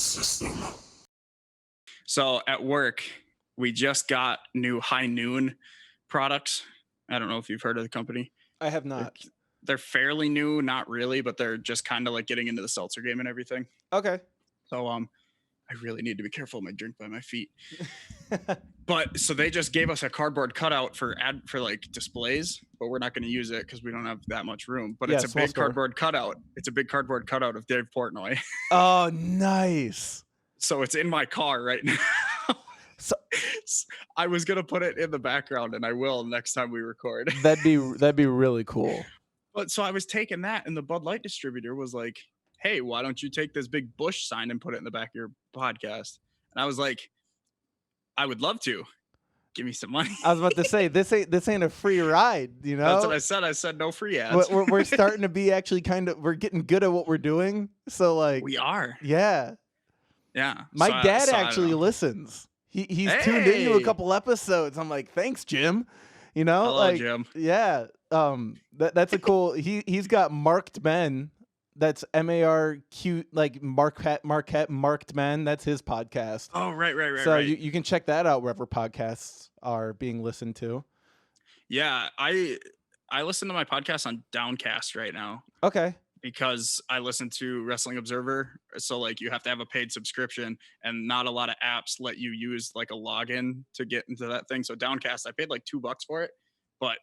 system. So at work, we just got new High Noon products. I don't know if you've heard of the company. I have They're, not. they're fairly new, not really, but they're just kind of like getting into the seltzer game and everything. Okay. So I really need to be careful of my drink by my feet. But so they just gave us a cardboard cutout for like displays, but we're not going to use it because we don't have that much room. But it's a big cardboard cutout. It's a big cardboard cutout of Dave Portnoy. Oh, nice. So it's in my car right now. So I was gonna put it in the background, and I will next time we record. That'd be really cool. But so I was taking that, and the Bud Light distributor was like, "Hey, why don't you take this big Bush sign and put it in the back of your podcast?" And I was like, "I would love to. Give me some money." I was about to say this ain't a free ride, you know. That's what I said. I said no free ads. We're starting to be actually we're getting good at what we're doing. So like we are. Yeah. Yeah. My dad actually listens. He's tuned into a couple episodes. I'm like, thanks, Jim. You know, hello, like Jim. Yeah. That's a cool. He's got Marked Men. That's MARQ, like Marked Men. That's his podcast. Oh, right. So right. You can check that out wherever podcasts are being listened to. Yeah, I listen to my podcast on Downcast right now. Okay. Because I listen to Wrestling Observer. So like you have to have a paid subscription, and not a lot of apps let you use like a login to get into that thing. So Downcast, I paid like $2 for it, but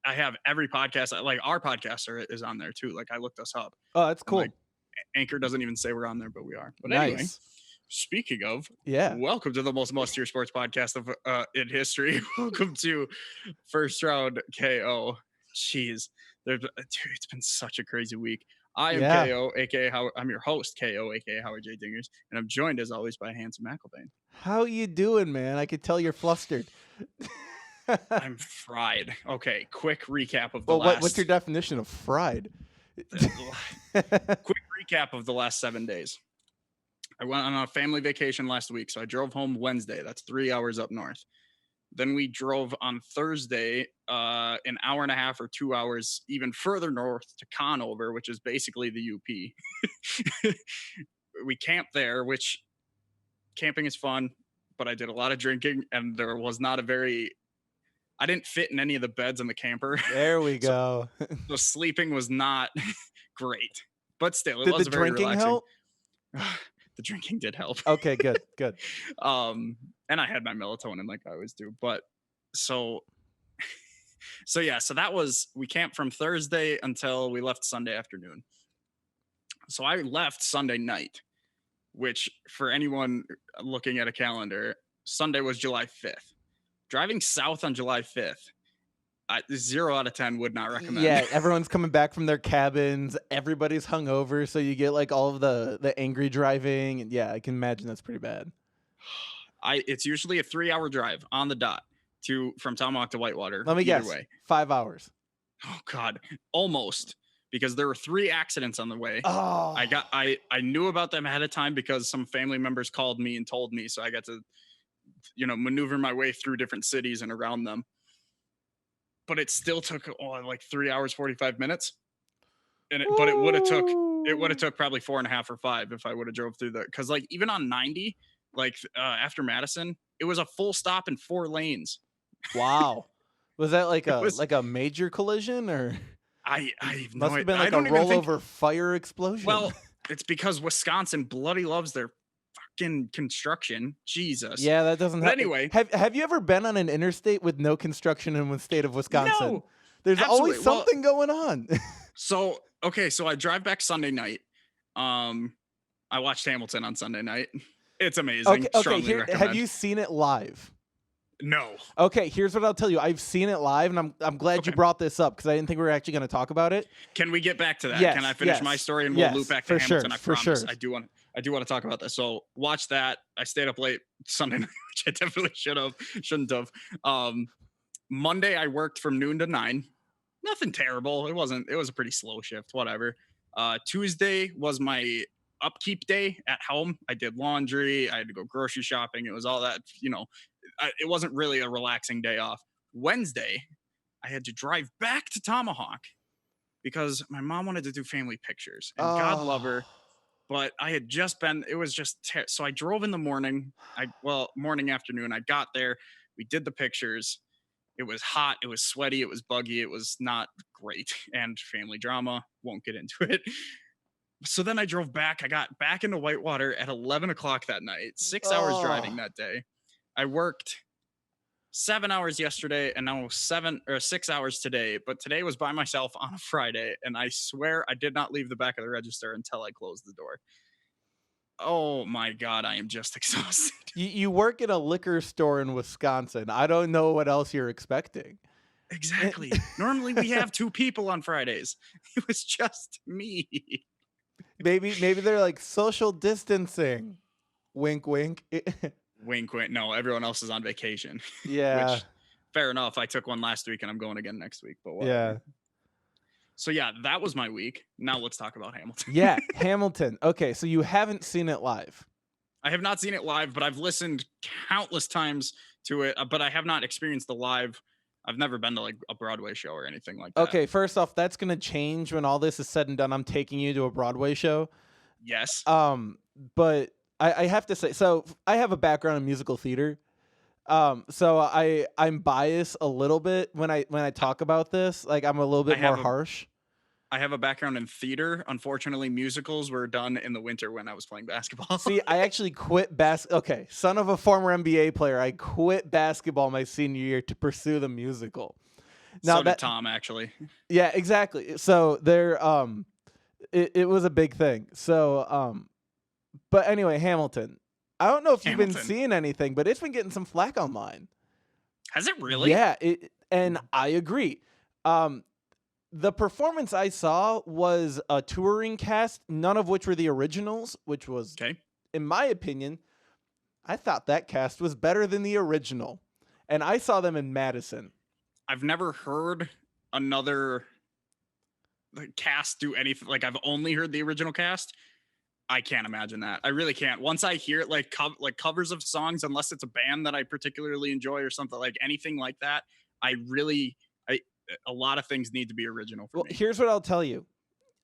I have every podcast, like our podcaster is on there too. Like I looked us up. Oh, that's cool. Like, Anchor doesn't even say we're on there, but we are. But nice. Anyway, speaking of, yeah, welcome to the most mustier sports podcast of in history. Welcome to First Round KO. Jeez, dude, it's been such a crazy week. I am KO, aka Howard. I'm your host, KO, aka Howard J. Dingers, and I'm joined as always by Handsome McElvain. How you doing, man? I could tell you're flustered. I'm fried. Okay, quick recap of the last. What's your definition of fried? Quick recap of the last 7 days. I went on a family vacation last week, so I drove home Wednesday. That's 3 hours up north. Then we drove on Thursday, an hour and a half or 2 hours even further north to Conover, which is basically the UP. We camped there, which camping is fun, but I did a lot of drinking, and there was not I didn't fit in any of the beds in the camper. There we go. So sleeping was not great, but still, it was a very drinking relaxing. Help? The drinking did help. Okay, good. And I had my melatonin like I always do. But so that was, we camped from Thursday until we left Sunday afternoon. So I left Sunday night, which for anyone looking at a calendar, Sunday was July 5th. Driving south on July 5th, 0 out of 10 would not recommend. Yeah, everyone's coming back from their cabins. Everybody's hungover, so you get like all of the angry driving. And yeah, I can imagine that's pretty bad. It's usually a 3-hour drive on the dot from Tomahawk to Whitewater. Let me guess. 5 hours. Oh God, almost, because there were 3 accidents on the way. Oh, I knew about them ahead of time because some family members called me and told me, so I got to, maneuver my way through different cities and around them. But it still took like 3 hours 45 minutes, but it would have took probably 4.5 or 5 if I would have drove through because like even on 90. Like after Madison, it was a full stop in 4 lanes. Wow. Was that like a major collision or? I must have been like a rollover fire explosion. Well, it's because Wisconsin bloody loves their fucking construction. Jesus. Yeah, that doesn't happen. Anyway, have you ever been on an interstate with no construction in the state of Wisconsin? No, there's always something going on. So I drive back Sunday night. I watched Hamilton on Sunday night. It's amazing. Okay. Have you seen it live? No. Okay, here's what I'll tell you. I've seen it live, and I'm glad you brought this up because I didn't think we were actually going to talk about it. Can we get back to that? Yes, Can I finish my story and we'll loop back to Hamilton? I promise. Sure. I do want to talk about this. So watch that. I stayed up late Sunday night, which I definitely shouldn't have. Monday I worked from noon to 9. Nothing terrible. It was a pretty slow shift. Whatever. Tuesday was my upkeep day at home. I did laundry. I had to go grocery shopping. It was all that, it wasn't really a relaxing day off. Wednesday, I had to drive back to Tomahawk because my mom wanted to do family pictures. And God love her, But I had just been, it was just, so I drove in the morning. Morning, afternoon. I got there. We did the pictures. It was hot. It was sweaty. It was buggy. It was not great. And family drama. Won't get into it. So then I drove back. I got back into Whitewater at 11 o'clock that night, 6 hours driving Oh, that day. I worked 7 hours yesterday and now 6 hours today. But today was by myself on a Friday. And I swear I did not leave the back of the register until I closed the door. Oh my God, I am just exhausted. you work in a liquor store in Wisconsin. I don't know what else you're expecting. Exactly. Normally we have two people on Fridays. It was just me. Maybe they're like social distancing. Wink, wink. Wink, wink. No, everyone else is on vacation. Yeah, Which, fair enough. I took one last week and I'm going again next week, but whatever. yeah, So yeah, that was my week. Now let's talk about Hamilton. yeah. Hamilton. Okay, so you haven't seen it live. I have not seen it live, but I've listened countless times to it, but I have not experienced the live. I've never been to like a Broadway show or anything like that. Okay, first off, that's gonna change when all this is said and done. I'm taking you to a Broadway show. Yes. But I have to say, so I have a background in musical theater. So I'm biased a little bit when I talk about this. Like I'm a little bit more harsh. I have a background in theater. Unfortunately, musicals were done in the winter when I was playing basketball. See, I actually quit Okay, son of a former NBA player, I quit basketball my senior year to pursue the musical. Now so did Tom, actually. Yeah, exactly. So there, it was a big thing. So, but anyway, Hamilton. I don't know if you've been seeing anything, but it's been getting some flack online. Has it really? Yeah, and I agree. The performance I saw was a touring cast, none of which were the originals, which was, in my opinion, I thought that cast was better than the original. And I saw them in Madison. I've never heard another cast do anything. Like, I've only heard the original cast. I can't imagine that. I really can't. Once I hear it, like covers of songs, unless it's a band that I particularly enjoy or something, like anything like that, a lot of things need to be original for me. Here's what I'll tell you.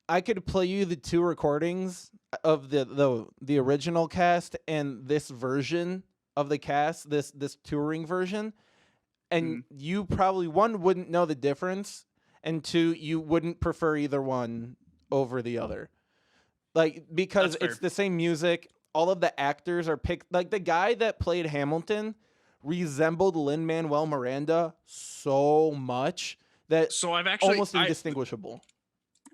I could play you the two recordings of the original cast and this version of the cast, this touring version, and you probably, one, wouldn't know the difference, and two, you wouldn't prefer either one over the other. Like, because it's the same music, all of the actors are picked. Like, the guy that played Hamilton resembled Lin-Manuel Miranda so much that I've actually almost indistinguishable.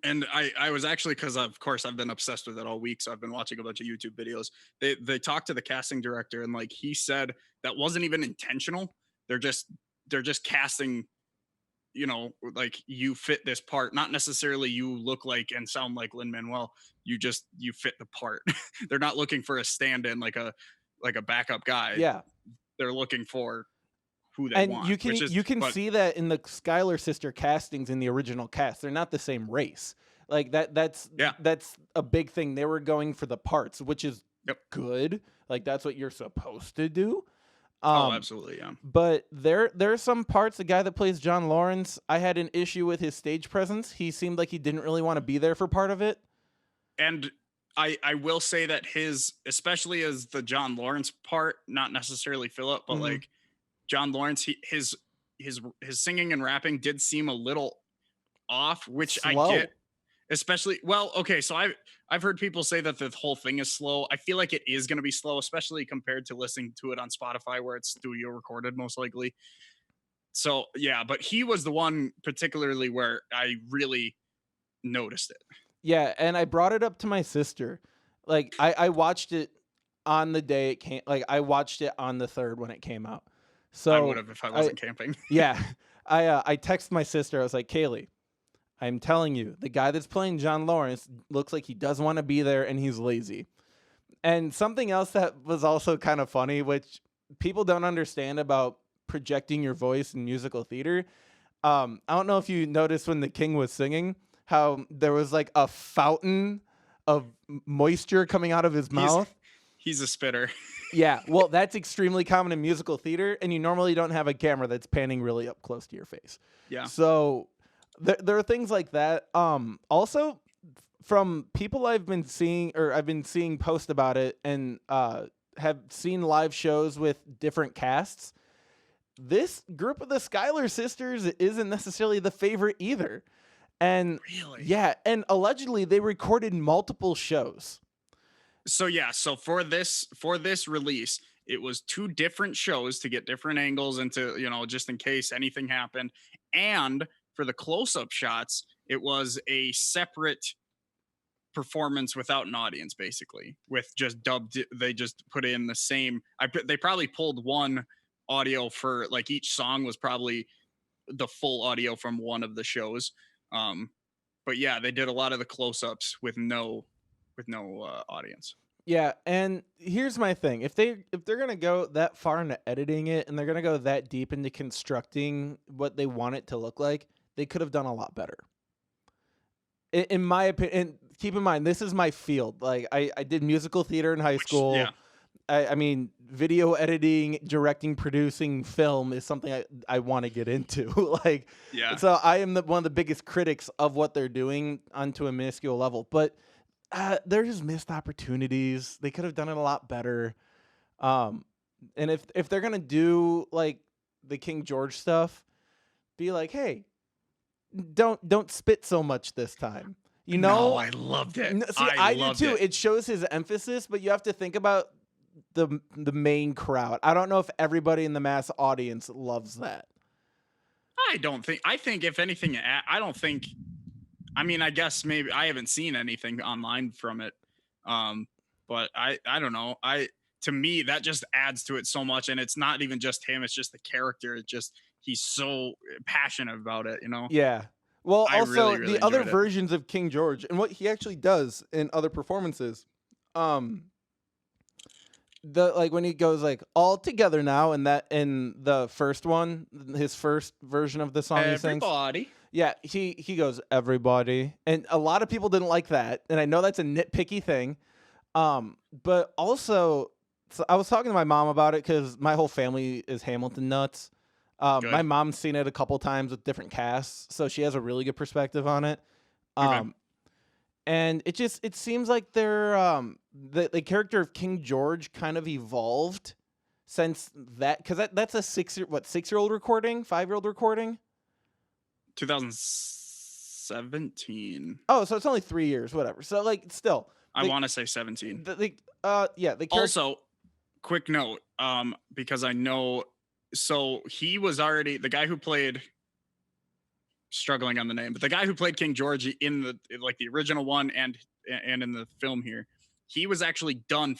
And I was actually, because of course I've been obsessed with it all week, so I've been watching a bunch of YouTube videos. They talked to the casting director, and like he said that wasn't even intentional. They're just casting, you know, like you fit this part, not necessarily you look like and sound like Lin-Manuel. You fit the part. They're not looking for a stand-in like a backup guy. Yeah, they're looking for who they want. And you can see that in the Schuyler sister castings in the original cast. They're not the same race. Like that's a big thing. They were going for the parts, which is good. Like that's what you're supposed to do. Absolutely, yeah. But there's some parts. The guy that plays John Lawrence, I had an issue with his stage presence. He seemed like he didn't really want to be there for part of it. And I will say that especially as the John Lawrence part, not necessarily Philip, but like John Lawrence, his singing and rapping did seem a little off, which slow. I get. Especially, so I've heard people say that the whole thing is slow. I feel like it is going to be slow, especially compared to listening to it on Spotify, where it's studio recorded most likely. So yeah, but he was the one particularly where I really noticed it. Yeah, and I brought it up to my sister. Like I watched it on the day it came. Like I watched it on the 3rd when it came out. So I would have if I wasn't camping. Yeah, I texted my sister. I was like, Kaylee, I'm telling you, the guy that's playing John Lawrence looks like he doesn't want to be there and he's lazy. And something else that was also kind of funny, which people don't understand about projecting your voice in musical theater. I don't know if you noticed when the king was singing, how there was like a fountain of moisture coming out of his mouth. He's a spitter. Yeah, well, that's extremely common in musical theater, and you normally don't have a camera that's panning really up close to your face. Yeah. So there are things like that. Also, from people I've been seeing post about it, and have seen live shows with different casts, this group of the Schuyler sisters isn't necessarily the favorite either. And Really? yeah, and allegedly they recorded multiple shows. So yeah, so for this release, it was two different shows to get different angles into, just in case anything happened. And for the close-up shots, it was a separate performance without an audience, basically, with just dubbed. They just put in the same. They probably pulled one audio for like each song was probably the full audio from one of the shows. Um, but yeah, they did a lot of the close-ups with no audience. Yeah, and here's my thing. If they're going to go that far into editing it, and they're going to go that deep into constructing what they want it to look like, they could have done a lot better. In my opinion, and keep in mind, this is my field. Like, I did musical theater in high Which yeah, school. I mean, video editing, directing, producing film is something I want to get into. Like, yeah. so I am one of the biggest critics of what they're doing onto a minuscule level. But they're just missed opportunities. They could have done it a lot better. Um, and if they're gonna do like the King George stuff, be like, hey, don't spit so much this time. You No, know, I loved it. See, I I do loved too. it. It shows his emphasis, but you have to think about the main crowd. I don't know if everybody in the mass audience loves that. I don't think. I think if anything, I don't think. I mean, I guess maybe I haven't seen anything online from it. Um, but I don't know. To me that just adds to it so much, and it's not even just him. It's just the character. It just he's so passionate about it. Yeah. Well, I also really really the other enjoyed it. versions of King George and what he actually does in other performances. Um the like when he goes like all together now, and that in the first one, his first version of the song he sings. Everybody. Yeah, he goes everybody, and a lot of people didn't like that, and I know that's a nitpicky thing. But also, so I was talking to my mom about it because my whole family is Hamilton nuts. My Good. mom's seen it a couple times with different casts, so she has a really good perspective on it. Okay. And it seems like the character of King George kind of evolved since that, because that's a 6-year-old recording, 5-year-old recording. 2017. Oh, so it's only 3 years, whatever. So like, still, I want to say 17. yeah, the character. Also, quick note, because I know, so he was already the guy who played, struggling on the name, but the guy who played King George in the original one and in the film here, he was actually done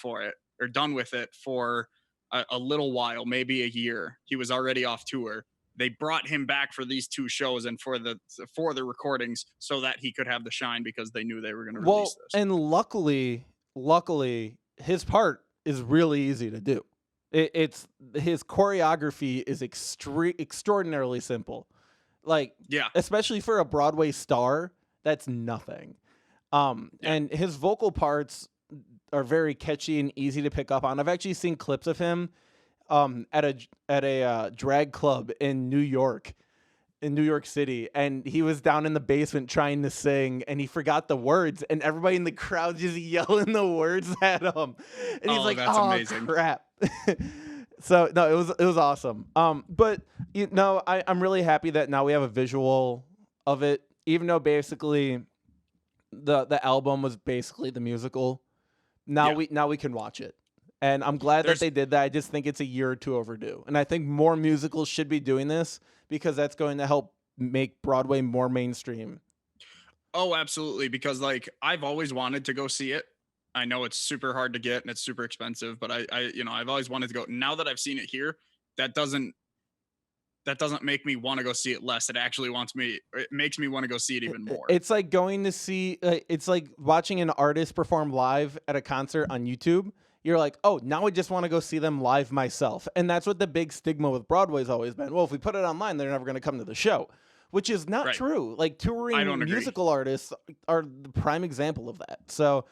with it for a little while, maybe a year. He was already off tour. They brought him back for these two shows and for the recordings so that he could have the shine, because they knew they were going to release this. And luckily, his part is really easy to do. It's his choreography is extraordinarily simple. Like, Yeah. especially for a Broadway star, that's nothing. Yeah. And his vocal parts are very catchy and easy to pick up on. I've actually seen clips of him at a drag club in New York City, and he was down in the basement trying to sing, and he forgot the words, and everybody in the crowd just yelling the words at him, and he's like, that's "Oh, amazing. crap!" So no, it was awesome. But I'm really happy that now we have a visual of it, even though basically the album was basically the musical. Now Yeah. we can watch it. And I'm glad that they did that. I just think it's a year or two overdue. And I think more musicals should be doing this, because that's going to help make Broadway more mainstream. Oh, absolutely. Because like I've always wanted to go see it. I know it's super hard to get and it's super expensive, but I've always wanted to go. Now that I've seen it here, that doesn't make me want to go see it less. It makes me want to go see it even more. It's like going to see, it's like watching an artist perform live at a concert on YouTube. You're like, oh, now I just want to go see them live myself. And that's what the big stigma with Broadway's always been. Well, if we put it online, they're never going to come to the show, which is not Right. true. Like, touring musical artists are the prime example of that. So,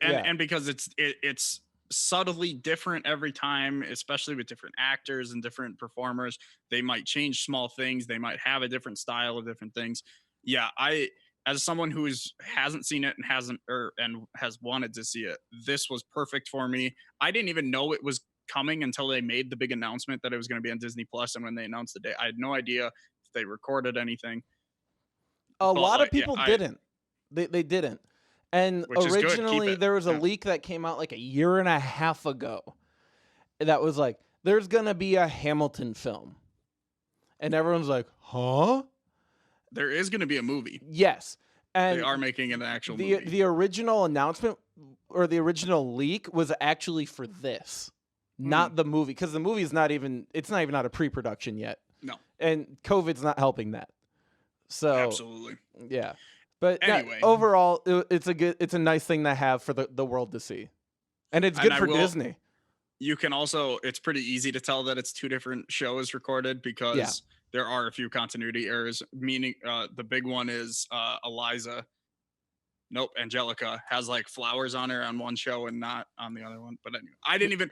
and because it's subtly different every time, especially with different actors and different performers. They might change small things. They might have a different style of different things. Yeah, as someone who hasn't seen it and has wanted to see it, this was perfect for me. I didn't even know it was coming until they made the big announcement that it was going to be on Disney Plus, and when they announced the day, I had no idea if they recorded anything. A But lot of like, yeah, people didn't. They didn't. And which is good. Keep originally it. there was a Yeah. leak that came out like a year and a half ago that was like, there's gonna be a Hamilton film. And everyone's like, huh? There is going to be a movie. Yes. And They are making an actual movie. the original announcement or the original leak was actually for this, not the movie, because the movie is not even out of pre-production yet. No. And COVID's not helping that. So Absolutely. yeah. But Anyway. overall, it's a nice thing to have for the world to see. And it's good for Disney. You can also, it's pretty easy to tell that it's two different shows recorded because there are a few continuity errors, meaning the big one is Angelica has like flowers on her on one show and not on the other one. But anyway, I didn't even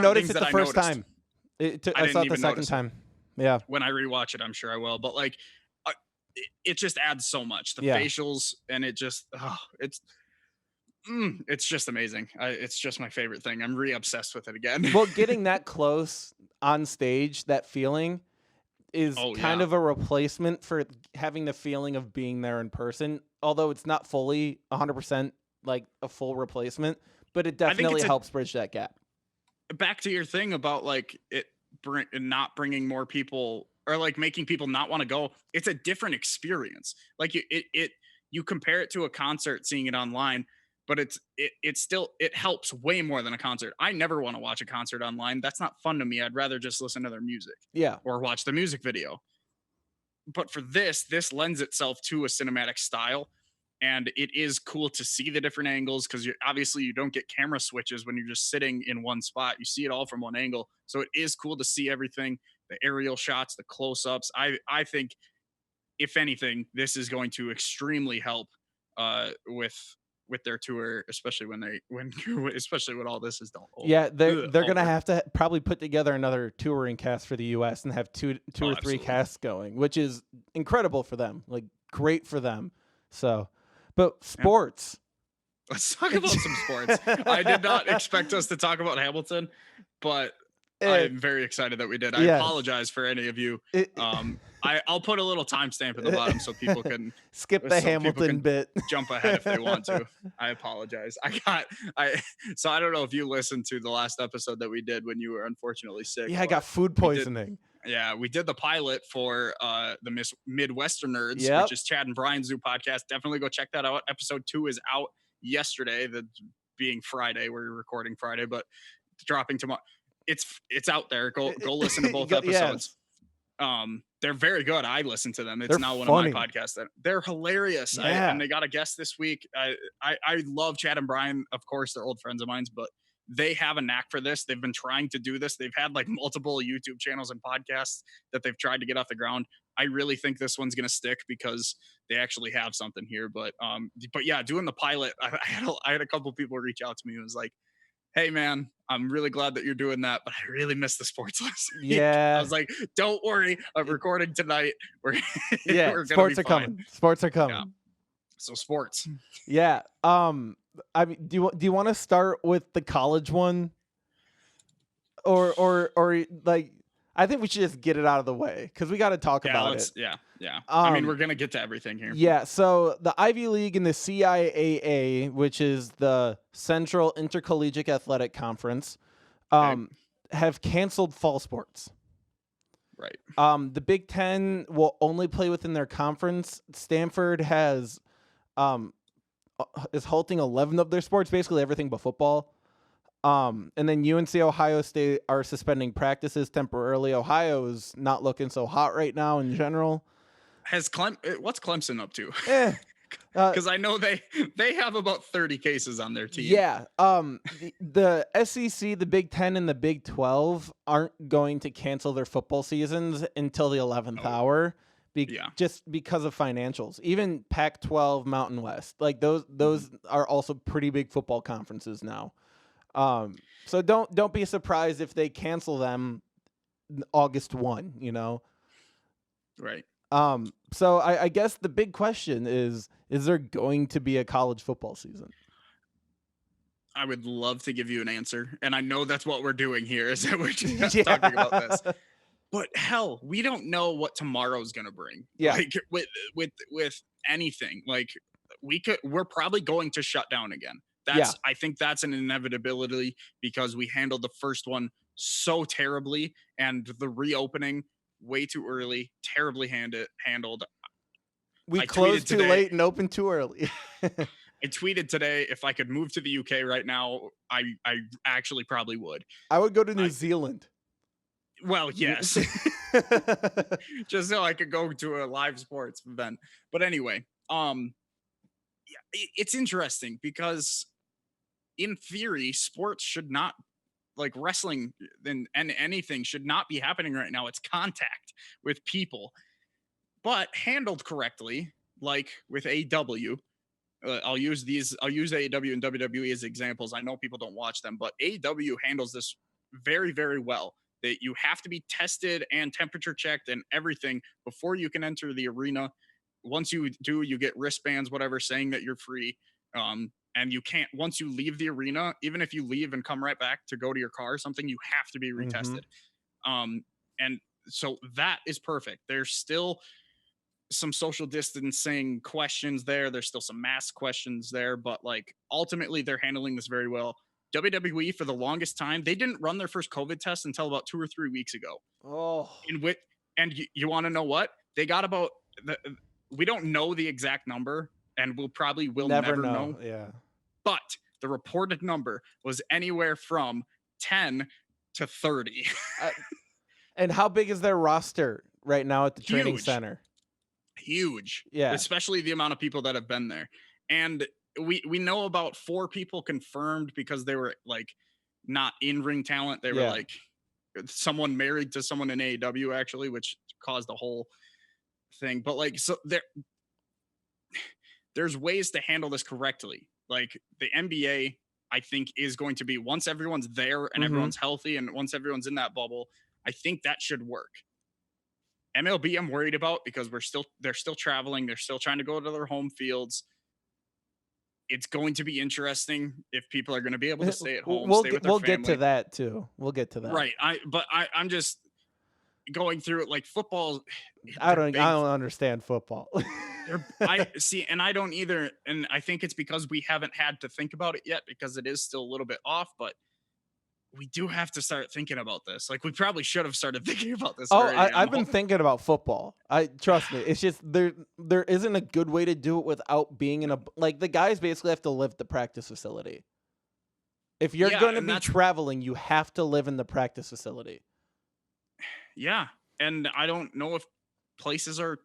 notice it the first time. I saw it the second time. Yeah. When I rewatch it, I'm sure I will. But like, it just adds so much. The facials, and it just, it's just amazing. It's just my favorite thing. I'm re-obsessed with it again. Well, getting that close on stage, that feeling is kind of a replacement for having the feeling of being there in person. Although it's not fully 100% like a full replacement, but it definitely helps bridge that gap. Back to your thing about like not bringing more people, or like making people not want to go. It's a different experience. Like you compare it to a concert, seeing it online, but it still helps way more than a concert. I never want to watch a concert online. That's not fun to me. I'd rather just listen to their music. Yeah. Or watch the music video. But for this lends itself to a cinematic style. And it is cool to see the different angles, because obviously you don't get camera switches when you're just sitting in one spot. You see it all from one angle. So it is cool to see everything, the aerial shots, the close-ups. I think, if anything, this is going to extremely help with their tour, especially especially when all this is done. Yeah, they're gonna have to probably put together another touring cast for the U.S. and have two or three casts going, which is incredible for them. Like, great for them. So, but sports. Yeah. Let's talk about some sports. I did not expect us to talk about Hamilton, but I'm very excited that we did. I apologize for any of you. I'll put a little timestamp at the bottom so people can skip the Hamilton bit, jump ahead if they want to. I apologize. So I don't know if you listened to the last episode that we did when you were unfortunately sick. Yeah, I got food poisoning. We did the pilot for the Midwestern Nerds, which is Chad and Brian's new podcast. Definitely go check that out. Episode 2 is out yesterday, being Friday. We're recording Friday, but dropping tomorrow. It's out there. Go listen to both episodes. They're very good. I listen to them. It's not one of my podcasts. They're hilarious. And they got a guest this week. I love Chad and Brian. Of course, they're old friends of mine, but they have a knack for this. They've been trying to do this. They've had like multiple YouTube channels and podcasts that they've tried to get off the ground. I really think this one's going to stick because they actually have something here. But yeah, doing the pilot, I had a couple people reach out to me and was like, hey man, I'm really glad that you're doing that, but I really missed the sports last week. Yeah. I was like, don't worry, I'm recording tonight. We're sports are coming. Sports are coming. Yeah. So sports. Yeah. I mean, do you want to start with the college one? Or like, I think we should just get it out of the way because we got to talk about it. Yeah. I mean, we're gonna get to everything here. Yeah. So the Ivy League and the CIAA, which is the Central Intercollegiate Athletic Conference, have canceled fall sports. Right. The Big Ten will only play within their conference. Stanford is halting 11 of their sports, basically everything but football. And then UNC Ohio State are suspending practices temporarily. Ohio is not looking so hot right now in general. What's Clemson up to? Because I know they have about 30 cases on their team. Yeah. The SEC, the Big 10, and the Big 12 aren't going to cancel their football seasons until the 11th hour. Just because of financials. Even Pac-12, Mountain West, like those are also pretty big football conferences now. So don't be surprised if they cancel them August 1, you know? Right. So I guess the big question is there going to be a college football season? I would love to give you an answer, and I know that's what we're doing here is that we're just talking about this. Yeah. But hell, we don't know what tomorrow's gonna bring. Yeah. Like with anything. Like we're probably going to shut down again. Yeah. I think that's an inevitability because we handled the first one so terribly and the reopening way too early, terribly handled. We I closed tweeted too today. late and opened too early. I tweeted today if I could move to the UK right now, I actually probably would. I would go to New I, Zealand. well, yes. Just so I could go to a live sports event. But anyway, it's interesting because in theory, sports should not like wrestling and anything should not be happening right now. It's contact with people, but handled correctly, like with AEW. I'll use AEW and WWE as examples. I know people don't watch them, but AEW handles this very, very well. That you have to be tested and temperature checked and everything before you can enter the arena. Once you do, you get wristbands, whatever, saying that you're free. And you can't once you leave the arena, even if you leave and come right back to go to your car or something, you have to be retested. And so that is perfect. There's still some social distancing questions there. There's still some mask questions there, but like ultimately they're handling this very well. WWE for the longest time, they didn't run their first COVID test until about 2 or 3 weeks ago. Oh, In which, and you want to know what? They got about we don't know the exact number, and we'll never know. Yeah. But the reported number was anywhere from 10 to 30. And how big is their roster right now at the training center? Huge. Yeah. Especially the amount of people that have been there. And we know about 4 people confirmed because they were like not in-ring talent. They were like someone married to someone in AEW actually, which caused a whole thing. But like so there's ways to handle this correctly. Like the NBA, I think, is going to be once everyone's there and everyone's healthy and once everyone's in that bubble, I think that should work. MLB, I'm worried about because they're still traveling. They're still trying to go to their home fields. It's going to be interesting if people are going to be able to stay at home, stay with their family. We'll get to that too. We'll get to that. Right. I'm just going through it like football. I don't understand football. I see, and I don't either. And I think it's because we haven't had to think about it yet because it is still a little bit off, but we do have to start thinking about this. Like we probably should have started thinking about this. I've been thinking about football. Trust me. It's just there isn't a good way to do it without being in a like the guys basically have to live at the practice facility. If you're going to be traveling, you have to live in the practice facility. Yeah, and I don't know if places are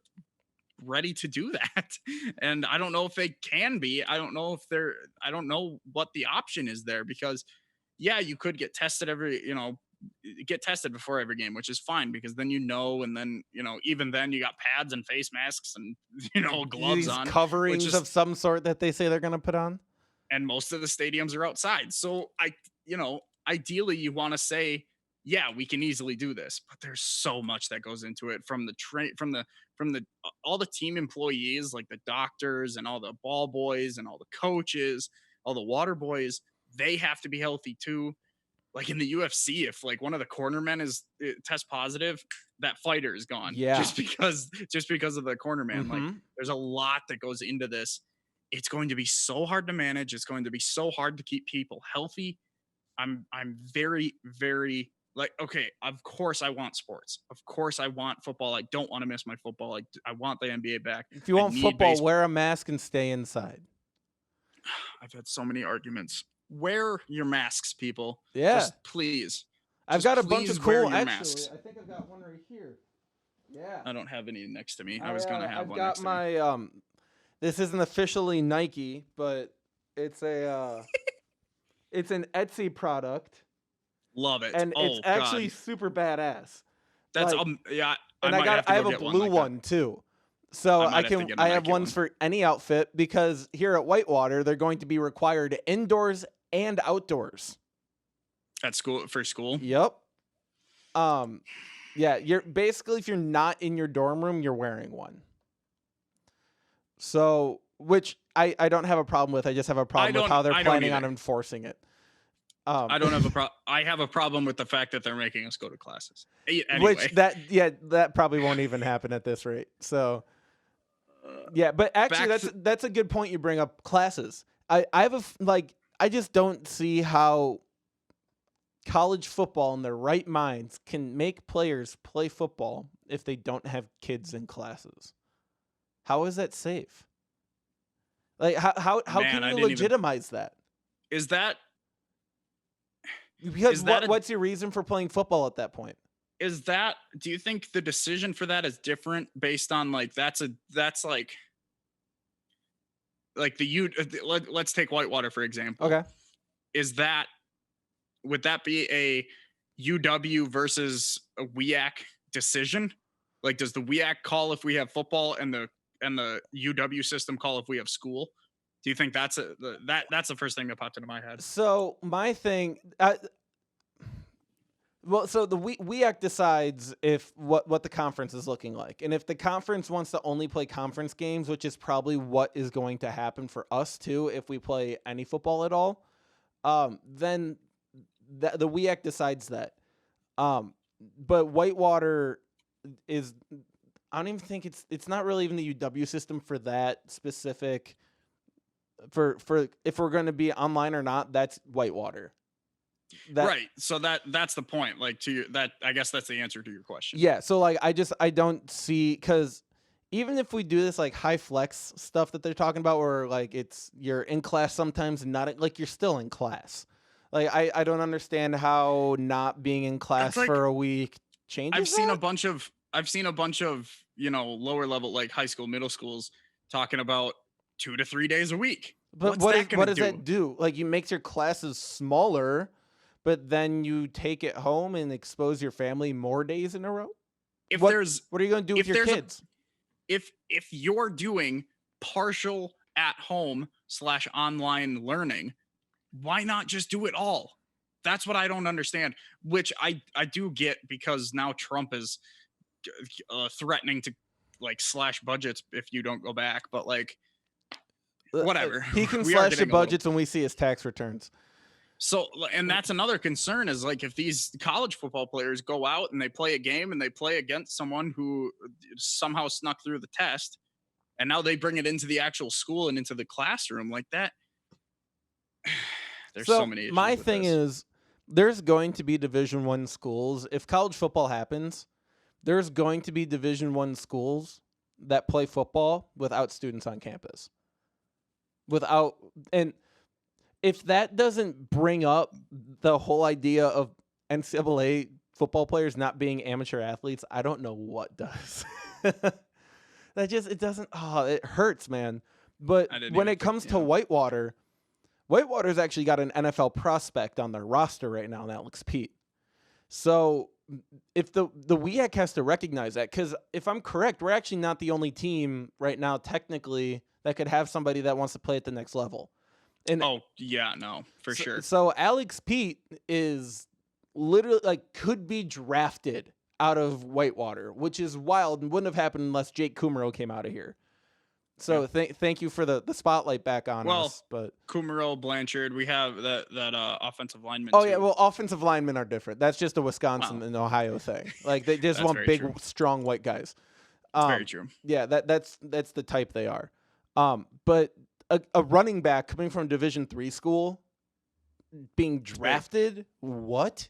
ready to do that, and I don't know if they can be. I don't know what the option is there because. Yeah, you could get tested get tested before every game, which is fine because then and then, even then you got pads and face masks and, gloves these on. Coverings of some sort that they say they're going to put on. And most of the stadiums are outside. So ideally you want to say, yeah, we can easily do this, but there's so much that goes into it from all the team employees, like the doctors and all the ball boys and all the coaches, all the water boys. They have to be healthy too. Like in the UFC, if like one of the cornermen is test positive, that fighter is gone. Yeah. Just because of the cornerman. Like there's a lot that goes into this. It's going to be so hard to manage. It's going to be so hard to keep people healthy. I'm very, very like, okay, of course I want sports. Of course I want football. I don't want to miss my football. I want the NBA back. If you want football, wear a mask and stay inside. I've had so many arguments. Wear your masks, people. Yeah. Just please. I've got a bunch of cool masks. I think I've got one right here. Yeah. I don't have any next to me. I was going to have one next to me. I've got my this isn't officially Nike, but it's a it's an Etsy product. Love it. And it's actually super badass. That's yeah. And I have a blue one too. So I have ones for any outfit because here at Whitewater they're going to be required indoors and outdoors. At school for school? Yep. Yeah, you're basically, if you're not in your dorm room, you're wearing one. So, which I don't have a problem with. I just have a problem with how they're I don't planning on either. enforcing it. I don't have a problem. I have a problem with the fact that they're making us go to classes. Which Anyway, that probably won't even happen at this rate. So, yeah, but actually back to that's a good point you bring up, classes. I have like, I just don't see how college football in their right minds can make players play football if they don't have kids in classes. How is that safe? Like, how man. can I you didn't even. legitimize that? Is that Because is that a what's your reason for playing football at that point? is that? Do you think the decision for that is different based on like that's like the U? Let's take Whitewater for example. Okay. Is that would that be a UW versus a WEAC decision? Like, does the WEAC call if we have football and the UW system call if we have school? Do you think that's the first thing that popped into my head? So my thing, well, so the WEAC decides if what the conference is looking like, and if the conference wants to only play conference games, which is probably what is going to happen for us too, if we play any football at all, then the WEAC decides that. Um, but Whitewater is, I don't even think it's not really even the UW system for that specific. For if we're going to be online or not, that's Whitewater. Right. So that's the point. Like to your, that, I guess that's the answer to your question. Yeah, so like I don't see, because even if we do this like high flex stuff that they're talking about, where like it's you're in class sometimes and not like you're still in class. Like I don't understand how not being in class It's like for a week changes. I've seen a bunch of lower level like high school, middle schools talking about 2 to 3 days a week. But What's that what gonna does do? that do? Like, you makes your classes smaller, but then you take it home and expose your family more days in a row. If What there's what are you going to do with if your there's a kids? if you're doing partial at home slash online learning, why not just do it all? That's what I don't understand. Which I do get, because now Trump is threatening to like slash budgets if you don't go back. But like, whatever. He can We are slash the getting a little. budgets when we see his tax returns. So, and that's another concern, is like if these college football players go out and they play a game and they play against someone who somehow snuck through the test, and now they bring it into the actual school and into the classroom like that. There's so So many issues my with thing this. is, there's going to be Division I schools. If college football happens, there's going to be Division I schools that play football without students on campus. Without, and if that doesn't bring up the whole idea of NCAA football players not being amateur athletes, I don't know what does. It doesn't. Oh, it hurts, man. But when it comes to Whitewater, Whitewater's actually got an NFL prospect on their roster right now, and Alex Pete. So if the WEAC has to recognize that, because if I'm correct, we're actually not the only team right now technically that could have somebody that wants to play at the next level. And oh yeah, no, for sure. So Alex Pete is literally like could be drafted out of Whitewater, which is wild and wouldn't have happened unless Jake Kumaro came out of here. So thank you for the spotlight back on us. But Kumaro, Blanchard, we have that offensive lineman. Oh too. yeah, well, offensive linemen are different. That's just a Wisconsin and Ohio thing. Like they just want big, strong white guys. Very true. Yeah, that's the type they are. But a running back coming from Division III school being drafted, what?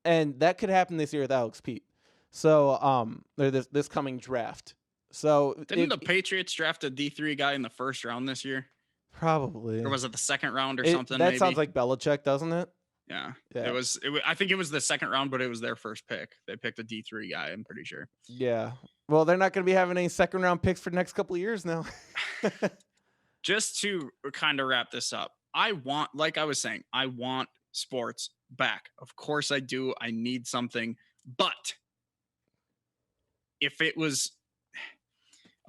And that could happen this year with Alex Pete. So this coming draft. So didn't the Patriots draft a D3 guy in the first round this year? Probably. Or was it the second round or something? That maybe? Sounds like Belichick, doesn't it? Yeah. It was. I think it was the second round, but it was their first pick. They picked a D3 guy, I'm pretty sure. Yeah. Well, they're not going to be having any second round picks for the next couple of years now. Just to kind of wrap this up, like I was saying, I want sports back. Of course I do. I need something. But if it was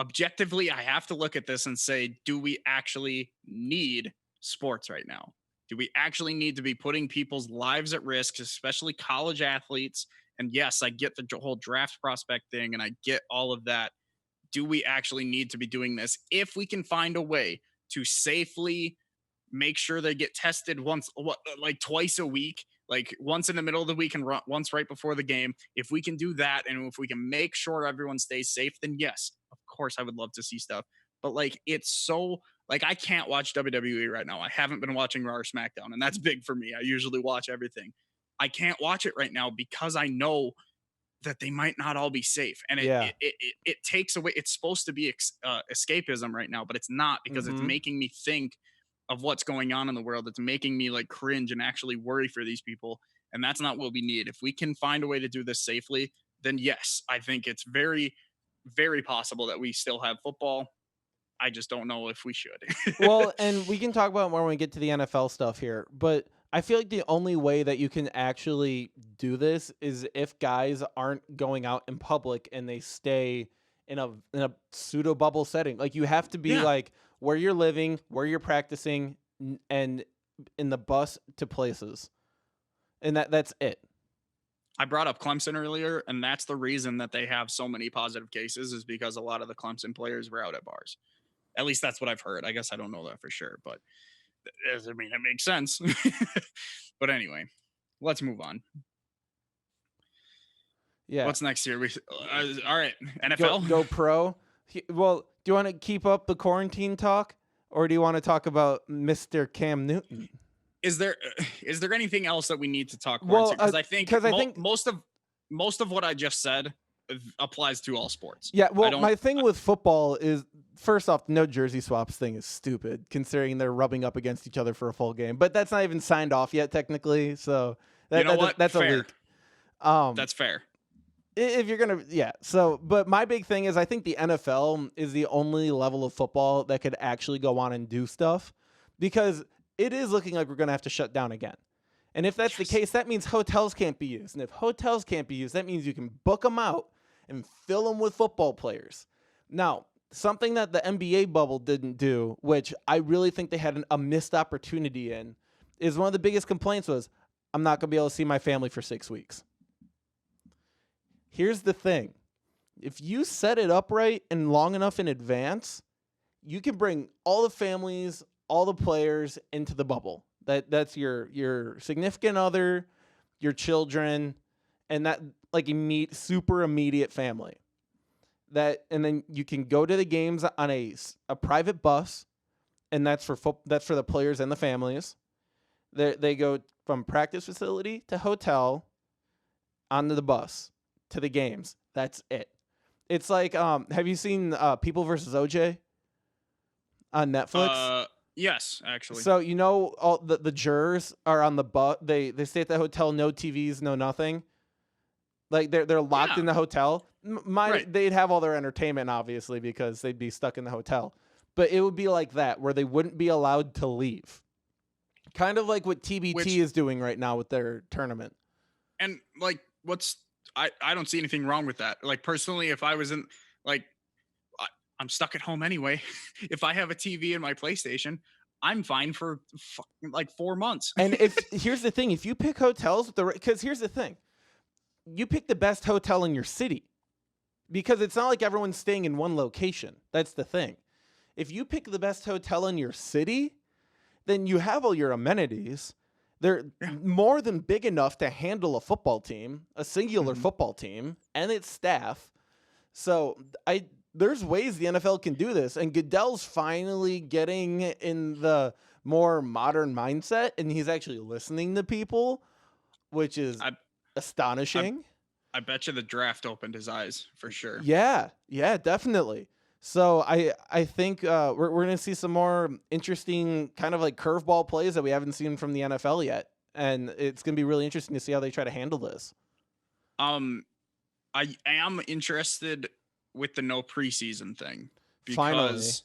objectively, I have to look at this and say, do we actually need sports right now? Do we actually need to be putting people's lives at risk, especially college athletes And yes, I get the whole draft prospect thing and I get all of that. Do we actually need to be doing this? If we can find a way to safely make sure they get tested like twice a week, like once in the middle of the week and once right before the game. If we can do that, and if we can make sure everyone stays safe, then yes, of course I would love to see stuff. But like, it's so like, I can't watch WWE right now. I haven't been watching Raw or SmackDown, and that's big for me. I usually watch everything. I can't watch it right now because I know that they might not all be safe, and Yeah. it takes away. It's supposed to be escapism right now, but it's not, because it's Mm-hmm. making me think of what's going on in the world. It's making me like cringe and actually worry for these people, and that's not what we need. If we can find a way to do this safely, then yes, I think it's very, very possible that we still have football. I just don't know if we should. Well, and we can talk about more when we get to the NFL stuff here, but I feel like the only way that you can actually do this is if guys aren't going out in public and they stay in a pseudo bubble setting. Like, you have to be Yeah, like where you're living, where you're practicing, and in the bus to places. And that's it. I brought up Clemson earlier, and that's the reason that they have so many positive cases, is because a lot of the Clemson players were out at bars. At least that's what I've heard. I guess I don't know that for sure, but I mean, it makes sense. But anyway, let's move on. Yeah. What's next here? All right, Go NFL. go pro. Well, do you want to keep up the quarantine talk, or do you want to talk about Mr. Cam Newton? Is there anything else that we need to talk Well, quarantine? Because I think because I think most of what I just said applies to all sports. yeah. I Well, don't. my thing with football is, first off, no jersey swaps thing is stupid, considering they're rubbing up against each other for a full game. But that's not even signed off yet, technically. So You know what? that's a Fair. leak. Um, That's fair. if you're gonna, yeah. So, but my big thing is, I think the NFL is the only level of football that could actually go on and do stuff, because it is looking like we're gonna have to shut down again. And if that's the Yes. case, that means hotels can't be used. And if hotels can't be used, that means you can book them out and fill them with football players. Now, something that the NBA bubble didn't do, which I really think they had a missed opportunity in, is one of the biggest complaints was, I'm not gonna be able to see my family for 6 weeks. Here's the thing. If you set it up right and long enough in advance, you can bring all the families, all the players into the bubble. That's your significant other, your children, and that, like, super immediate family. And then you can go to the games on a private bus, and that's for the players and the families. They go from practice facility to hotel, onto the bus to the games. That's it. It's like, have you seen People versus OJ on Netflix? Yes, actually. So, all the jurors are on the bus. They stay at the hotel, no TVs, no nothing. Like, they're locked Yeah. in the hotel. Right. They'd have all their entertainment, obviously, because they'd be stuck in the hotel. But it would be like that, where they wouldn't be allowed to leave. Kind of like what TBT Which, is doing right now with their tournament. and like, I don't see anything wrong with that. Like, personally, if I was in, like, I, I'm stuck at home anyway. If I have a TV and my PlayStation, I'm fine for like 4 months. And here's the thing, if you pick hotels because here's the thing, you pick the best hotel in your city, because it's not like everyone's staying in one location. That's the thing. If you pick the best hotel in your city, then you have all your amenities. They're Yeah. more than big enough to handle a football team, a singular Mhm. football team, and its staff. So there's ways the NFL can do this, and Goodell's finally getting in the more modern mindset, and he's actually listening to people, which is I, astonishing. I bet you the draft opened his eyes for sure. Yeah, definitely. So I think we're gonna see some more interesting kind of like curveball plays that we haven't seen from the NFL yet, and it's gonna be really interesting to see how they try to handle this. Um, I am interested with the no preseason thing, Finally, because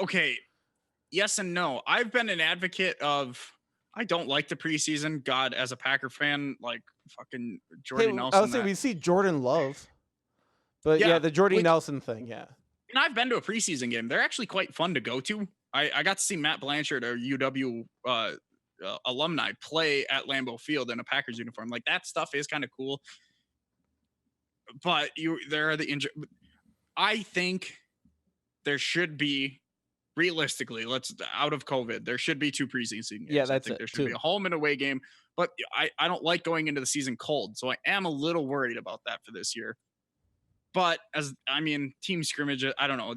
okay, yes and no. I've been an advocate of, I don't like the preseason. God, as a Packer fan, like fucking hey, Jordy I Nelson. would say we see Jordan Love, but yeah, Yeah, the Jordy which, Nelson thing, yeah. and I've been to a preseason game. They're actually quite fun to go to. I got to see Matt Blanchard, or UW alumni play at Lambeau Field in a Packers uniform. Like that stuff is kind of cool. But there are the injury. I think there should be, realistically, let's out of COVID, there should be 2 preseason games. Yeah, I that's think it. there should Two. be a home and away game. But I don't like going into the season cold, so I am a little worried about that for this year. But team scrimmage, I don't know.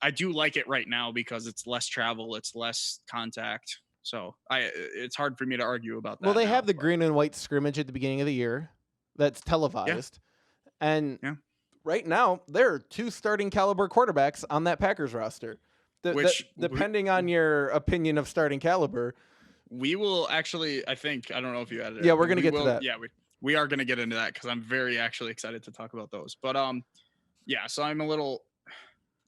I do like it right now because it's less travel, it's less contact. So it's hard for me to argue about that. Well, they now, have the but green and white scrimmage at the beginning of the year that's televised. And Yeah. right now, there are 2 starting caliber quarterbacks on that Packers roster. Depending on your opinion of starting caliber, we will actually, I don't know if you added it. Yeah, we're going to get to that. Yeah, we are going to get into that because I'm very actually excited to talk about those. But yeah, so I'm a little,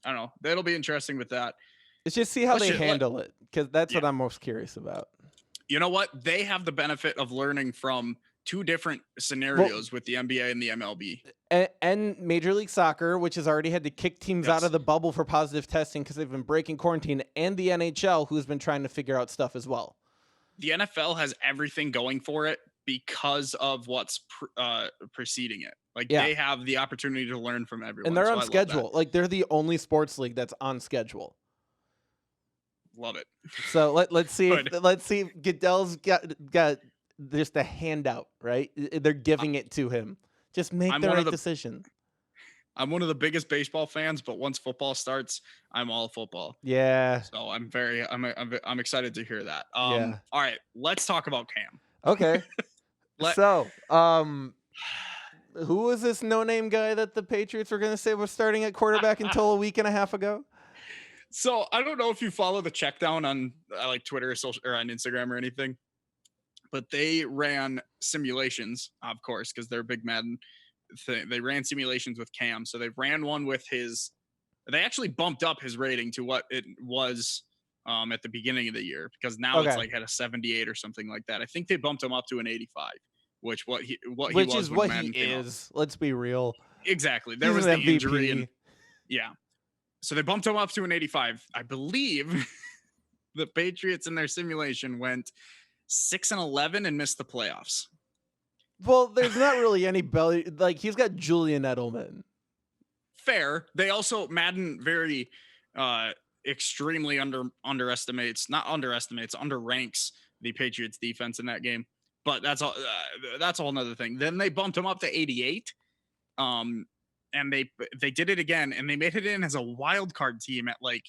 I don't know. That'll be interesting with that. Let's just see how they handle it, because that's what I'm most curious about. You know what? They have the benefit of learning from 2 different scenarios with the NBA and the MLB. And Major League Soccer, which has already had to kick teams out of the bubble for positive testing because they've been breaking quarantine, and the NHL, who's been trying to figure out stuff as well. The NFL has everything going for it because of what's preceding it. Like they have the opportunity to learn from everyone. And they're on schedule. Like they're the only sports league that's on schedule. Love it. So let's see if Goodell's got just a handout, right? They're giving it to him. Just make the right decision. I'm one of the biggest baseball fans, but once football starts, I'm all football. Yeah. So I'm excited to hear that. Yeah. All right, let's talk about Cam. Okay. Who was this no-name guy that the Patriots were going to say was starting at quarterback until a week and a half ago? So I don't know if you follow the check down on like Twitter or on Instagram or anything, but they ran simulations, of course, because they're a big Madden thing. They ran simulations with Cam. So they ran one with they actually bumped up his rating to what it was at the beginning of the year, because now it's like at a 78 or something like that. I think they bumped him up to an 85, which he is. Let's be real. Exactly. There was the injury. And, yeah. So they bumped him up to an 85. I believe the Patriots in their simulation went 6-11 and missed the playoffs. Well, there's not really any belly. Like, he's got Julian Edelman. Fair. They also, Madden very extremely underranks the Patriots defense in that game. But that's a whole nother thing. Then they bumped him up to 88. And they did it again, and they made it in as a wild card team at like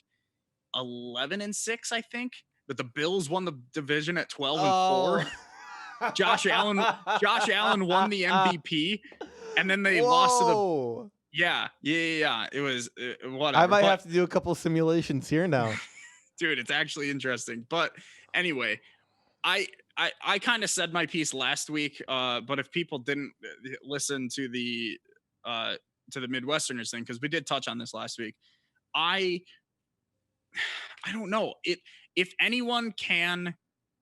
11-6, I think. But the Bills won the division at 12-4. Josh Allen won the MVP, and then they lost to the. Yeah. It was whatever. I might have to do a couple of simulations here now, dude. It's actually interesting. But anyway, I kind of said my piece last week. But if people didn't listen to the Midwesterners thing, because we did touch on this last week, I don't know if anyone can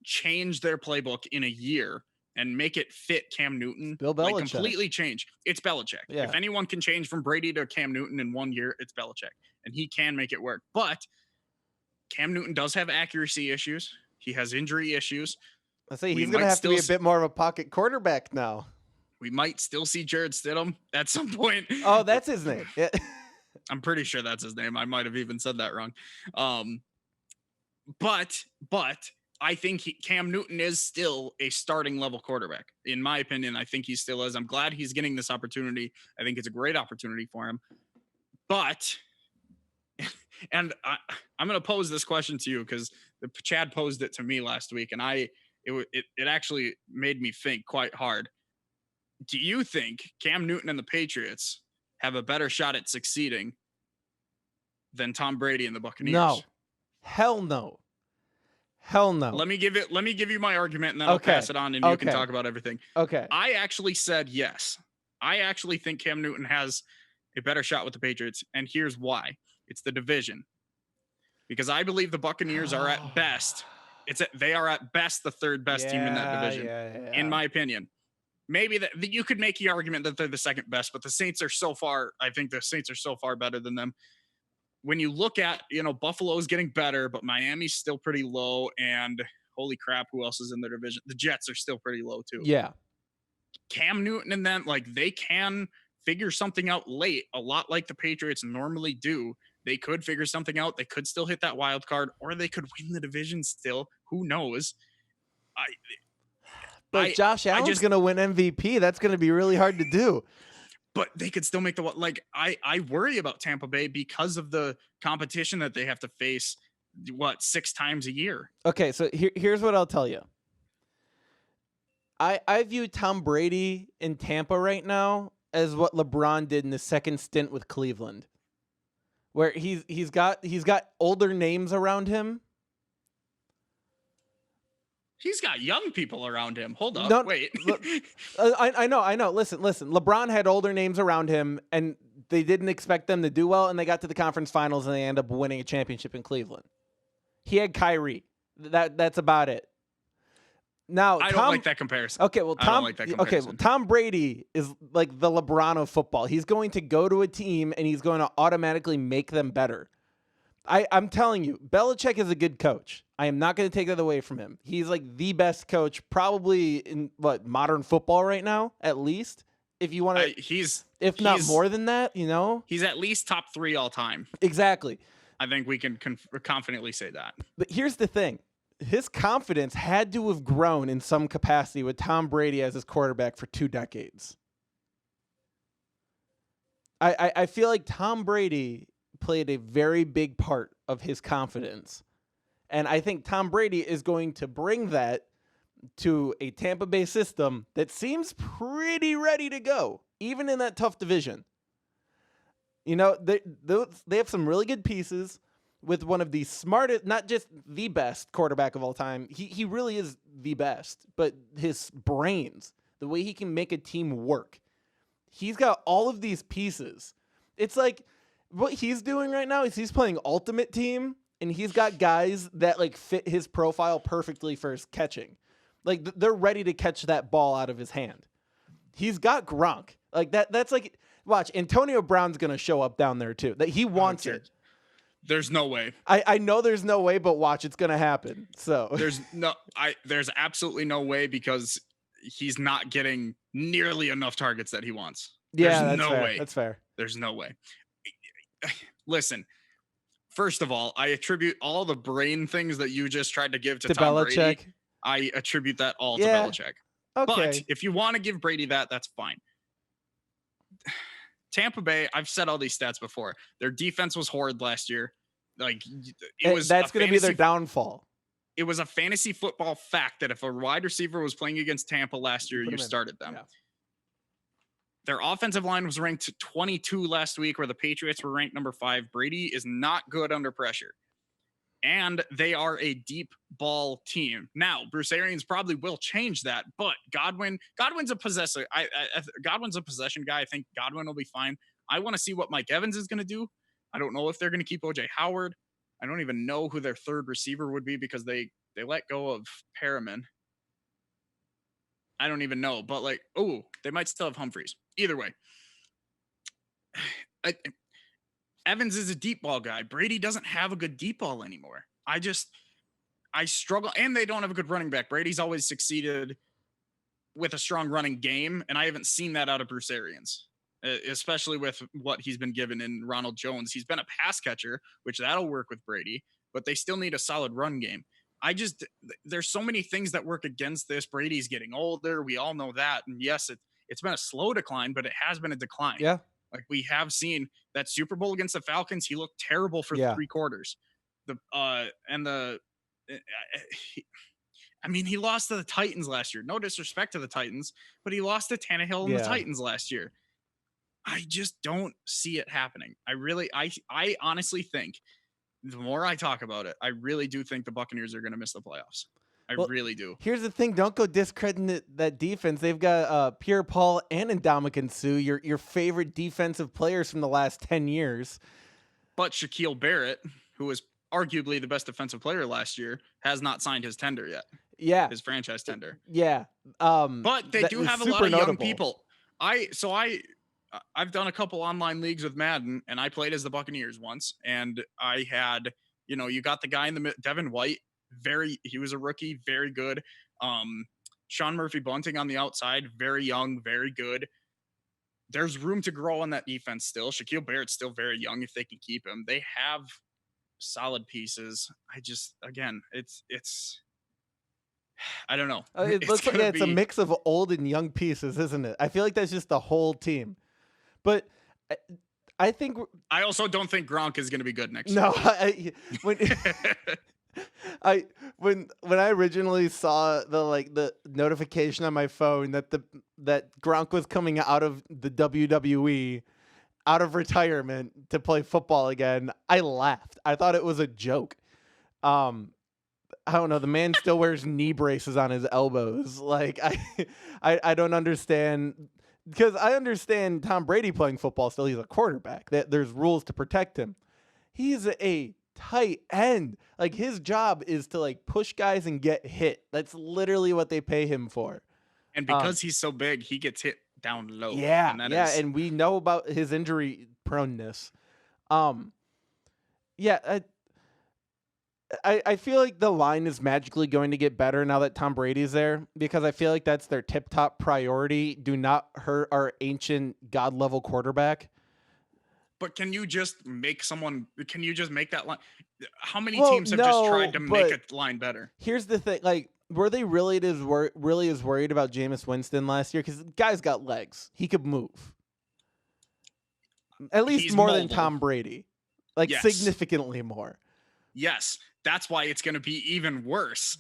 change their playbook in a year and make it fit Cam Newton, Bill Belichick. Like completely change. It's Belichick. Yeah. If anyone can change from Brady to Cam Newton in 1 year, it's Belichick, and he can make it work. But Cam Newton does have accuracy issues. He has injury issues. I say he's going to have to be a bit more of a pocket quarterback now. We might still see Jared Stidham at some point. Oh, that's his name. Yeah. I'm pretty sure that's his name. I might have even said that wrong. But I think Cam Newton is still a starting level quarterback. In my opinion, I think he still is. I'm glad he's getting this opportunity. I think it's a great opportunity for him. But, and I'm going to pose this question to you because Chad posed it to me last week, and it actually made me think quite hard. Do you think Cam Newton and the Patriots have a better shot at succeeding than Tom Brady and the Buccaneers? No. Hell no. Hell no. Let me give you my argument, and then I'll pass it on, and you can talk about everything. Okay. I actually said yes. I actually think Cam Newton has a better shot with the Patriots, and here's why. It's the division. Because I believe the Buccaneers are at best. They are at best the third best team in that division, in my opinion. Maybe that you could make the argument that they're the second best, but the Saints are so far. I think the Saints are so far better than them. When you look at, Buffalo's getting better, but Miami's still pretty low, and holy crap, who else is in their division? The Jets are still pretty low too. Yeah. Cam Newton and them, like they can figure something out late, a lot like the Patriots normally do. They could figure something out. They could still hit that wild card, or they could win the division still. Who knows? I But Josh Allen's going to win MVP. That's going to be really hard to do. But they could still make the like. I worry about Tampa Bay because of the competition that they have to face. 6 times a year? Okay, so here's what I'll tell you. I view Tom Brady in Tampa right now as what LeBron did in the second stint with Cleveland, where he's got older names around him. He's got young people around him. Hold up, wait. I know. Listen. LeBron had older names around him, and they didn't expect them to do well, and they got to the conference finals, and they end up winning a championship in Cleveland. He had Kyrie. That's about it. Now I don't like that comparison. Okay, well, Tom Brady is like the LeBron of football. He's going to go to a team, and he's going to automatically make them better. I'm telling you, Belichick is a good coach. I am not going to take that away from him. He's like the best coach probably in modern football right now, at least. If you want to, he's not more than that, He's at least top 3 all time. Exactly. I think we can confidently say that. But here's the thing. His confidence had to have grown in some capacity with Tom Brady as his quarterback for 2 decades. I feel like Tom Brady played a very big part of his confidence. And I think Tom Brady is going to bring that to a Tampa Bay system that seems pretty ready to go, even in that tough division. They have some really good pieces with one of the smartest, not just the best quarterback of all time. He really is the best, but his brains, the way he can make a team work. He's got all of these pieces. It's like what he's doing right now is he's playing Ultimate Team, and he's got guys that fit his profile perfectly for his catching. They're ready to catch that ball out of his hand. He's got Gronk. That's like, watch, Antonio Brown's going to show up down there too. That he wants it. There's no way. I know there's no way, but watch, it's going to happen. So there's absolutely no way because he's not getting nearly enough targets that he wants. There's no way. That's fair. There's no way. Listen, first of all, I attribute all the brain things that you just tried to give to Tom Belichick. Brady. I attribute that all to Belichick. Okay. But if you want to give Brady that, that's fine. Tampa Bay, I've said all these stats before. Their defense was horrid last year. That's going to be their downfall. It was a fantasy football fact that if a wide receiver was playing against Tampa last year, you started them. Yeah. Their offensive line was ranked 22 last week, where the Patriots were ranked number 5. Brady is not good under pressure. And they are a deep ball team. Now, Bruce Arians probably will change that, but Godwin's a possessor. Godwin's a possession guy. I think Godwin will be fine. I want to see what Mike Evans is going to do. I don't know if they're going to keep OJ Howard. I don't even know who their third receiver would be because they let go of Perriman. I don't even know, but they might still have Humphreys. Either way, Evans is a deep ball guy. Brady doesn't have a good deep ball anymore. I struggle, and they don't have a good running back. Brady's always succeeded with a strong running game, and I haven't seen that out of Bruce Arians, especially with what he's been given in Ronald Jones. He's been a pass catcher, which that'll work with Brady, but they still need a solid run game. There's so many things that work against this. Brady's getting older. We all know that. And yes, it's been a slow decline, but it has been a decline. Yeah. We have seen that Super Bowl against the Falcons. He looked terrible for 3 quarters. He lost to the Titans last year. No disrespect to the Titans, but he lost to Tannehill and the Titans last year. I just don't see it happening. I honestly think the more I talk about it, I really do think the Buccaneers are going to miss the playoffs. I really do. Here's the thing. Don't go discrediting that defense. They've got Pierre Paul and Ndamukong Suh, your favorite defensive players from the last 10 years. But Shaquille Barrett, who was arguably the best defensive player last year, has not signed his tender yet. Yeah. His franchise tender. Yeah. But they do have a lot of young people. I've done a couple online leagues with Madden, and I played as the Buccaneers once, and I had, you got the guy in the Devin White, He was a rookie, very good. Sean Murphy Bunting on the outside, very young, very good. There's room to grow on that defense still. Shaquille Barrett's still very young if they can keep him. They have solid pieces. Again, it's I don't know. It It's looks like gonna it's a be. mix of old and young pieces, isn't it? I feel like that's just the whole team. But I, I think I also don't think Gronk is gonna be good next no. When year. when I originally saw the notification on my phone that Gronk was coming out of the WWE, out of retirement to play football again, I laughed. I thought it was a joke. Um, I don't know. The man still wears knee braces on his elbows. Like I don't understand, because I understand Tom Brady playing football still. He's a quarterback. There's rules to protect him. He's a tight end. Like, his job is to like push guys and get hit. That's literally what they pay him for. And because he's so big, he gets hit down low. Yeah, And that yeah, is and we know about his injury proneness. Um, yeah, I feel like the line is magically going to get better now that Tom Brady's there, because I feel like that's their tip top priority. Do not hurt our ancient god level quarterback. But can you just make that line? How many Well, teams have just no, tried to make but a line better? here's the thing: like, were they really as worried about Jameis Winston last year? Because the guy's got legs; he could move, at least He's more than mobile. Tom Brady, like Yes. significantly more. Yes. That's why it's going to be even worse.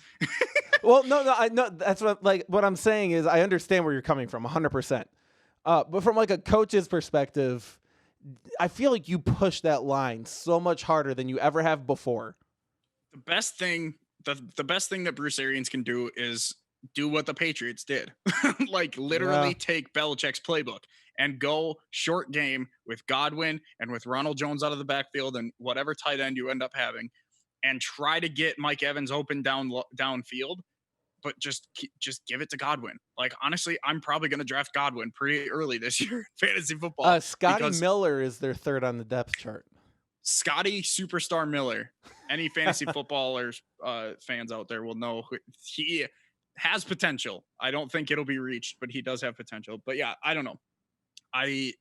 Well, no, I know that's what I'm saying is I understand where you're coming from, 100%. But from like a coach's perspective, I feel like you push that line so much harder than you ever have before. The best thing that Bruce Arians can do is do what the Patriots did. Like, literally take Belichick's playbook and go short game with Godwin and with Ronald Jones out of the backfield and whatever tight end you end up having, and try to get Mike Evans open downfield, but just give it to Godwin. Like, honestly, I'm probably going to draft Godwin pretty early this year in fantasy football. Scotty because Miller is their third on the depth chart. Scotty Superstar Miller, any fantasy footballers fans out there will know he has potential. I don't think it'll be reached, but he does have potential. But yeah, I don't know. I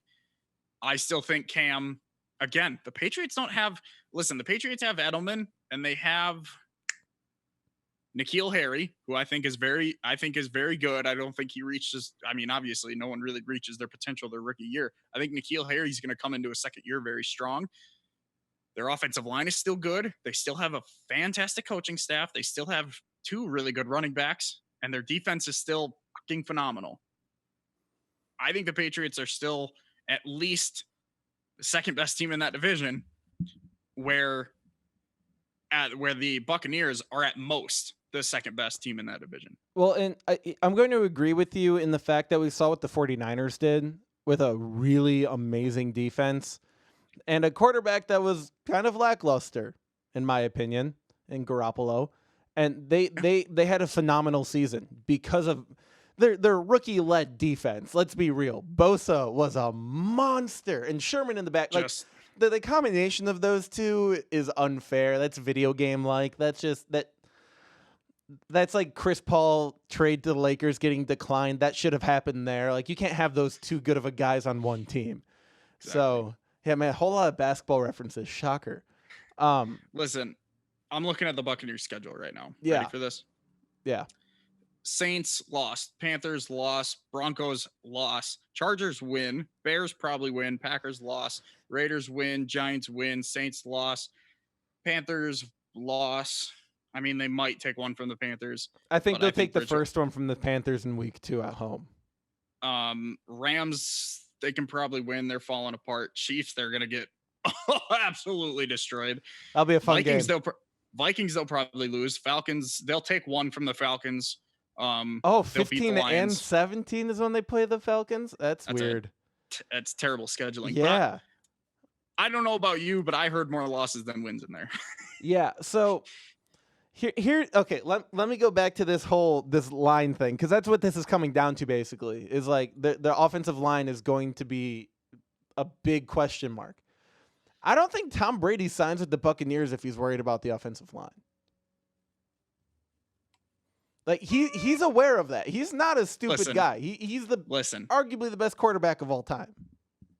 still think Cam, again, the Patriots don't have, listen, the Patriots have Edelman and they have N'Keal Harry, who I think is very good. I don't think he reaches, I mean, obviously no one really reaches their potential their rookie year. I think N'Keal Harry's going to come into a second year very strong. Their offensive line is still good. They still have a fantastic coaching staff. They still have two really good running backs, and their defense is still fucking phenomenal. I think the Patriots are still at least the second best team in that division, where the Buccaneers are at most the second best team in that division. Well, and I'm going to agree with you in the fact that we saw what the 49ers did with a really amazing defense and a quarterback that was kind of lackluster, in my opinion, in Garoppolo. And they had a phenomenal season because of their rookie-led defense. Let's be real. Bosa was a monster, and Sherman in the back. Just, like the combination of those two is unfair. That's video game like. That's like Chris Paul trade to the Lakers getting declined. That should have happened there. Like, you can't have those two good of a guys on one team. Exactly. So yeah, man, a whole lot of basketball references. Shocker. Listen, I'm looking at the Buccaneers schedule right now. Yeah. Ready for this? Yeah. Saints lost, Panthers lost, Broncos lost, Chargers win, Bears probably win, Packers lost, Raiders win, Giants win, Saints lost, Panthers lost. I mean, they might take one from the Panthers. I think they'll take the first one from the Panthers in week 2 at home. Rams, they can probably win. They're falling apart. Chiefs, they're going to get absolutely destroyed. That'll be a fun game. Vikings, they'll probably lose. Falcons, they'll take one from the Falcons. 15 and 17 is when they play the Falcons? That's weird. That's terrible scheduling. Yeah. I don't know about you, but I heard more losses than wins in there. Yeah, so here okay, let me go back to this line thing, because that's what this is coming down to basically, is like the offensive line is going to be a big question mark. I don't think Tom Brady signs with the Buccaneers if he's worried about the offensive line. Like he's aware of that. He's not a stupid Listen. guy. He's Listen. arguably the best quarterback of all time.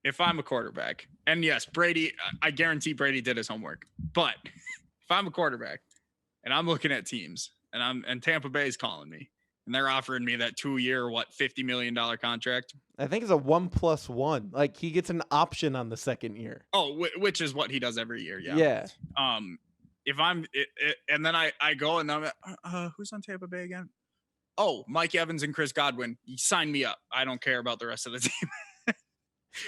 If I'm a quarterback, and yes, Brady, I guarantee Brady did his homework. But if I'm a quarterback and I'm looking at teams and Tampa Bay is calling me and they're offering me that 2-year, $50 million contract. I think it's a 1+1. Like he gets an option on the second year. Oh, which is what he does every year. Yeah. Yeah. If I'm and then I go and I'm who's on Tampa Bay again? Oh, Mike Evans and Chris Godwin. Sign me up. I don't care about the rest of the team.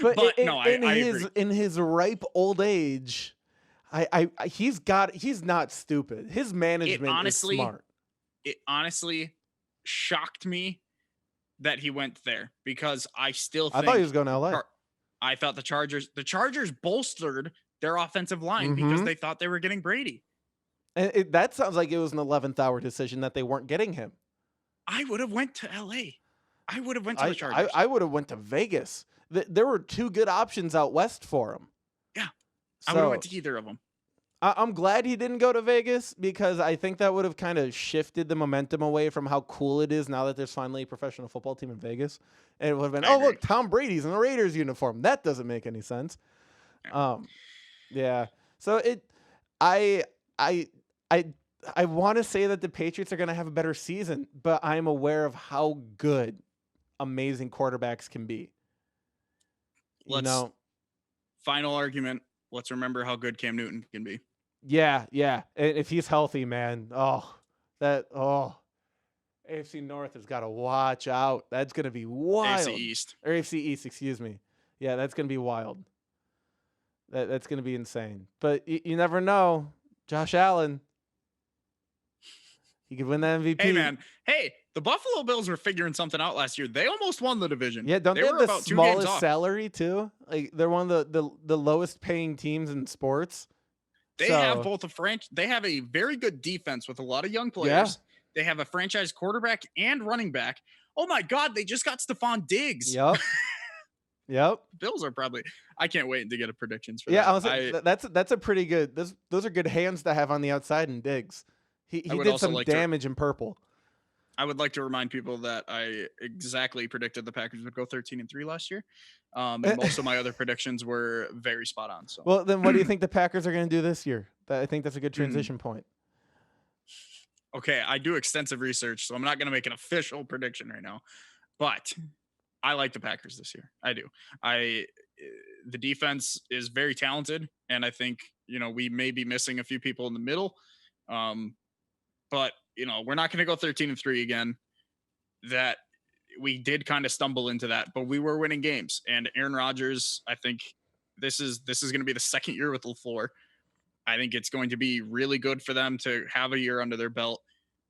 But I agree. In his ripe old age, he's not stupid. His management is smart. It honestly shocked me that he went there because I thought he was going to LA. I thought the Chargers bolstered their offensive line because they thought they were getting Brady. And that sounds like it was an 11th hour decision that they weren't getting him. I would have went to LA. I would have went to the Chargers. I would have went to Vegas. There were two good options out west for him. Yeah. I would have went to either of them. I'm glad he didn't go to Vegas because I think that would have kind of shifted the momentum away from how cool it is now that there's finally a professional football team in Vegas. And it would have been, look, Tom Brady's in a Raiders uniform. That doesn't make any sense. Yeah. So I want to say that the Patriots are going to have a better season, but I'm aware of how good amazing quarterbacks can be. Final argument. Let's remember how good Cam Newton can be. Yeah. And if he's healthy, man, AFC North has got to watch out. That's going to be wild. AFC East, excuse me. Yeah, that's going to be wild. That's going to be insane. But you never know. Josh Allen, he could win the MVP. Hey, man. Hey, the Buffalo Bills were figuring something out last year. They almost won the division. Yeah, don't they have the smallest salary too? Like they're one of the lowest paying teams in sports. They have they have a very good defense with a lot of young players. Yeah. They have a franchise quarterback and running back. Oh my God, they just got Stephon Diggs. Yep. Bills are probably. I can't wait to get a predictions for that. That's a pretty good. Those are good hands to have on the outside in Diggs. He did some damage in purple. I would like to remind people that I exactly predicted the Packers would go 13-3 last year. And most of my other predictions were very spot on. So, well, then what do you think the Packers are going to do this year? I think that's a good transition point. Okay, I do extensive research, so I'm not going to make an official prediction right now. But I like the Packers this year. I do. The defense is very talented, and I think we may be missing a few people in the middle. But we're not going to go 13-3 again. That we did kind of stumble into that, but we were winning games. And Aaron Rodgers, I think this is going to be the second year with LaFleur. I think it's going to be really good for them to have a year under their belt.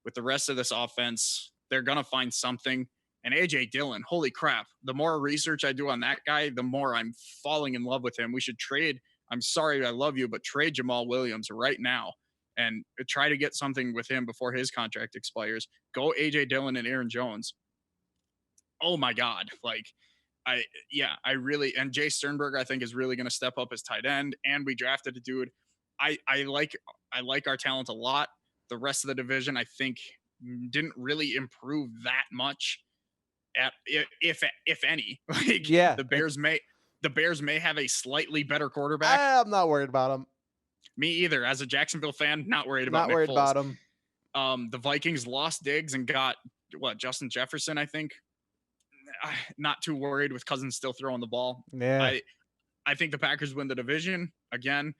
With the rest of this offense, they're going to find something. And A.J. Dillon, holy crap. The more research I do on that guy, the more I'm falling in love with him. We should trade. I'm sorry, I love you, but trade Jamal Williams right now and try to get something with him before his contract expires. Go A.J. Dillon and Aaron Jones. Oh my God. I really, and Jay Sternberger, I think, is really going to step up as tight end. And we drafted a dude. I like our talent a lot. The rest of the division, I think, didn't really improve that much. If any, the Bears may have a slightly better quarterback. I'm not worried about them. Me either. As a Jacksonville fan, not worried about. Not worried about them. The Vikings lost Diggs and got Justin Jefferson, I think. Not too worried with Cousins still throwing the ball. Yeah. I think the Packers win the division again.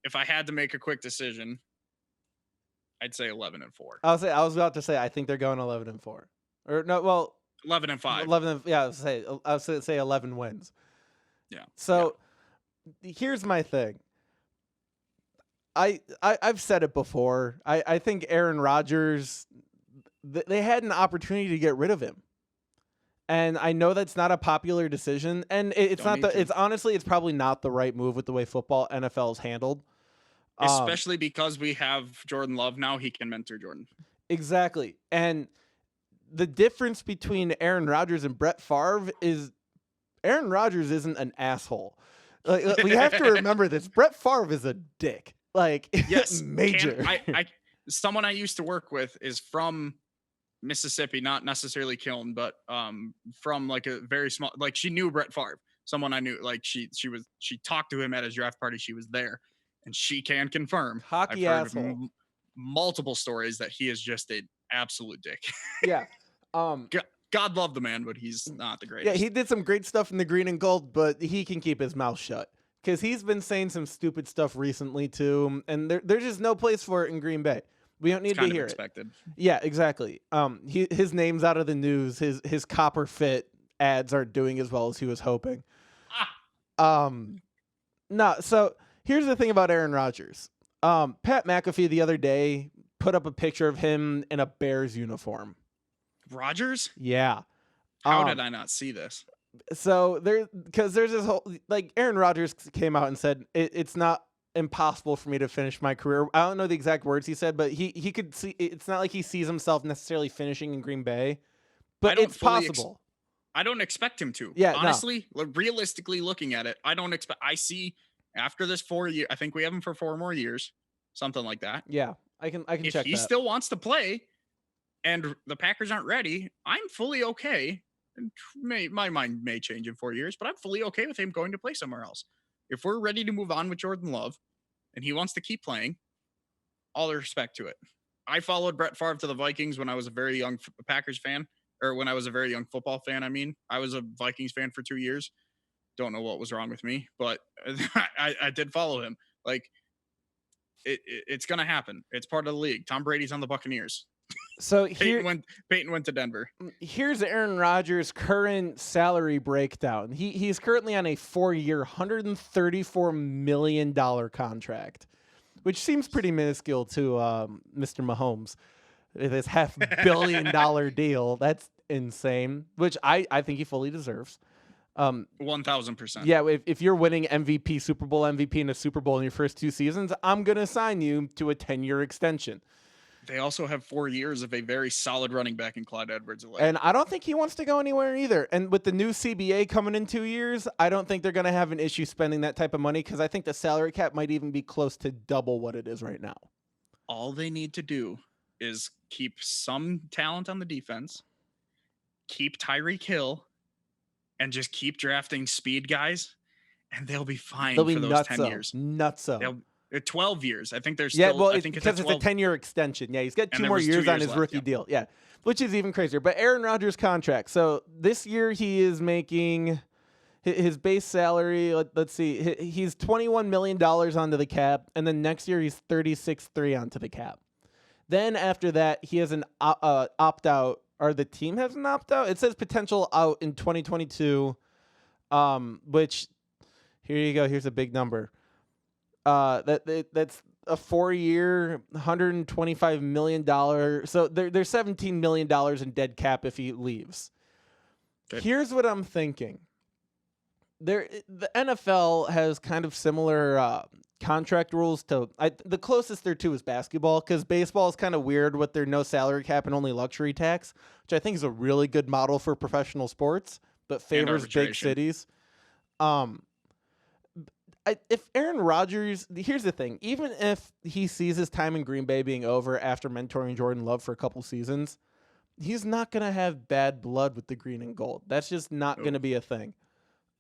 If I had to make a quick decision, I'd say 11-4. I was about to say I think they're going 11-4. Or no, well, 11-5. 11. Yeah, I would say 11 wins. Yeah. So here's my thing. I've said it before. I think Aaron Rodgers, they had an opportunity to get rid of him. And I know that's not a popular decision, and it's honestly probably not the right move with the way NFL is handled. Especially because we have Jordan Love now, he can mentor Jordan. Exactly. And the difference between Aaron Rodgers and Brett Favre is Aaron Rodgers isn't an asshole. We have to remember this. Brett Favre is a dick. Yes, major. someone I used to work with is from Mississippi, not necessarily Kiln, but from like a very small, like she knew Brett Favre. Someone I knew, like she talked to him at his draft party. She was there, and she can confirm. I've Hockey heard asshole. multiple stories that he is just an absolute dick. Yeah. God love the man, but he's not the greatest. Yeah, he did some great stuff in the green and gold, but he can keep his mouth shut because he's been saying some stupid stuff recently too, and there's just no place for it in Green Bay. We don't need to hear expected. it. Yeah, exactly. His name's out of the news. His copper fit ads aren't doing as well as he was hoping. No, so here's the thing about Aaron Rodgers. Pat McAfee the other day put up a picture of him in a Bears uniform. Rodgers? Yeah. How did I not see this? So there's this whole, like, Aaron Rodgers came out and said it's not impossible for me to finish my career. I don't know the exact words he said, but he could see, it's not like he sees himself necessarily finishing in Green Bay, but it's possible. I don't expect him to. Yeah, honestly, realistically looking at it, I don't expect. I see after this 4 year, I think we have him for 4 more years, something like that. Yeah, I can if check he that. Still wants to play, and the Packers aren't ready, I'm fully okay. And my mind may change in 4 years, but I'm fully okay with him going to play somewhere else. If we're ready to move on with Jordan Love, and he wants to keep playing, all the respect to it. I followed Brett Favre to the Vikings when I was a very young Packers fan, or when I was a very young football fan. I mean, I was a Vikings fan for 2 years. Don't know what was wrong with me, but I did follow him. Like, it's going to happen. It's part of the league. Tom Brady's on the Buccaneers. So Peyton went to Denver. Here's Aaron Rodgers' current salary breakdown. He's currently on a 4-year, $134 million contract, which seems pretty minuscule to Mr. Mahomes. This $500 million deal, that's insane, which I think he fully deserves. 1,000%. Yeah, if you're winning MVP, Super Bowl MVP, and a Super Bowl in your first 2 seasons, I'm going to sign you to a 10-year extension. They also have 4 years of a very solid running back in Clyde Edwards-Helaire. And I don't think he wants to go anywhere either. And with the new CBA coming in 2 years, I don't think they're going to have an issue spending that type of money, because I think the salary cap might even be close to double what it is right now. All they need to do is keep some talent on the defense, keep Tyreek Hill, and just keep drafting speed guys, and they'll be fine for those 10 years. Nutso. 12 years. I think there's still, well, I think because it's a 10-year extension. Yeah, he's got 2 more years on his rookie deal. Yeah, which is even crazier. But Aaron Rodgers' contract. So this year he is making his base salary. Let's see. He's $21 million onto the cap, and then next year he's $36.3 onto the cap. Then after that, he has an opt-out, or the team has an opt-out. It says potential out in 2022, which, here you go. Here's a big number. That's a 4-year, $125 million. So there's $17 million in dead cap if he leaves. Okay. Here's what I'm thinking. The NFL has kind of similar contract rules to the closest there to is basketball, because baseball is kind of weird with their no salary cap and only luxury tax, which I think is a really good model for professional sports, but favors big cities. If Aaron Rodgers, here's the thing, even if he sees his time in Green Bay being over after mentoring Jordan Love for a couple seasons, he's not going to have bad blood with the green and gold. That's just not going to be a thing.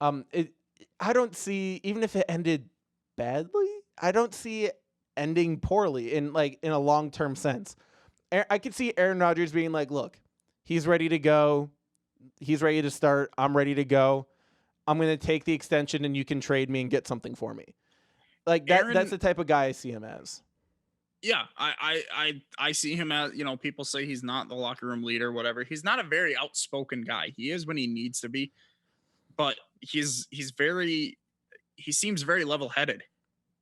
I don't see, even if it ended badly, I don't see it ending poorly in a long-term sense. I could see Aaron Rodgers being like, look, he's ready to go. He's ready to start. I'm ready to go. I'm going to take the extension and you can trade me and get something for me. Like that. That's the type of guy I see him as. Yeah, I see him as, people say he's not the locker room leader, whatever. He's not a very outspoken guy. He is when he needs to be, but he seems very level-headed.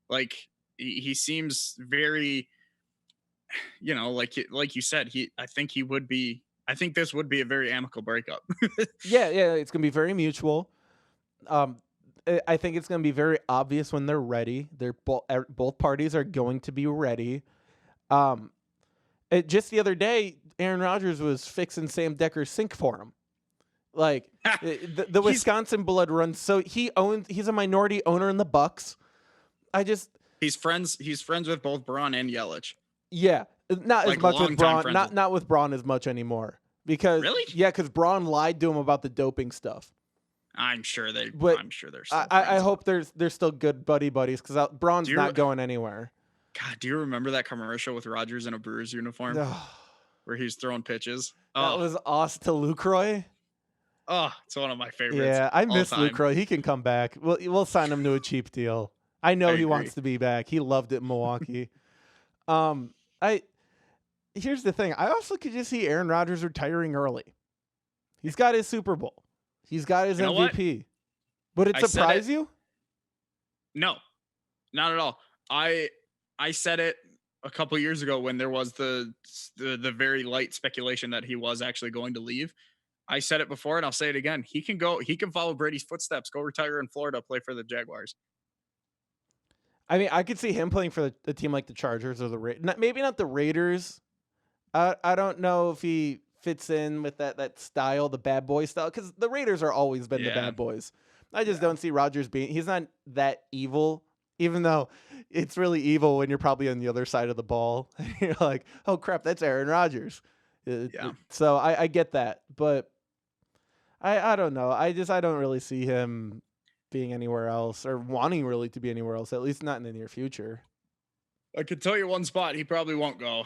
Like he seems very, like you said, I think this would be a very amicable breakup. Yeah, it's going to be very mutual. I think it's going to be very obvious when they're ready. Both parties are going to be ready. Just the other day, Aaron Rodgers was fixing Sam Decker's sink for him. Like the Wisconsin blood runs. So he's a minority owner in the Bucks. He's friends with both Braun and Yelich. Yeah. Not as Like much with longtime Braun. friends. Not with Braun as much anymore. Because Really? because Braun lied to him about the doping stuff. I'm sure But I'm sure they're I still friends. I hope they're still good buddies because Braun's Do you- not going anywhere. God, do you remember that commercial with Rodgers in a Brewers uniform Ugh, where he's throwing pitches? that Oh, was Austin to Lucroy. it's one of my favorites. Yeah, I all miss time. Lucroy. He can come back. We'll sign him to a cheap deal. I know I he agree. wants to be back. He loved it in Milwaukee. I Here's the thing. I also could just see Aaron Rodgers retiring early. He's got his Super Bowl. He's got his You know what? MVP. Would it I said surprise it. you? No, not at all. I said it a couple years ago when there was the very light speculation that he was actually going to leave. I said it before and I'll say it again. He can follow Brady's footsteps, go retire in Florida, play for the Jaguars. I mean, I could see him playing for a team like the Chargers or maybe not the Raiders. I don't know if he fits in with that style, the bad boy style, because the Raiders are always been the bad boys. I just don't see Rodgers he's not that evil, even though it's really evil when you're probably on the other side of the ball. You're like, oh crap, that's Aaron Rodgers. So I get that, but I don't know. I don't really see him being anywhere else or wanting really to be anywhere else, at least not in the near future. I could tell you one spot he probably won't go,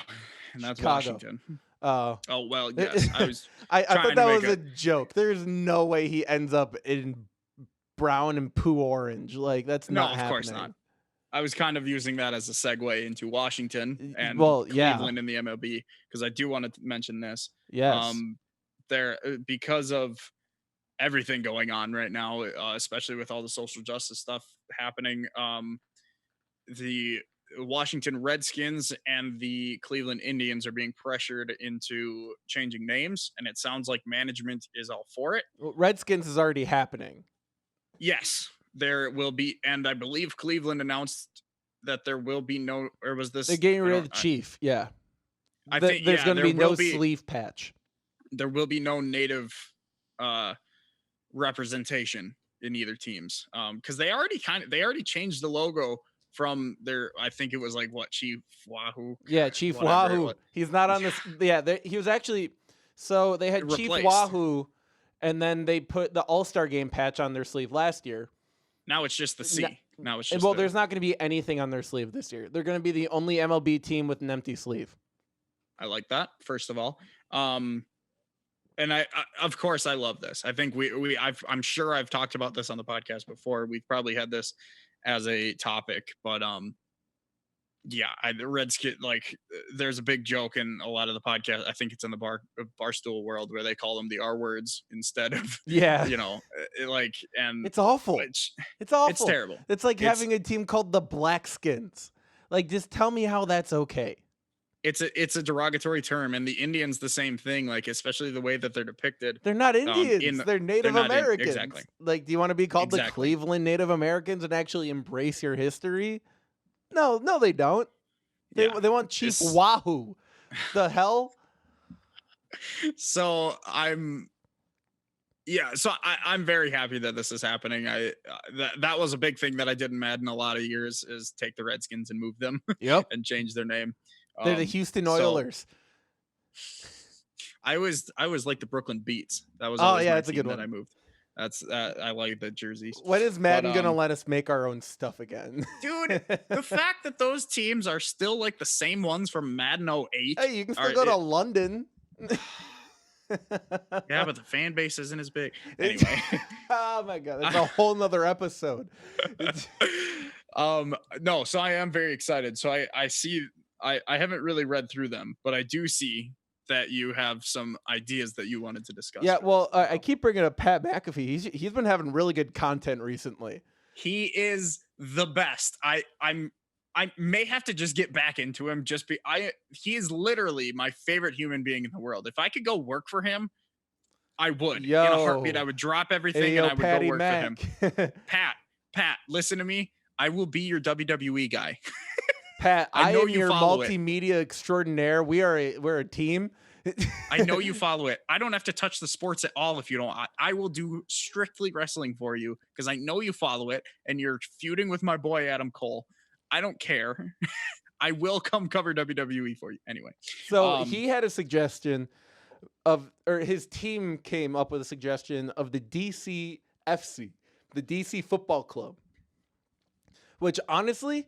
and that's Chicago. Washington. Oh well, yes. I thought that was a joke. There's no way he ends up in brown and poo orange. Like that's not happening. No, of course not. I was kind of using that as a segue into Washington and Cleveland in the MLB because I do want to mention this. Yes. There because of everything going on right now, especially with all the social justice stuff happening. The Washington Redskins and the Cleveland Indians are being pressured into changing names, and it sounds like management is all for it. Well, Redskins is already happening. Yes, there will be, and I believe Cleveland announced that there will be no, or was this? They're getting rid of the chief. Yeah. I think there's going to be no sleeve patch. There will be no native representation in either teams because they already changed the logo from their, I think it was like what, Chief Wahoo. Yeah, Chief Wahoo. He's not on this. Yeah, he was actually. So they had Chief Wahoo, and then they put the All-Star Game patch on their sleeve last year. Now it's just the C. Now it's just. Well, there's not going to be anything on their sleeve this year. They're going to be the only MLB team with an empty sleeve. I like that. First of all, and I of course I love this. I think I'm sure I've talked about this on the podcast before. We've probably had this as a topic, but the Redskin, like there's a big joke in a lot of the podcast. I think it's in the barstool world where they call them the R words instead of and it's awful. It's awful. It's terrible. It's like having a team called the Blackskins. Like, just tell me how that's okay. It's a derogatory term, and the Indians the same thing. Like, especially the way that they're depicted. They're not Indians. They're Native Americans. Exactly. Like, do you want to be called the Cleveland Native Americans and actually embrace your history? No, they don't. They want Chief Wahoo. The hell? So I'm very happy that this is happening. That was a big thing that I did in Madden a lot of years is take the Redskins and move them. Yep. And change their name. They're the Houston Oilers. I was like the Brooklyn Beats. That was that's a good one that I moved. That's I like the jerseys. When is Madden gonna let us make our own stuff again? Dude, the fact that those teams are still like the same ones from Madden 08. Hey, you can still go to London. Yeah, but the fan base isn't as big. Anyway. Oh my god, that's a whole nother episode. No, so I am very excited. So I see I haven't really read through them, but I do see that you have some ideas that you wanted to discuss. Yeah, well, I keep bringing up Pat McAfee. He's been having really good content recently. He is the best. I may have to just get back into him. He is literally my favorite human being in the world. If I could go work for him, I would. In a heartbeat, I would drop everything and I would Patty go work Mac. for him. Pat, listen to me. I will be your WWE guy. Pat, I am your multimedia extraordinaire. We're a team. I know you follow it. I don't have to touch the sports at all if you don't. I will do strictly wrestling for you because I know you follow it and you're feuding with my boy Adam Cole. I don't care. I will come cover WWE for you anyway. So he had a suggestion or his team came up with a suggestion of the DCFC, the DC Football Club, which honestly,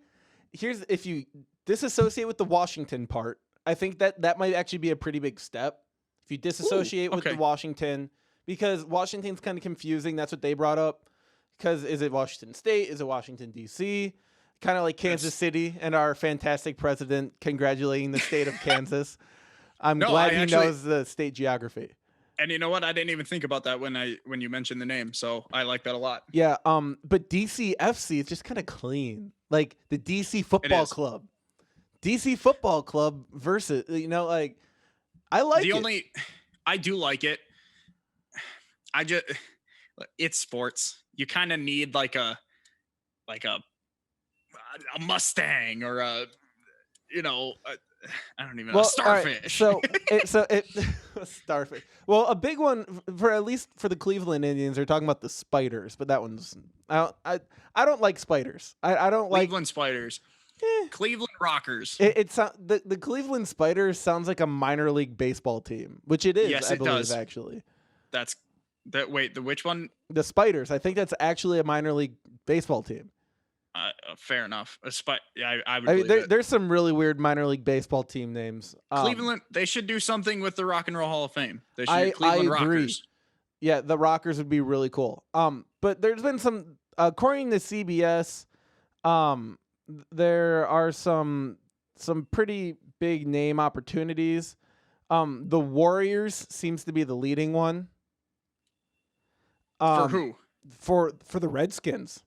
if you disassociate with the Washington part, I think that might actually be a pretty big step. If you disassociate with the Washington, because Washington's kind of confusing. That's what they brought up. Because is it Washington State? Is it Washington, D.C.? Kind of like Kansas City and our fantastic president congratulating the state of Kansas. I'm glad he knows the state geography. And you know what? I didn't even think about that when you mentioned the name. So I like that a lot. Yeah. But DCFC is just kind of clean. Like the DC Football Club. DC Football Club versus, like, I like it. I do like it. It's sports. You kind of need like a Mustang or I don't even know, a starfish. Right, so a starfish. Well, a big one for at least for the Cleveland Indians, they're talking about the spiders, but that one's I don't like spiders. I don't like Cleveland spiders. Cleveland Rockers. It's the Cleveland Spiders sounds like a minor league baseball team, which it is. Yes, I believe actually. Wait, the which one? The Spiders. I think that's actually a minor league baseball team. Fair enough. I would. There's some really weird minor leag baseball team names. Cleveland. They should do something with the Rock and Roll Hall of Fame. They should Cleveland I agree. Rockers. Yeah, the Rockers would be really cool. But there's been some, according to CBS, there are some pretty big name opportunities. The Warriors seems to be the leading one. For who? For the Redskins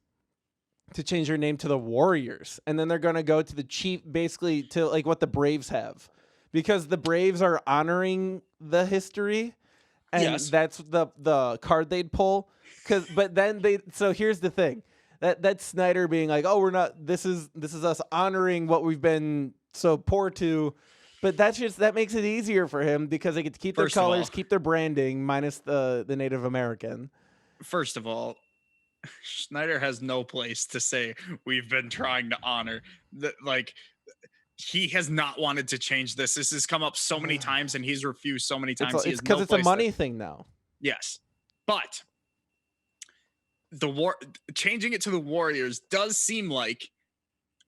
to change their name to the Warriors, and then they're going to go to the Chief, basically to like what the Braves have, because the Braves are honoring the history, and that's the card they'd pull. But then so here's the thing, that Snyder being like, oh, we're not. This is us honoring what we've been so poor to. But that makes it easier for him because they get to keep their colors, keep their branding, minus the Native American. First of all, Schneider has no place to say we've been trying to honor. Like, he has not wanted to change this. This has come up so many times, and he's refused so many times. It's because it's a money thing now. Yes, but changing it to the Warriors does seem like,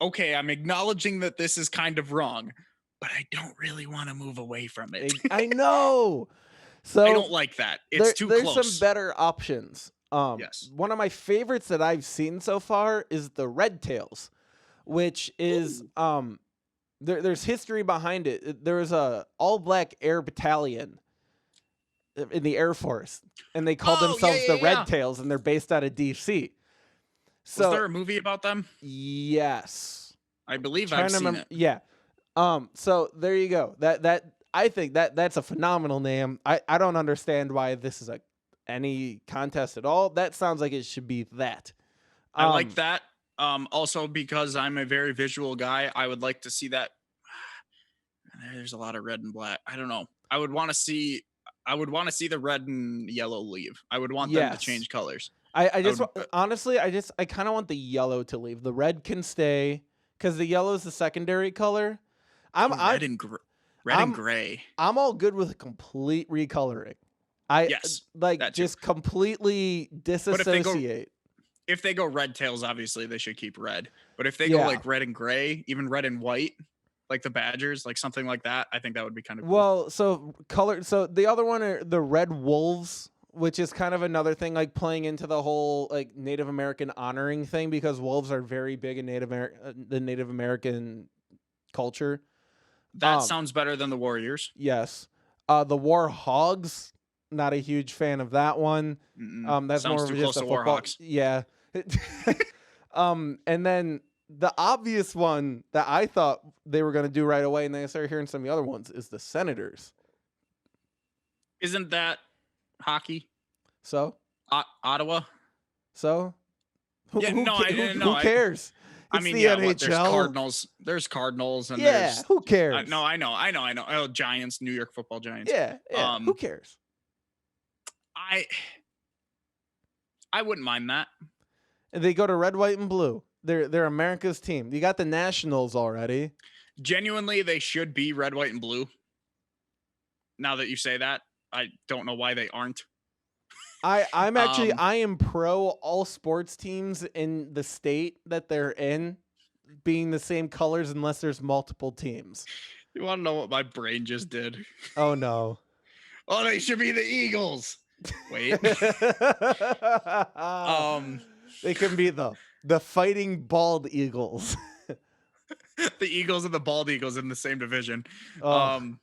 okay, I'm acknowledging that this is kind of wrong, but I don't really want to move away from it. I know. So I don't like that. It's too close. There's some better options. Yes. One of my favorites that I've seen so far is the Red Tails, which is there's history behind it. There was a all-black air battalion in the Air Force, and they called themselves the Red Tails, and they're based out of DC. So, was there a movie about them? Yes. I believe I've seen it. Yeah. So there you go. That I think that's a phenomenal name. I don't understand why this is any contest at all. That sounds like it should be that. I like that. Also because I'm a very visual guy, I would like to see that. There's a lot of red and black. I don't know. I would want to see the red and yellow leave. I would want them to change colors. Honestly, I kind of want the yellow to leave. The red can stay because the yellow is the secondary color. Red and gray. I'm all good with a complete recoloring. Just completely disassociate. If they go Red Tails, obviously they should keep red. But if they go like red and gray, even red and white, like the Badgers, like something like that, I think that would be kind of cool. Well, so the other one are the Red Wolves, which is kind of another thing, like playing into the whole like Native American honoring thing, because wolves are very big in the Native American culture. That sounds better than the Warriors. Yes. The War Hogs, not a huge fan of that one. That's sounds more too of close just a to football. Warhawks. Yeah. And then the obvious one that I thought they were going to do right away, and then I started hearing some of the other ones, is the Senators. Isn't that hockey? So? Ottawa? So? Who cares? I mean, the NHL. There's Cardinals. There's Cardinals, and there's who cares? No, I know. Oh, Giants, New York Football Giants. Yeah. Who cares? I wouldn't mind that. They go to red, white, and blue. They're America's team. You got the Nationals already. Genuinely, they should be red, white, and blue. Now that you say that, I don't know why they aren't. I'm actually Um, I am pro all sports teams in the state that they're in being the same colors unless there's multiple teams. you want to know what my brain just did? Oh no. Oh, they should be the Eagles. Wait. um, They can be the fighting bald eagles. the Eagles and the bald Eagles in the same division. Oh,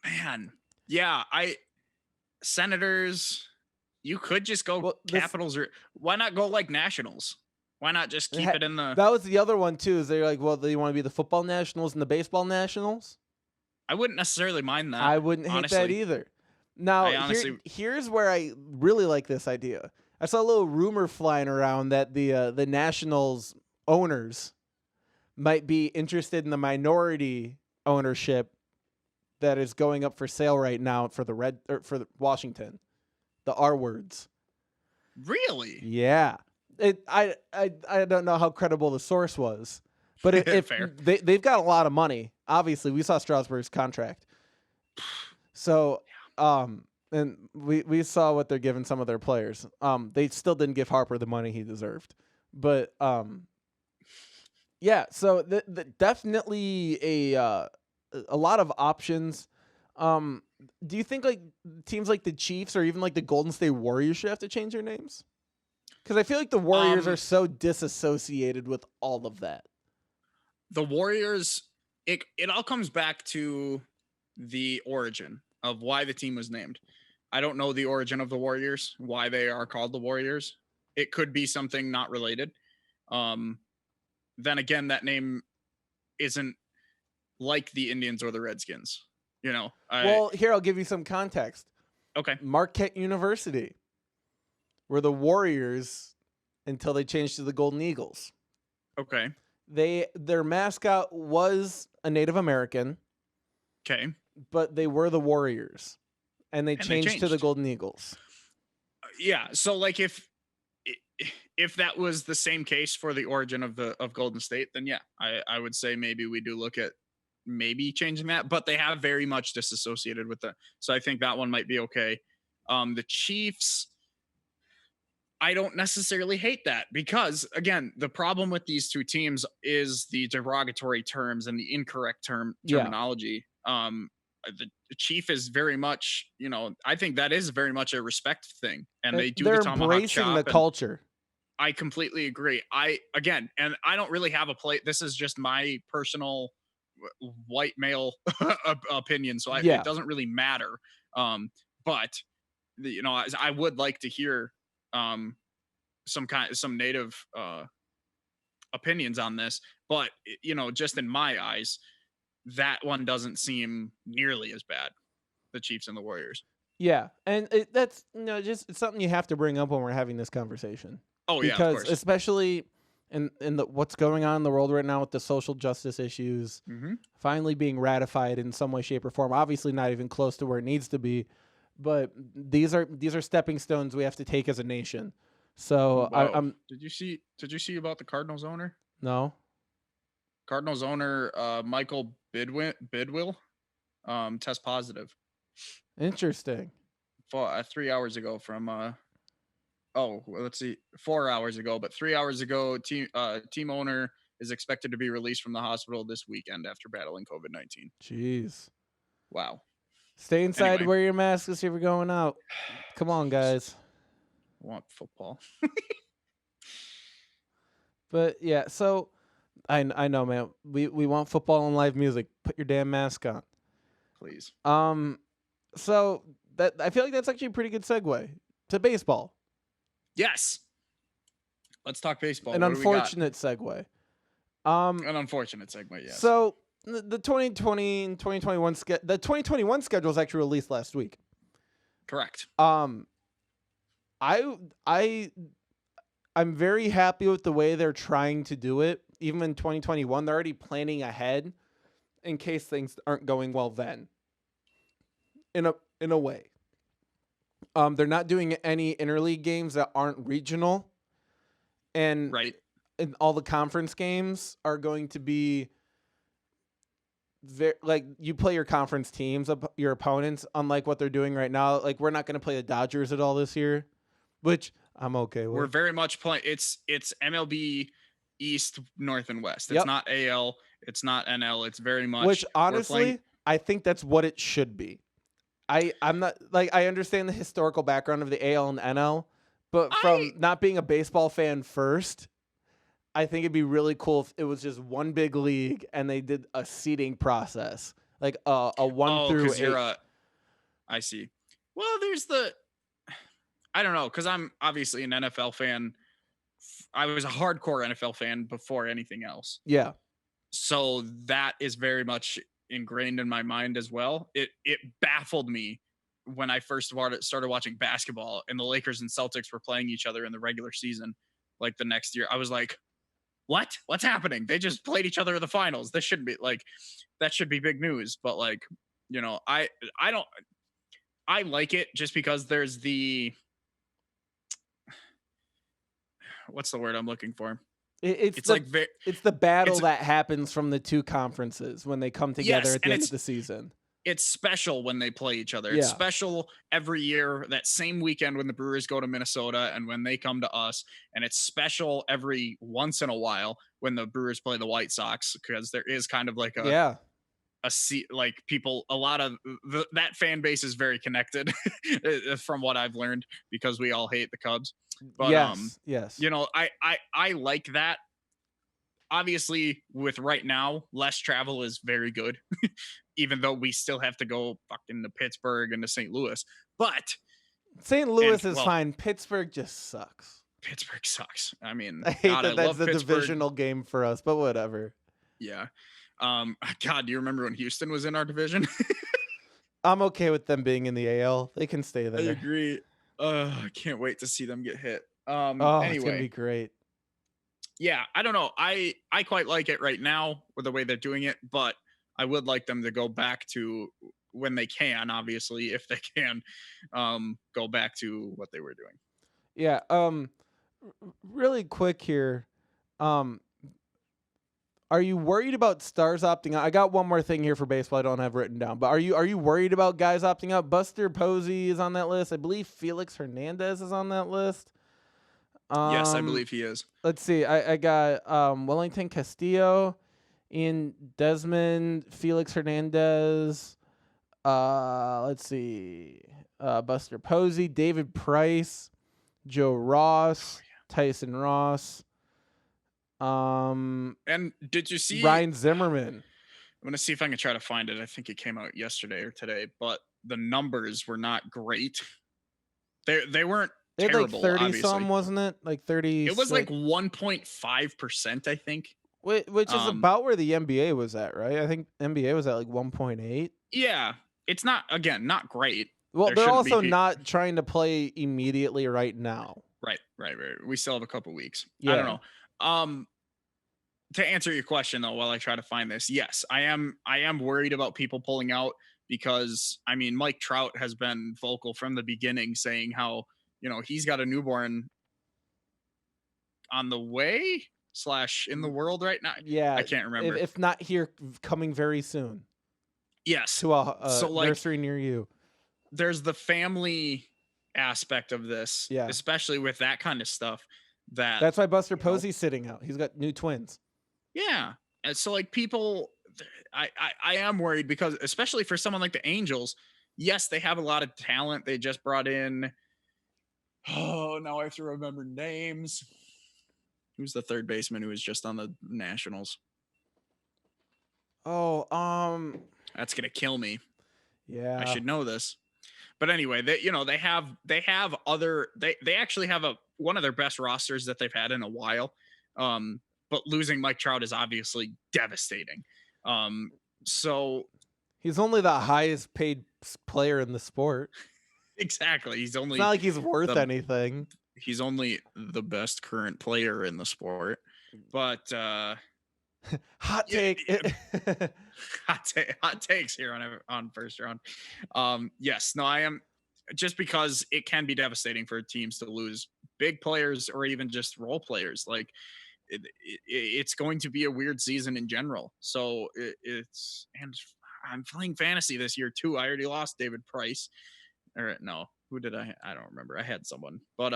Man, yeah, Senators. You could just go well, Capitals, or why not go like Nationals? Why not just keep it in the? that was the other one too. Is they're like, well, do you want to be the football nationals and the baseball nationals? I wouldn't necessarily mind that. I wouldn't hate that honestly. either. Now, I honestly, here's where I really like this idea. I saw a little rumor flying around that the Nationals owners might be interested in the minority ownership that is going up for sale right now for the Washington, the R words. really Yeah, I don't know how credible the source was, but if fair. they've got a lot of money. Obviously, we saw Strasburg's contract, so and we saw what they're giving some of their players. They still didn't give Harper the money he deserved, but yeah. So definitely a lot of options. Do you think like teams like the Chiefs or even like the Golden State Warriors should have to change their names? Because I feel like the Warriors are so disassociated with all of that. The Warriors, it all comes back to the origin of why the team was named. I don't know the origin of the Warriors, why they are called the Warriors. It could be something not related. Then again, that name isn't like the Indians or the Redskins. Well, here I'll give you some context. Okay. Marquette University were the Warriors until they changed to the Golden Eagles. Okay. Their mascot was a Native American. Okay. But they were the Warriors, and they changed to the Golden Eagles. Yeah. So like if that was the same case for the origin of Golden State, then yeah, I would say maybe we do look at maybe changing that, but they have very much disassociated with that. So I think that one might be okay. The Chiefs, I don't necessarily hate that because again, the problem with these two teams is the derogatory terms and the incorrect terminology. The Chief is very much, I think that is very much a respect thing, and they do the tomahawk embracing chop the culture. I completely agree. I don't really have a play. This is just my personal white male opinion, so it doesn't really matter. But I would like to hear some native opinions on this, but just in my eyes, that one doesn't seem nearly as bad. The Chiefs and the Warriors. Yeah, and that's just it's something you have to bring up when we're having this conversation. Oh yeah, of course. Especially in what's going on in the world right now with the social justice issues finally being ratified in some way, shape, or form. Obviously, not even close to where it needs to be, but these are stepping stones we have to take as a nation. So I'm. Did you see about the Cardinals owner? No. Cardinals owner Michael Bidwill test positive. Interesting. 3 hours ago from let's see, 4 hours ago, but 3 hours ago, team owner is expected to be released from the hospital this weekend after battling COVID-19. Jeez. Wow. Stay inside, wear your masks if you're going out. Come on, guys. I want football. But yeah, so I know, man. We want football and live music. Put your damn mask on. Please. So that I feel like that's actually a pretty good segue to baseball. Yes. Let's talk baseball. An unfortunate segue. An unfortunate segue, yes. So the 2020 and 2021 the 2021 schedule was actually released last week. Correct. I'm very happy with the way they're trying to do it. Even in 2021, they're already planning ahead in case things aren't going well then. In a way. They're not doing any interleague games that aren't regional. And right. And all the conference games are going to be like you play your conference teams, your opponents, unlike what they're doing right now. Like we're not going to play the Dodgers at all this year, which I'm okay We're with. very much playing. It's MLB East, North, and West. It's Yep. not AL. It's not NL. It's very Which much we're playing. honestly, I think that's what it should be. I'm not like I understand the historical background of the AL and NL, but I from not being a baseball fan first, I think it'd be really cool if it was just one big league and they did a seeding process, like a one oh, through because you're eight. a. I see. Well, there's the. I don't know, because I'm obviously an NFL fan. I was a hardcore NFL fan before anything else. Yeah, So that is very much ingrained in my mind as well. It baffled me when I first started watching basketball and the Lakers and Celtics were playing each other in the regular season like the next year. I was like, "What? What's happening? They just played each other in the finals. This shouldn't be like that should be big news." But like, I don't I like it just because there's the what's the word I'm looking for? it's It's the like it's the battle it's that happens from the two conferences when they come together yes, at the and end of the season. it's special when they play each other. It's Yeah, special every year, that same weekend when the Brewers go to Minnesota and when they come to us. And it's special every once in a while when the Brewers play the White Sox, because there is kind of like yeah, like people, a lot of that fan base is very connected from what I've learned, because we all hate the Cubs. But yes. I like that. Obviously, with right now, less travel is very good, even though we still have to go fucking to Pittsburgh and to St. Louis. But St. and Louis is well, fine. Pittsburgh just sucks. Pittsburgh sucks. I mean, I hate God, I that that's love the Pittsburgh. divisional game for us, but whatever. Yeah. God, do you remember when Houston was in our division? I'm okay with them being in the AL. They can stay I there. agree. I can't wait to see them get hit. Oh, it's gonna be Anyway, great. yeah, I don't know. I quite like it right now with the way they're doing it, but I would like them to go back to, when they can, obviously, if they can, go back to what they were doing. Yeah. Really quick here. Um, are you worried about stars opting out? I got one more thing here for baseball I don't have written down, but are you worried about guys opting out? Buster Posey is on that list. I believe Felix Hernandez is on that list. Yes, I Um, believe he is. let's see. I got Wellington Castillo, Ian Desmond, Felix Hernandez. Let's see. Buster Posey, David Price, Joe Ross, Tyson Ross, And did you see? Ryan Zimmerman. I'm gonna see if I can try to find it. I think it came out yesterday or today, but the numbers were not great. They weren't They had like terrible, 30 some, obviously. wasn't it? Like It was like 36. 1.5%, I think. Which is Um, about where the NBA was at, right? I think NBA was at like 1.8. yeah, it's not, again, not great. Well, There they're shouldn't be also not trying to play immediately right now. right. We still have a couple weeks. I don't Yeah. know. To answer your question though, while I try to find this, yes, I am worried about people pulling out, because I mean, Mike Trout has been vocal from the beginning, saying how, he's got a newborn on the way slash in the world right now. Yeah. I can't remember. If not here, coming very soon Yes. to a So like, nursery near you. there's the family aspect of this, Yeah. especially with that kind of stuff. That That's why Buster you know, Posey's sitting out. He's got new twins. yeah. And so like people, I am worried, because especially for someone like the Angels, yes, they have a lot of talent. They just brought in. Oh, now I have to remember names. Who's the third baseman who was just on the Nationals? Oh, That's gonna kill me. I yeah. should know this. But anyway, they have other they actually have one of their best rosters that they've had in a while. But losing Mike Trout is obviously devastating. So He's only the highest paid player in the sport. exactly, It's not like he's worth the anything. he's only the best current player in the sport. But Hot yeah, take. hot takes here on first round. Yes, no, I am, just because it can be devastating for teams to lose big players or even just role players. Like it's going to be a weird season in general. So and I'm playing fantasy this year too. I already lost David Price, or no, who did I don't remember. I had someone, but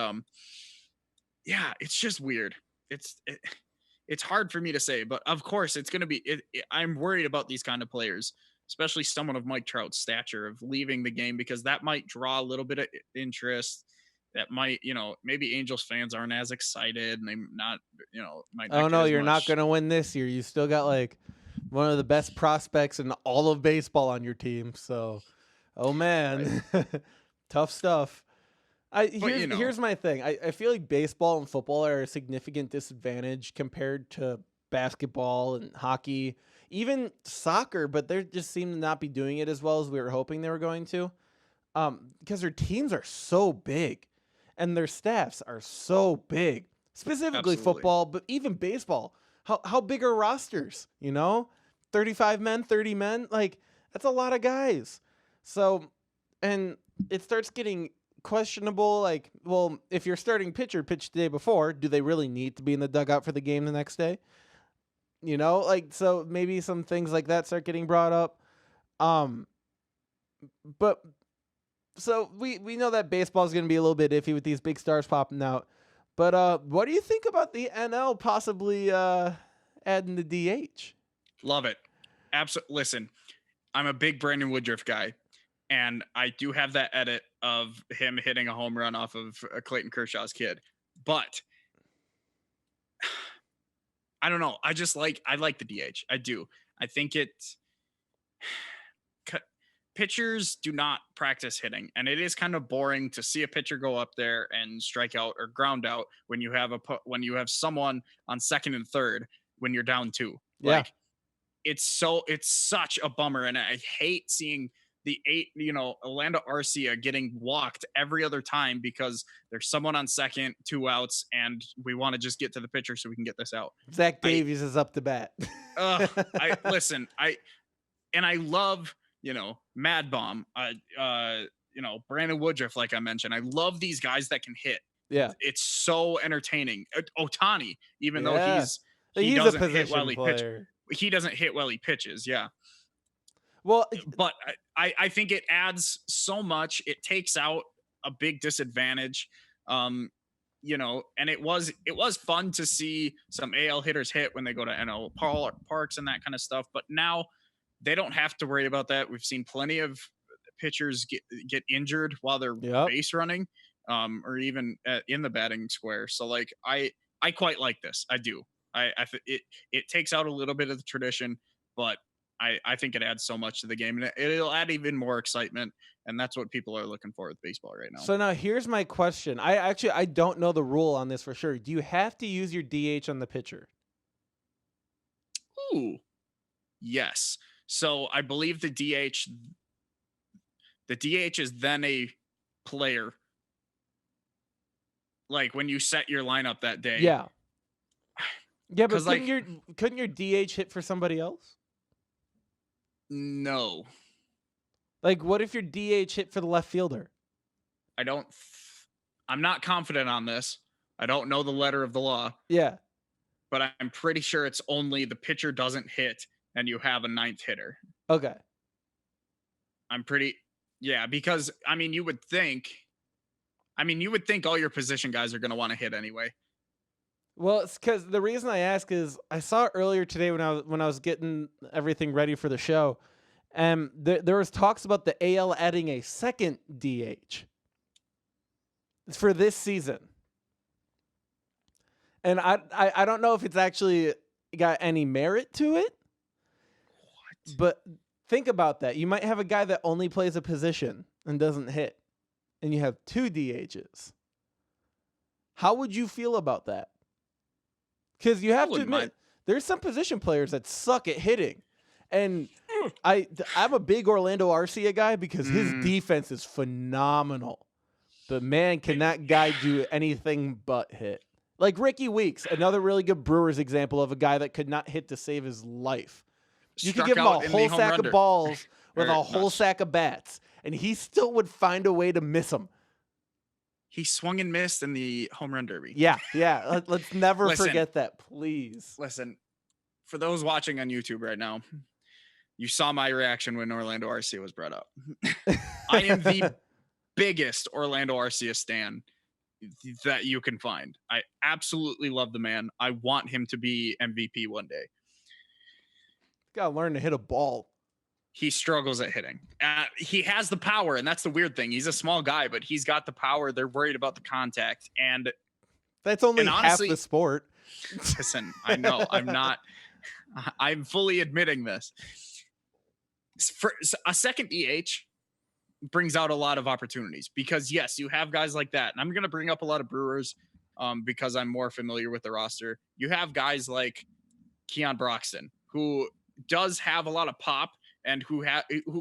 yeah, it's just weird. It's hard for me to say, but of course it's going to be. I'm worried about these kind of players, especially someone of Mike Trout's stature, of leaving the game, because that might draw a little bit of interest. That might, maybe Angels fans aren't as excited, and they not, might not Oh get no, as you're not much. going to win this year. You still got like one of the best prospects in all of baseball on your team. So, oh man, tough stuff. But Here's my thing. I feel like baseball and football are a significant disadvantage compared to basketball and hockey, even soccer, but they just seem to not be doing it as well as we were hoping they were going to. Because their teams are so big and their staffs are so big. Specifically Absolutely. football, but even baseball. How big are rosters? 35 men, 30 men, like that's a lot of guys. So, and it starts getting questionable. Like, well, if your starting pitcher pitched the day before, do they really need to be in the dugout for the game the next day? So maybe some things like that start getting brought up. But so we know that baseball is going to be a little bit iffy with these big stars popping out. But what do you think about the NL possibly adding the DH? Love it. Absolutely. Listen, I'm a big Brandon Woodruff guy, and I do have that edit of him hitting a home run off of Clayton Kershaw's kid. But I don't know. I like the DH. I do. I think pitchers do not practice hitting, and it is kind of boring to see a pitcher go up there and strike out or ground out when you have someone on second and third when you're down two. Yeah. Like, it's such a bummer, and I hate seeing Orlando Arcia getting walked every other time because there's someone on second, 2 outs, and we want to just get to the pitcher so we can get this out. Zach Davies is up to bat. Listen, I love, Mad Bomb, Brandon Woodruff, like I mentioned. I love these guys that can hit. Yeah. It's so entertaining. Ohtani, even though he he's doesn't a hit while position he player. he doesn't hit while he pitches. Yeah. Well, but I think it adds so much. It takes out a big disadvantage. And it was fun to see some AL hitters hit when they go to NL parks and that kind of stuff. But now they don't have to worry about that. We've seen plenty of pitchers get injured while they're base running, or even in the batting square. So like, I quite like this. I do. It takes out a little bit of the tradition, but I think it adds so much to the game, and it'll add even more excitement. And that's what people are looking for with baseball right now. So now here's my question. I don't know the rule on this for sure. Do you have to use your DH on the pitcher? Ooh, yes. So I believe the DH is then a player. Like when you set your lineup that day. Yeah. Yeah, but couldn't your DH hit for somebody else? No. Like, what if your DH hit for the left fielder? I'm not confident on this. I don't know the letter of the law. Yeah. But I'm pretty sure it's only the pitcher doesn't hit and you have a ninth hitter. Okay. Because you would think all your position guys are going to want to hit anyway. Well, it's because the reason I ask is I saw earlier today when I was getting everything ready for the show, and there was talks about the AL adding a second DH for this season, and I don't know if it's actually got any merit to it. What? But think about that. You might have a guy that only plays a position and doesn't hit, and you have two DHs. How would you feel about that? Because you have to admit, there's some position players that suck at hitting. And I'm a big Orlando Arcia guy because his defense is phenomenal. But man, can that guy do anything but hit. Like Ricky Weeks, another really good Brewers example of a guy that could not hit to save his life. You could give him a whole sack of balls with a whole sack of bats, and he still would find a way to miss them. He swung and missed in the home run derby. Yeah, yeah. Let's never Listen, forget that, please. listen. For those watching on YouTube right now, you saw my reaction when Orlando Arcia was brought up. I am the biggest Orlando Arcia stan that you can find. I absolutely love the man. I want him to be MVP one day. Gotta learn to hit a ball. He struggles at hitting. He has the power, and that's the weird thing. He's a small guy, but he's got the power. They're worried about the contact, and that's only half the sport. Listen, I know I'm not. I'm fully admitting this. For a second DH brings out a lot of opportunities because yes, you have guys like that, and I'm going to bring up a lot of Brewers because I'm more familiar with the roster. You have guys like Keon Broxton, who does have a lot of pop and who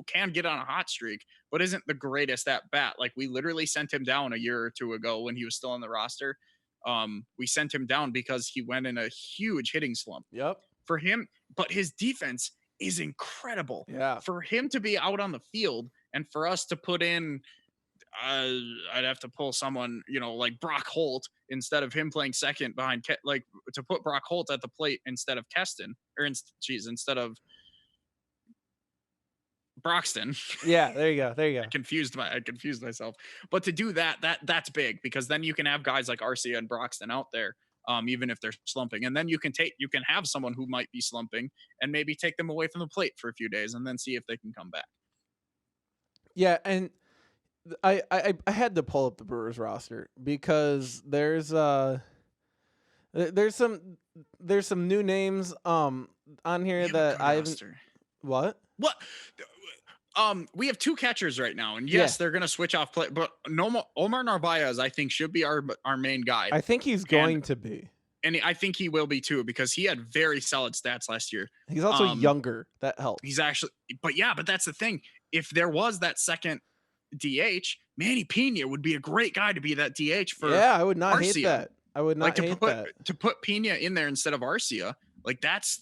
can get on a hot streak, but isn't the greatest at bat. Like we literally sent him down a year or two ago when he was still on the roster. We sent him down because he went in a huge hitting slump. Yep. For him, but his defense is incredible. Yeah. For him to be out on the field and for us to put in, I'd have to pull someone, like Brock Holt instead of him playing second behind, like to put Brock Holt at the plate instead of Keston, or instead of Broxton. Yeah, there you go. I confused myself. But to do that's big because then you can have guys like Arcia and Broxton out there, even if they're slumping, and then you can have someone who might be slumping and maybe take them away from the plate for a few days and then see if they can come back. Yeah, and I had to pull up the Brewers roster because there's some new names on here that I haven't. What? We have two catchers right now, and yes, they're gonna switch off play, but Omar Narvaez, I think, should be our main guy. I think he's going to be, and I think he will be too because he had very solid stats last year. He's also younger. That helps. He's actually, but that's the thing. If there was that second DH, Manny Pena would be a great guy to be that DH for. Yeah, I would not Arcia. hate that. I would not hate that. To put Pena in there instead of Arcia, like that's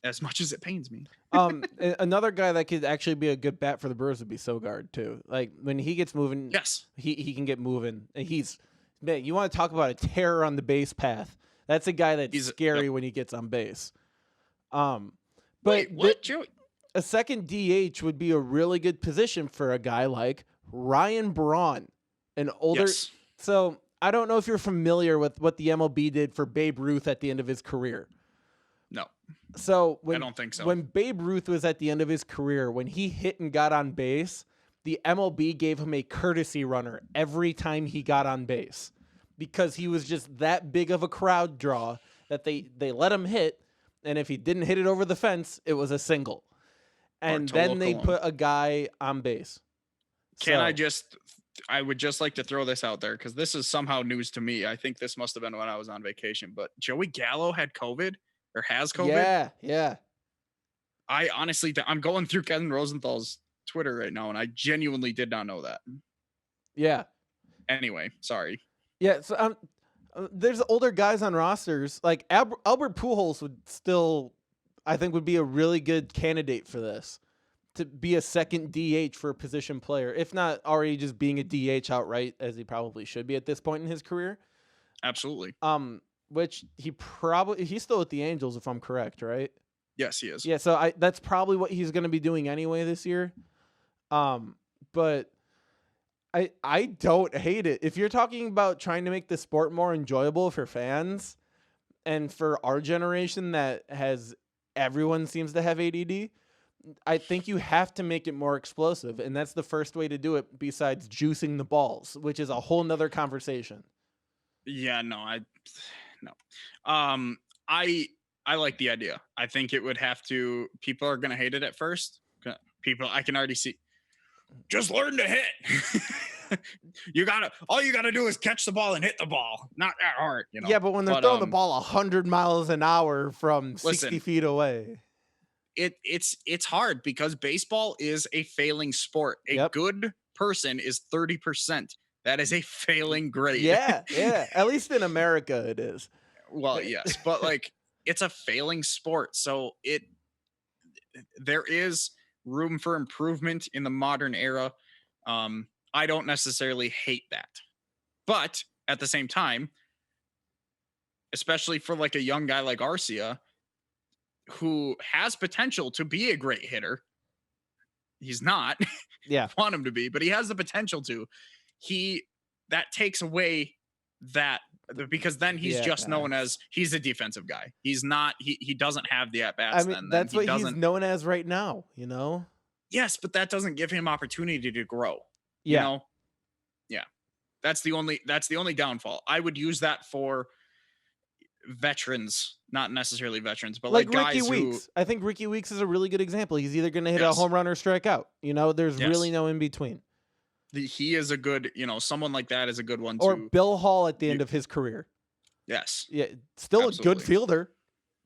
as much as it pains me. Another guy that could actually be a good bat for the Brewers would be Sogard too. Like when he gets moving, yes, he can get moving. And man, you want to talk about a terror on the base path? That's a guy that's scary when he gets on base. But wait, what, Joey? A second DH would be a really good position for a guy like Ryan Braun, an older. Yes. So I don't know if you're familiar with what the MLB did for Babe Ruth at the end of his career. No. So I don't think so. When Babe Ruth was at the end of his career, when he hit and got on base, the MLB gave him a courtesy runner every time he got on base because he was just that big of a crowd draw that they let him hit, and if he didn't hit it over the fence, it was a single. And then they put a guy on base. I would just like to throw this out there because this is somehow news to me. I think this must have been when I was on vacation, but Joey Gallo had COVID. Or has COVID? Yeah. I honestly, I'm going through Ken Rosenthal's Twitter right now, and I genuinely did not know that. Yeah. Anyway, sorry. Yeah, so there's older guys on rosters. Like Albert Pujols would still, I think, would be a really good candidate for this. To be a second DH for a position player, if not already just being a DH outright, as he probably should be at this point in his career. Absolutely. Which he's still with the Angels, if I'm correct, right? Yes, he is. Yeah, so that's probably what he's going to be doing anyway this year. But I don't hate it. If you're talking about trying to make the sport more enjoyable for fans and for our generation that everyone seems to have ADD, I think you have to make it more explosive, and that's the first way to do it besides juicing the balls, which is a whole nother conversation. Yeah, no. I like the idea. I think it would have to. People are gonna hate it at first. I can already see. Just learn to hit. All you gotta do is catch the ball and hit the ball. Not that hard, Yeah, but when they're throwing the ball 100 miles an hour from 60 feet away, it's hard because baseball is a failing sport. A good person is 30%. That is a failing grade. Yeah. At least in America, it is. Well, yes, but like it's a failing sport, so there is room for improvement in the modern era. I don't necessarily hate that. But at the same time, especially for like a young guy like Arcia, who has potential to be a great hitter, he's not. Yeah. Want him to be, but he has the potential to. That takes away that because then he's just known as he's a defensive guy. He's not. He doesn't have the at bats. I mean, then that's he what doesn't. he's known as right now. You know. Yes, but that doesn't give him opportunity to grow. Yeah. You know. Yeah, that's the only downfall. I would use that for veterans, not necessarily veterans, but like Ricky guys Weeks. I think Ricky Weeks is a really good example. He's either going to hit a Yes. home run or strike out. You know, there's Yes. really no in between. He is a good, someone like that is a good one Or too. Bill Hall at the end of his career. Yes. Yeah, still Absolutely. a good fielder,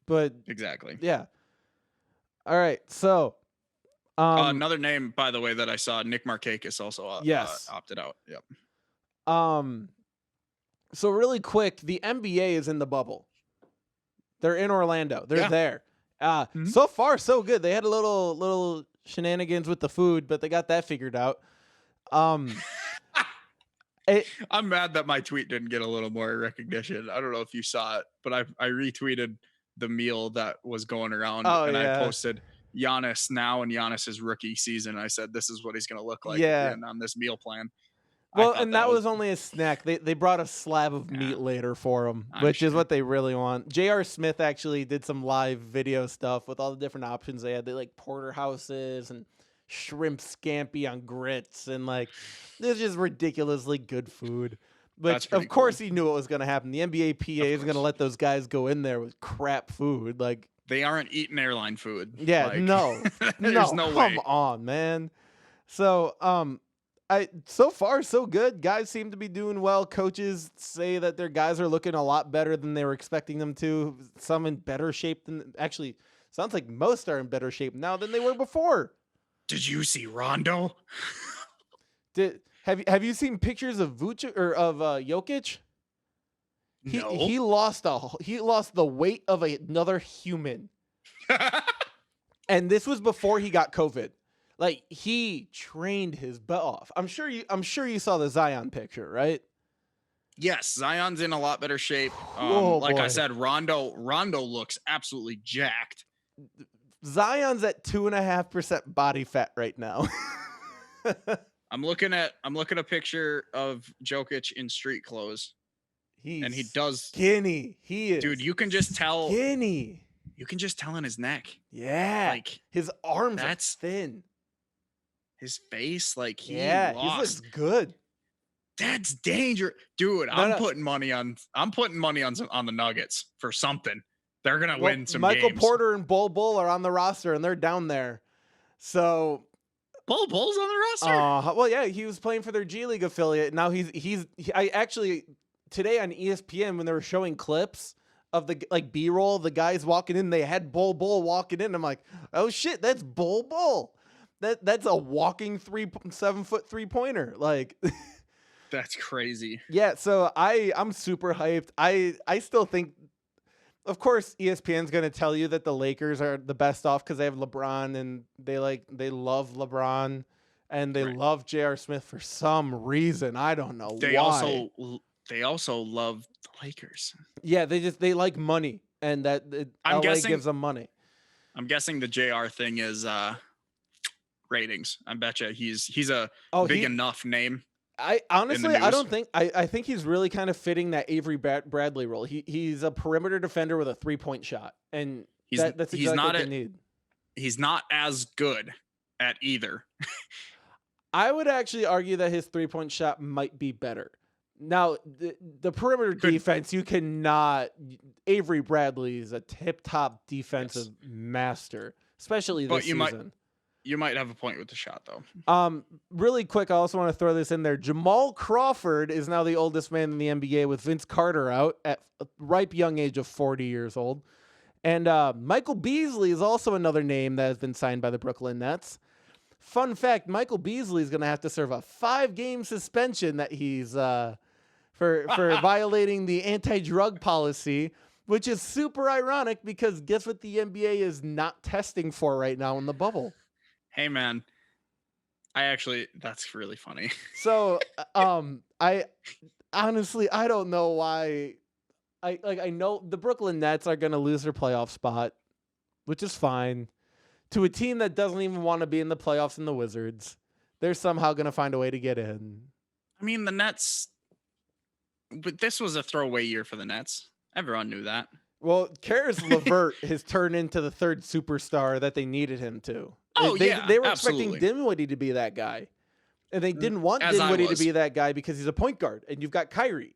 but Exactly. yeah. All right, so another name, by the way, that I saw, Nick Markakis also opted out. Yep. So really quick, the NBA is in the bubble. They're in Orlando. They're there. So far, so good. They had a little shenanigans with the food, but they got that figured out. I'm mad that my tweet didn't get a little more recognition. I don't know if you saw it, but I retweeted the meal that was going around, I posted Giannis now and Giannis's rookie season. I said, this is what he's going to look like at the end on this meal plan. Well, and that was only a snack. They brought a slab of meat later for him, which is what they really want. J.R. Smith actually did some live video stuff with all the different options they had. They like porterhouses and shrimp scampi on grits, and like this is just ridiculously good food. But of course he knew what was going to happen. The NBA PA is going to let those guys go in there with crap food. Like they aren't eating airline food. Yeah, like, no way. Come on, man. So so far so good. Guys seem to be doing well. Coaches say that their guys are looking a lot better than they were expecting them to. Some in better shape than actually. Sounds like most are in better shape now than they were before. Did you see Rondo? Have you seen pictures of Vucevic or of Jokic? No. He lost the weight of another human. And this was before he got COVID. Like he trained his butt off. I'm sure you saw the Zion picture, right? Yes, Zion's in a lot better shape. Like I said, Rondo looks absolutely jacked. Zion's at 2.5% body fat right now. I'm looking at a picture of Jokic in street clothes. And he does skinny. He is. Dude, you can just tell skinny. You can just tell in his neck. Yeah. Like his arms are thin. His face, like he looks good. That's dangerous. Dude, I'm putting money on the Nuggets for something. They're gonna win some Michael games. Porter and Bull are on the roster and they're down there. So Bull's on the roster? Well, yeah, he was playing for their G League affiliate. Now I actually today on ESPN when they were showing clips of the like B-roll, the guys walking in, they had Bull walking in. I'm like, oh shit, that's Bull. That's a walking 7-foot 3-pointer. Like that's crazy. Yeah, so I'm super hyped. I still think, of course, ESPN's going to tell you that the Lakers are the best off because they have LeBron and they love LeBron and they love J.R. Smith for some reason. I don't know why. They also love the Lakers. Yeah, they like money and that LA gives them money. I'm guessing the JR thing is ratings. I bet you he's a big enough name. I honestly, I think he's really kind of fitting that Avery Bradley role. He's a perimeter defender with a 3-point shot, and that's exactly what they need. He's not as good at either. I would actually argue that his 3-point shot might be better. Now, the perimeter defense, you cannot. Avery Bradley is a tip-top defensive master, especially this season. You might have a point with the shot, though. Really quick, I also want to throw this in there. Jamal Crawford is now the oldest man in the NBA with Vince Carter out at a ripe young age of 40 years old. And Michael Beasley is also another name that has been signed by the Brooklyn Nets. Fun fact, Michael Beasley is going to have to serve a 5-game suspension that he's for violating the anti-drug policy, which is super ironic because guess what the NBA is not testing for right now in the bubble? Hey, man, that's really funny. So, I honestly, I don't know why. I know the Brooklyn Nets are going to lose their playoff spot, which is fine, to a team that doesn't even want to be in the playoffs, in the Wizards. They're somehow going to find a way to get in. I mean, the Nets, but this was a throwaway year for the Nets. Everyone knew that. Well, Karis LeVert has turned into the third superstar that they needed him to. They were expecting Dinwiddie to be that guy. And they didn't want Dinwiddie to be that guy because he's a point guard and you've got Kyrie.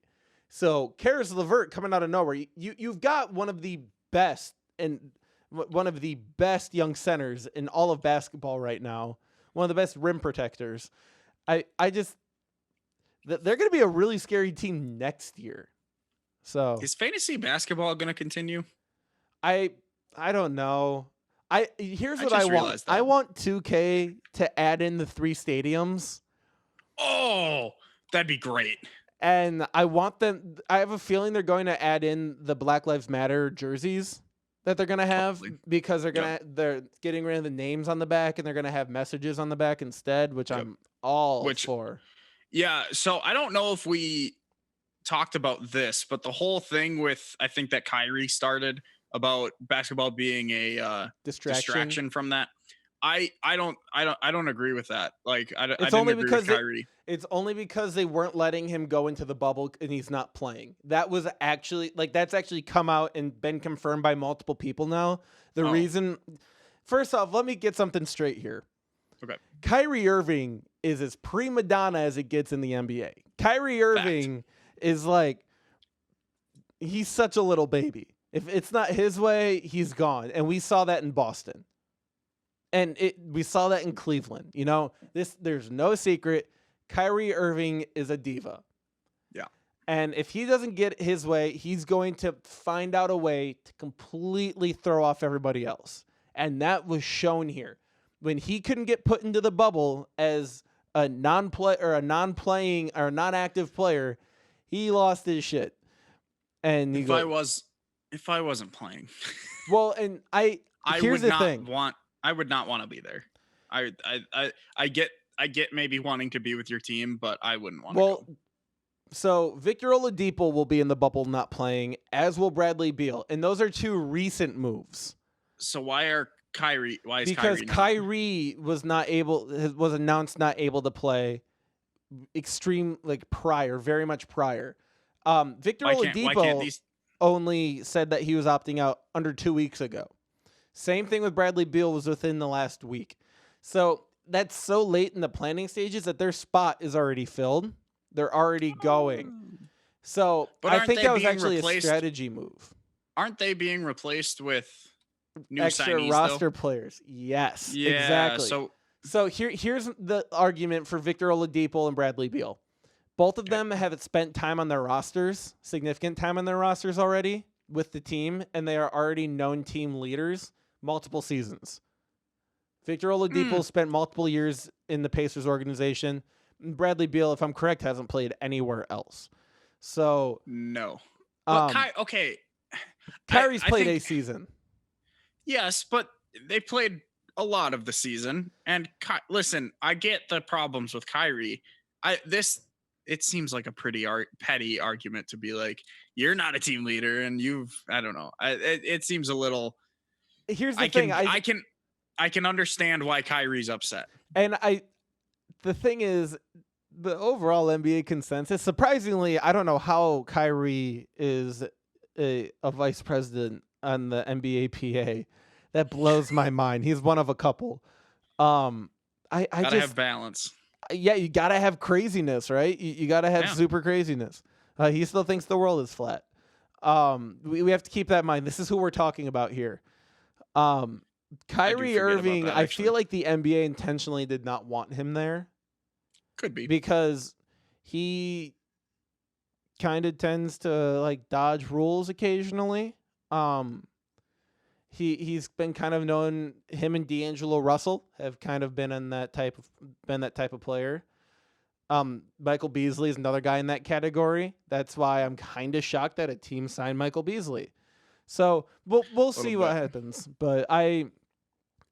So Karis LeVert coming out of nowhere, you've got one of the best young centers in all of basketball right now. One of the best rim protectors. They're going to be a really scary team next year. So is fantasy basketball going to continue? I don't know. Here's what I want. I want 2K to add in the 3 stadiums. Oh, that'd be great. And I have a feeling they're going to add in the Black Lives Matter jerseys that they're going to have because they're getting rid of the names on the back and they're going to have messages on the back instead, which I'm all for. Yeah, so I don't know if we talked about this, but the whole thing with, I think that Kyrie started about basketball being a distraction from that. I don't agree with that. Like I didn't agree with Kyrie. It's only because they weren't letting him go into the bubble and he's not playing. That's actually come out and been confirmed by multiple people now. The reason, first off, let me get something straight here. Okay. Kyrie Irving is as prima donna as it gets in the NBA. Kyrie Irving is like, he's such a little baby. If it's not his way, he's gone. And we saw that in Boston. And we saw that in Cleveland. You know, there's no secret. Kyrie Irving is a diva. Yeah. And if he doesn't get his way, he's going to find out a way to completely throw off everybody else. And that was shown here. When he couldn't get put into the bubble as a non-playing or non-active player, he lost his shit. And if I wasn't playing, well, and here's the thing. I would not want to be there. I get maybe wanting to be with your team, but I wouldn't want to go. So Victor Oladipo will be in the bubble not playing, as will Bradley Beal, and those are 2 recent moves. So why is because Kyrie was announced not able to play very much prior. Victor Oladipo only said that he was opting out under 2 weeks ago. Same thing with Bradley Beal was within the last week. So that's so late in the planning stages that their spot is already filled. They're already going. So I think that was actually a strategy move. Aren't they being replaced with new extra roster players? Yes, exactly. So here's the argument for Victor Oladipo and Bradley Beal. Both of them have spent time on their rosters, significant time on their rosters already with the team, and they are already known team leaders multiple seasons. Victor Oladipo spent multiple years in the Pacers organization. Bradley Beal, if I'm correct, hasn't played anywhere else. So no. Kyrie's played a season. Yes, but they played a lot of the season. And listen, I get the problems with Kyrie. It seems like a pretty petty argument to be like, you're not a team leader and I don't know. It seems a little. Here's the thing. I can understand why Kyrie's upset. And the thing is, the overall NBA consensus, surprisingly, I don't know how Kyrie is a vice president on the NBA PA. That blows my mind. He's one of a couple. I gotta have balance. Yeah, you gotta have craziness, right? You gotta have super craziness. He still thinks the world is flat. We have to keep that in mind. This is who we're talking about here. Kyrie Irving, I feel like the NBA intentionally did not want him there. Could be. Because he kind of tends to dodge rules occasionally. He's been kind of known, him and D'Angelo Russell have kind of been that type of player. Michael Beasley is another guy in that category. That's why I'm kind of shocked that a team signed Michael Beasley. So we'll see what happens. But I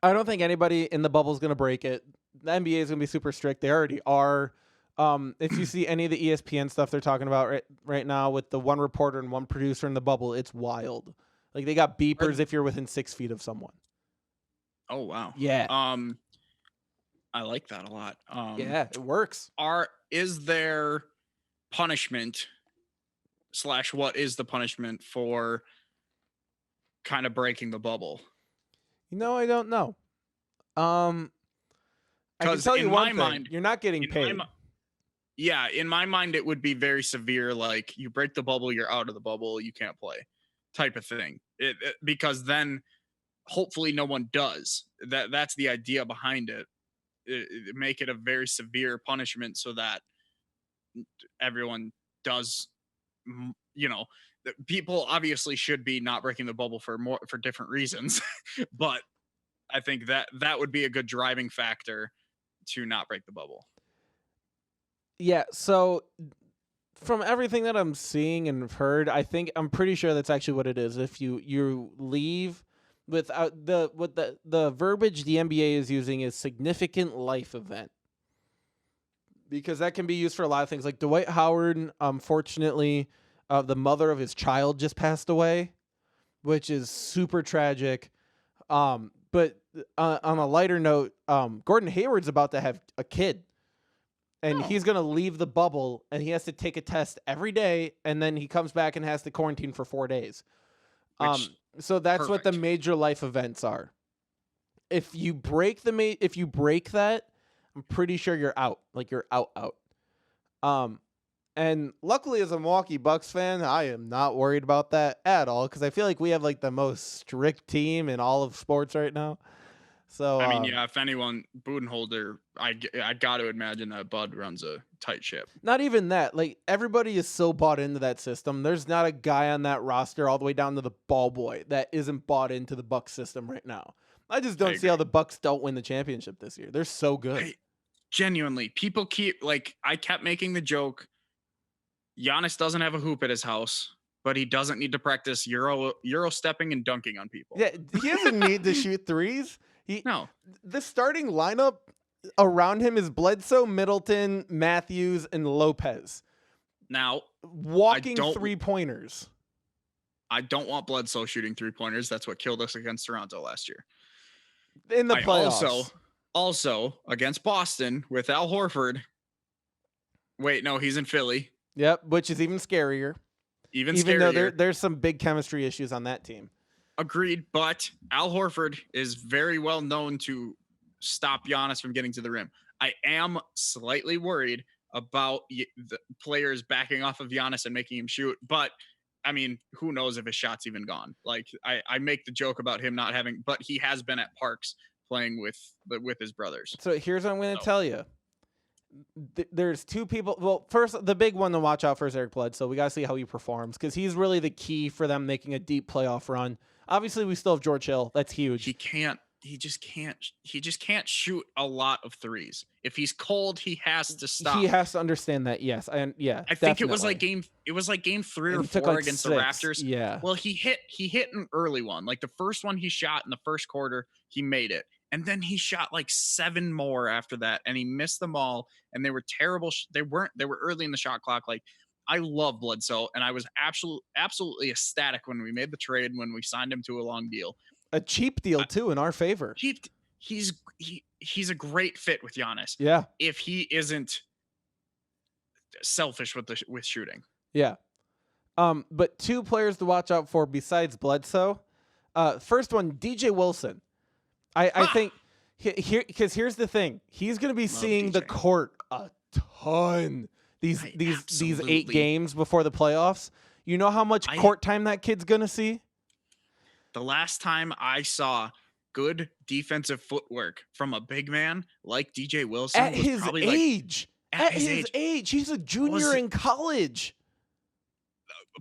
don't think anybody in the bubble is going to break it. The NBA is going to be super strict. They already are. If you see any of the ESPN stuff they're talking about right now with the one reporter and one producer in the bubble, it's wild. Like they got beepers if you're within 6 feet of someone. Oh wow. Yeah. I like that a lot. Yeah, it works. Is there punishment / what is the punishment for kind of breaking the bubble? I don't know. I can tell you one thing. You're not getting paid. Yeah, in my mind, it would be very severe. Like you break the bubble, you're out of the bubble, you can't play, type of thing. Because then, hopefully, no one does. That's the idea behind it. Make it a very severe punishment so that everyone does. People obviously should be not breaking the bubble for different reasons, but I think that would be a good driving factor to not break the bubble. Yeah, so from everything that I'm seeing and heard, I'm pretty sure that's actually what it is. If you leave without the verbiage the NBA is using is significant life event. Because that can be used for a lot of things. Like Dwight Howard, unfortunately, the mother of his child just passed away, which is super tragic. But on a lighter note, Gordon Hayward's about to have a kid. And he's going to leave the bubble, and he has to take a test every day, and then he comes back and has to quarantine for 4 days. So that's what the major life events are. If you break that, I'm pretty sure you're out. Like you're out. And luckily as a Milwaukee Bucks fan, I am not worried about that at all because I feel like we have like the most strict team in all of sports right now. So I mean, yeah, if anyone, Budenholzer, I got to imagine that Bud runs a tight ship. Not even that. Like everybody is so bought into that system. There's not a guy on that roster all the way down to the ball boy that isn't bought into the Bucks system right now. I just don't see how the Bucks don't win the championship this year. They're so good. Genuinely, people I kept making the joke. Giannis doesn't have a hoop at his house, but he doesn't need to practice Euro stepping and dunking on people. Yeah, he doesn't need to shoot threes. No. The starting lineup around him is Bledsoe, Middleton, Matthews, and Lopez. Now, walking 3-pointers. I don't want Bledsoe shooting 3-pointers. That's what killed us against Toronto last year. In the playoffs. Also against Boston with Al Horford. Wait, no, he's in Philly. Yep, which is even scarier. Even scarier. Though there's some big chemistry issues on that team. Agreed, but Al Horford is very well known to stop Giannis from getting to the rim. I am slightly worried about the players backing off of Giannis and making him shoot, but I mean, who knows if his shot's even gone? Like I make the joke about him not having, but he has been at Parks playing with his brothers. So here's what I'm going to tell you. There's two people. Well, first, the big one to watch out for is Eric Bledsoe. We got to see how he performs because he's really the key for them making a deep playoff run. Obviously, we still have George Hill. That's huge. He just can't shoot a lot of threes. If he's cold, he has to stop. He has to understand that. Yes, I think it was like game 3 or 4 against the Raptors. Yeah. Well, he hit an early one. Like the first one he shot in the first quarter, he made it. And then he shot like 7 more after that, and he missed them all. And they were terrible. They were early in the shot clock. Like I love Bledsoe, and I was absolutely ecstatic when we made the trade when we signed him to a long deal. A cheap deal too, in our favor. He's a great fit with Giannis. Yeah. If he isn't selfish with shooting. Yeah. But 2 players to watch out for besides Bledsoe. First one, DJ Wilson. I think because here's the thing. He's going to be seeing the court a ton these 8 games before the playoffs. You know how much court time that kid's going to see? The last time I saw good defensive footwork from a big man like DJ Wilson at his age. At his age, he's a junior in college.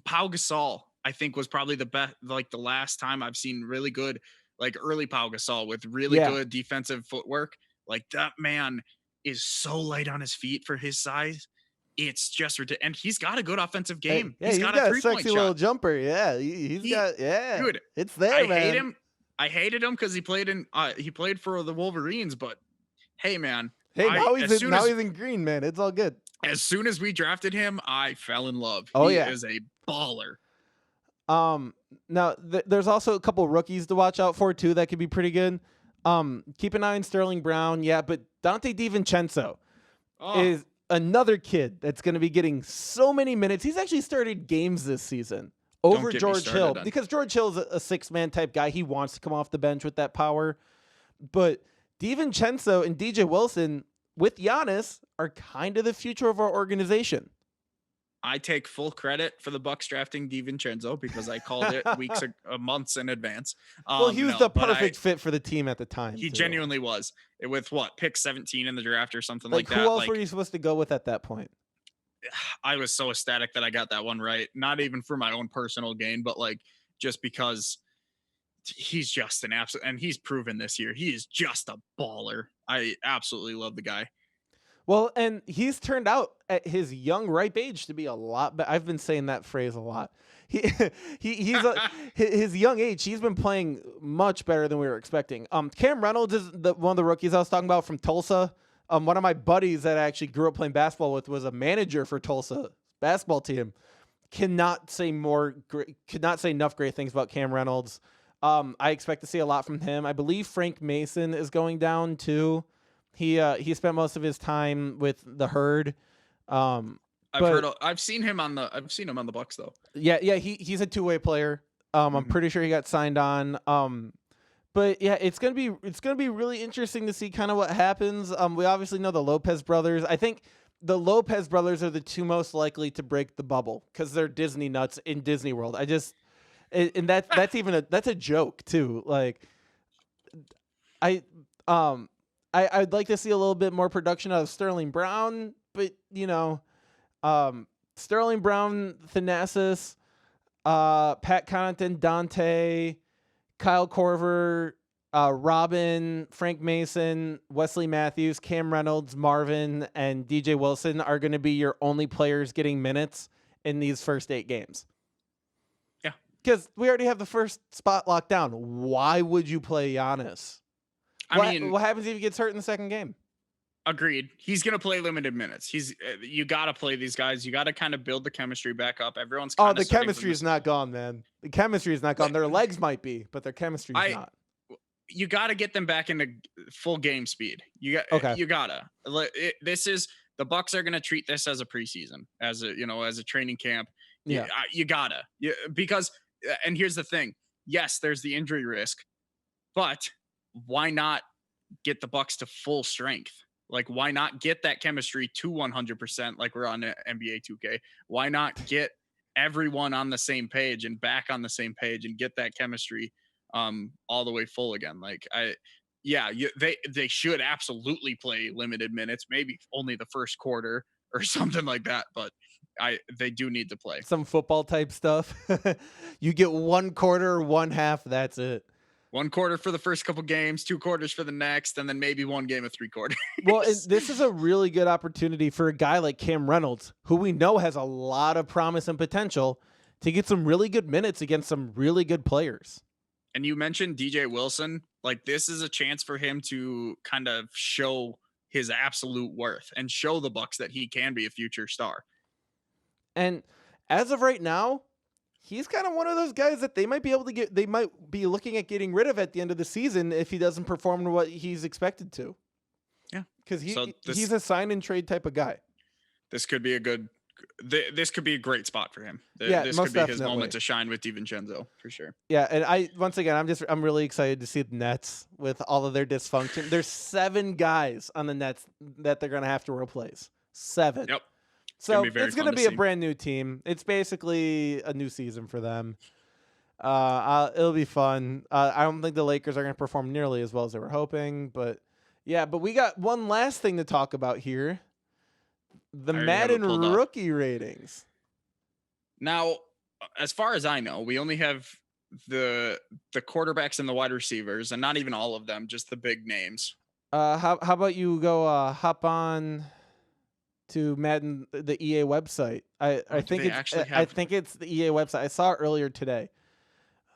Pau Gasol, I think, was probably the best. Like the last time I've seen really good, like early Pau Gasol with really good defensive footwork. Like that man is so light on his feet for his size. It's just ridiculous. And he's got a good offensive game. Yeah, he's got a 3-point sexy little jumper. Yeah, he's got dude, it's there, man. I hated him because he played for the Wolverines, but hey, man. Hey, now he's in green, man. It's all good. As soon as we drafted him, I fell in love. Oh He yeah. is a baller. Um, Now there's also a couple rookies to watch out for too that could be pretty good. Keep an eye on Sterling Brown, yeah, but Dante DiVincenzo Oh, is another kid that's going to be getting so many minutes. He's actually started games this season don't over get me George Hill started on. because George Hill is a six-man type guy. He wants to come off the bench with that power. But DiVincenzo and DJ Wilson with Giannis are kind of the future of our organization. I take full credit for the Bucks drafting DiVincenzo because I called it weeks, months in advance. Well, he was No, the but perfect fit for the team at the time. he too. genuinely was. With what, pick 17 in the draft or something like Who that. else were you supposed to go with at that point? I was so ecstatic that I got that one right. Not even for my own personal gain, but like just because he's just an absolute, and he's proven this year he is just a baller. I absolutely love the guy. Well, and he's turned out at his young ripe age to be a lot. But I've been saying that phrase a lot. His young age. He's been playing much better than we were expecting. Cam Reynolds is one of the rookies I was talking about from Tulsa. One of my buddies that I actually grew up playing basketball with was a manager for Tulsa basketball team. Could not say enough great things about Cam Reynolds. I expect to see a lot from him. I believe Frank Mason is going down too. He spent most of his time with the Herd. I've seen him on the Bucks though. Yeah, he's a two-way player. I'm pretty sure he got signed on. But yeah, it's gonna be really interesting to see kind of what happens. We obviously know the Lopez brothers. I think the Lopez brothers are the two most likely to break the bubble because they're Disney nuts in Disney World. That's a joke too. Like I'd like to see a little bit more production out of Sterling Brown, but Sterling Brown, Thanasis, Pat Connaughton, Dante, Kyle Korver, Robin, Frank Mason, Wesley Matthews, Cam Reynolds, Marvin, and DJ Wilson are going to be your only players getting minutes in these first 8 games. Yeah. Because we already have the first spot locked down. Why would you play Giannis? What happens if he gets hurt in the second game? Agreed. He's going to play limited minutes. You got to play these guys. You got to kind of build the chemistry back up. Everyone's the chemistry is not gone, man. The chemistry is not gone. Their legs might be, but their chemistry is not. You got to get them back into full game speed. You gotta. The Bucks are going to treat this as a preseason, as a training camp. Yeah, you gotta. Because, and here's the thing. Yes, there's the injury risk, but why not get the Bucks to full strength? Like, why not get that chemistry to 100% like we're on NBA 2K? Why not get everyone on the same page and back on the same page and get that chemistry all the way full again? Like, they should absolutely play limited minutes, maybe only the first quarter or something like that, but they do need to play. Some football type stuff. You get 1 quarter, 1 half, that's it. 1 quarter for the first couple games, 2 quarters for the next, and then maybe 1 game of 3 quarters. Well, this is a really good opportunity for a guy like Cam Reynolds, who we know has a lot of promise and potential, to get some really good minutes against some really good players. And you mentioned DJ Wilson. Like, this is a chance for him to kind of show his absolute worth and show the Bucks that he can be a future star. And as of right now, he's kind of one of those guys that they might be looking at getting rid of at the end of the season if he doesn't perform to what he's expected to. Yeah. Because he's a sign and trade type of guy. This could be a great spot for him. This could be his moment to shine with DiVincenzo for sure. Yeah. And I'm really excited to see the Nets with all of their dysfunction. There's 7 guys on the Nets that they're going to have to replace. 7. Yep. So it's going to be a brand new team. It's basically a new season for them. It'll be fun. I don't think the Lakers are going to perform nearly as well as they were hoping, but we got one last thing to talk about here. The Madden rookie ratings. Now, as far as I know, we only have the quarterbacks and the wide receivers, and not even all of them, just the big names. How about you go hop on to Madden, the EA website. I think it's the EA website. I saw it earlier today.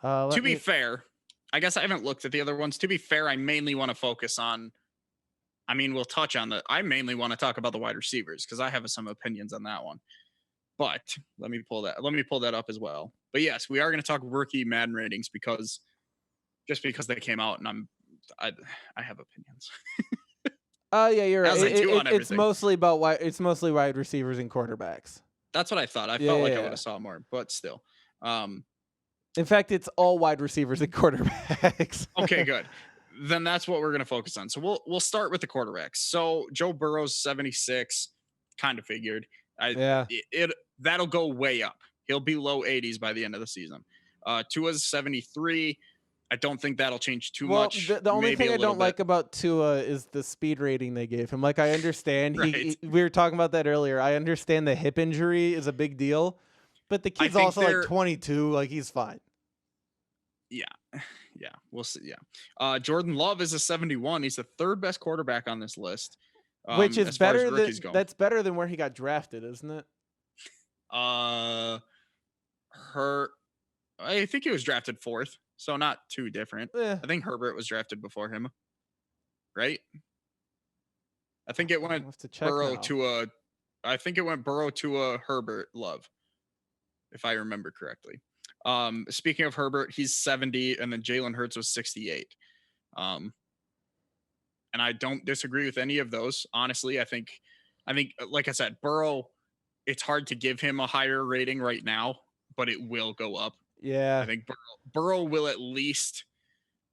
To be fair, I guess I haven't looked at the other ones. To be fair, I mainly want to focus on I mean, we'll touch on the. I mainly want to talk about the wide receivers because I have some opinions on that one. But Let me pull that up as well. But yes, we are going to talk rookie Madden ratings because they came out, and I I have opinions, Oh yeah, you're right. as I do on It's everything. mostly about it's mostly wide receivers and quarterbacks. That's what I thought. I Yeah, felt yeah, like I would yeah. have saw more, but still. Um, In fact, it's all wide receivers and quarterbacks. okay, good. Then that's what we're going to focus on. So we'll start with the quarterbacks. So Joe Burrow's 76, kind of figured. I Yeah. it that'll go way up. He'll be low 80s by the end of the season. Tua's 73. I don't think that'll change too Well, much. the only Maybe thing a I little don't bit. like about Tua is the speed rating they gave him. Like, I understand Right. we were talking about that earlier. I understand the hip injury is a big deal, but the I kid's think also like they're 22. Like, he's fine. yeah. Yeah, we'll see. Yeah. Jordan Love is a 71. He's the third best quarterback on this list. Which is As far as better rookies than go. that's better than where he got drafted, isn't it? Uh her I think he was drafted fourth, so not too different. Eh, I think Herbert was drafted before him, right? I think it I'll went have to check Burrow now. to a I think it went Burrow to a Herbert Love, if I remember correctly. Speaking of Herbert, he's 70, and then Jalen Hurts was 68. Um, and I don't disagree with any of those. Honestly, I think like I said, Burrow, it's hard to give him a higher rating right now, but it will go up. I Yeah, think Burrow will at least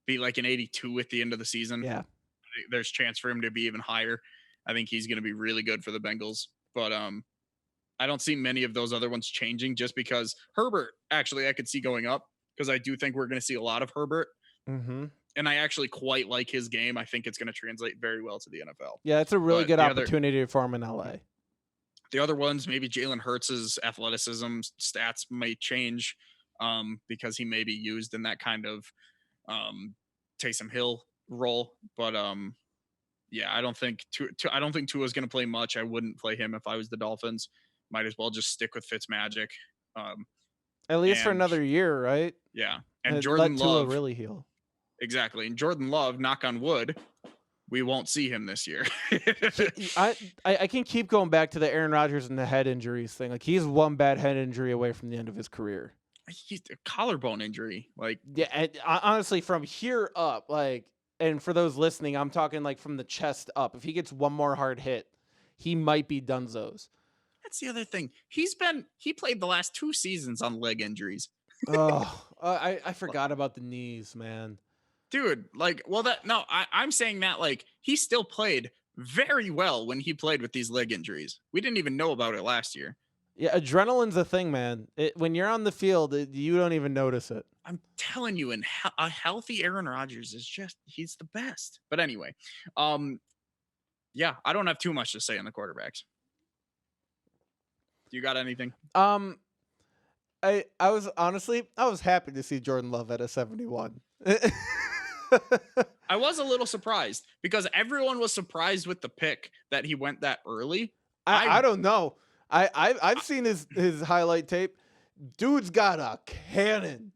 be like an 82 at the end of the season. yeah, There's chance for him to be even higher. I think he's going to be really good for the Bengals, but I don't see many of those other ones changing just because Herbert actually I could see going up because I do think we're going to see a lot of Herbert, mm-hmm. and I actually quite like his game. I think it's going to translate very well to the NFL. Yeah. It's a really But good opportunity for him in LA. the other ones, maybe Jalen Hurts's athleticism stats might change because he may be used in that kind of um, Taysom Hill role. But yeah, I don't think Tua's going to play much. I wouldn't play him if I was the Dolphins. Might as well just stick with Fitzmagic. Um, At least for and another year, right? yeah, and Let Jordan Tua Love really heal. exactly. And Jordan Love, knock on wood, we won't see him this year. I can keep going back to the Aaron Rodgers and the head injuries thing. Like, he's one bad head injury away from the end of his career. He's a collarbone injury. Like Yeah, and honestly, from here up, like, and for those listening, I'm talking like from the chest up. If he gets one more hard hit, he might be donezo's. that's the other thing. He played the last 2 seasons on leg injuries. Oh, I forgot about the knees, man. Dude, like, well, I'm saying that like he still played very well when he played with these leg injuries. We didn't even know about it last year. Yeah, adrenaline's a thing, man. When you're on the field, you don't even notice it. I'm telling you, a healthy Aaron Rodgers is he's the best. But anyway, um, yeah, I don't have too much to say on the quarterbacks. Do you got anything? I was honestly I was happy to see Jordan Love at a 71. I was a little surprised because everyone was surprised with the pick that he went that early. I don't know. I've seen his highlight tape. Dude's got a cannon.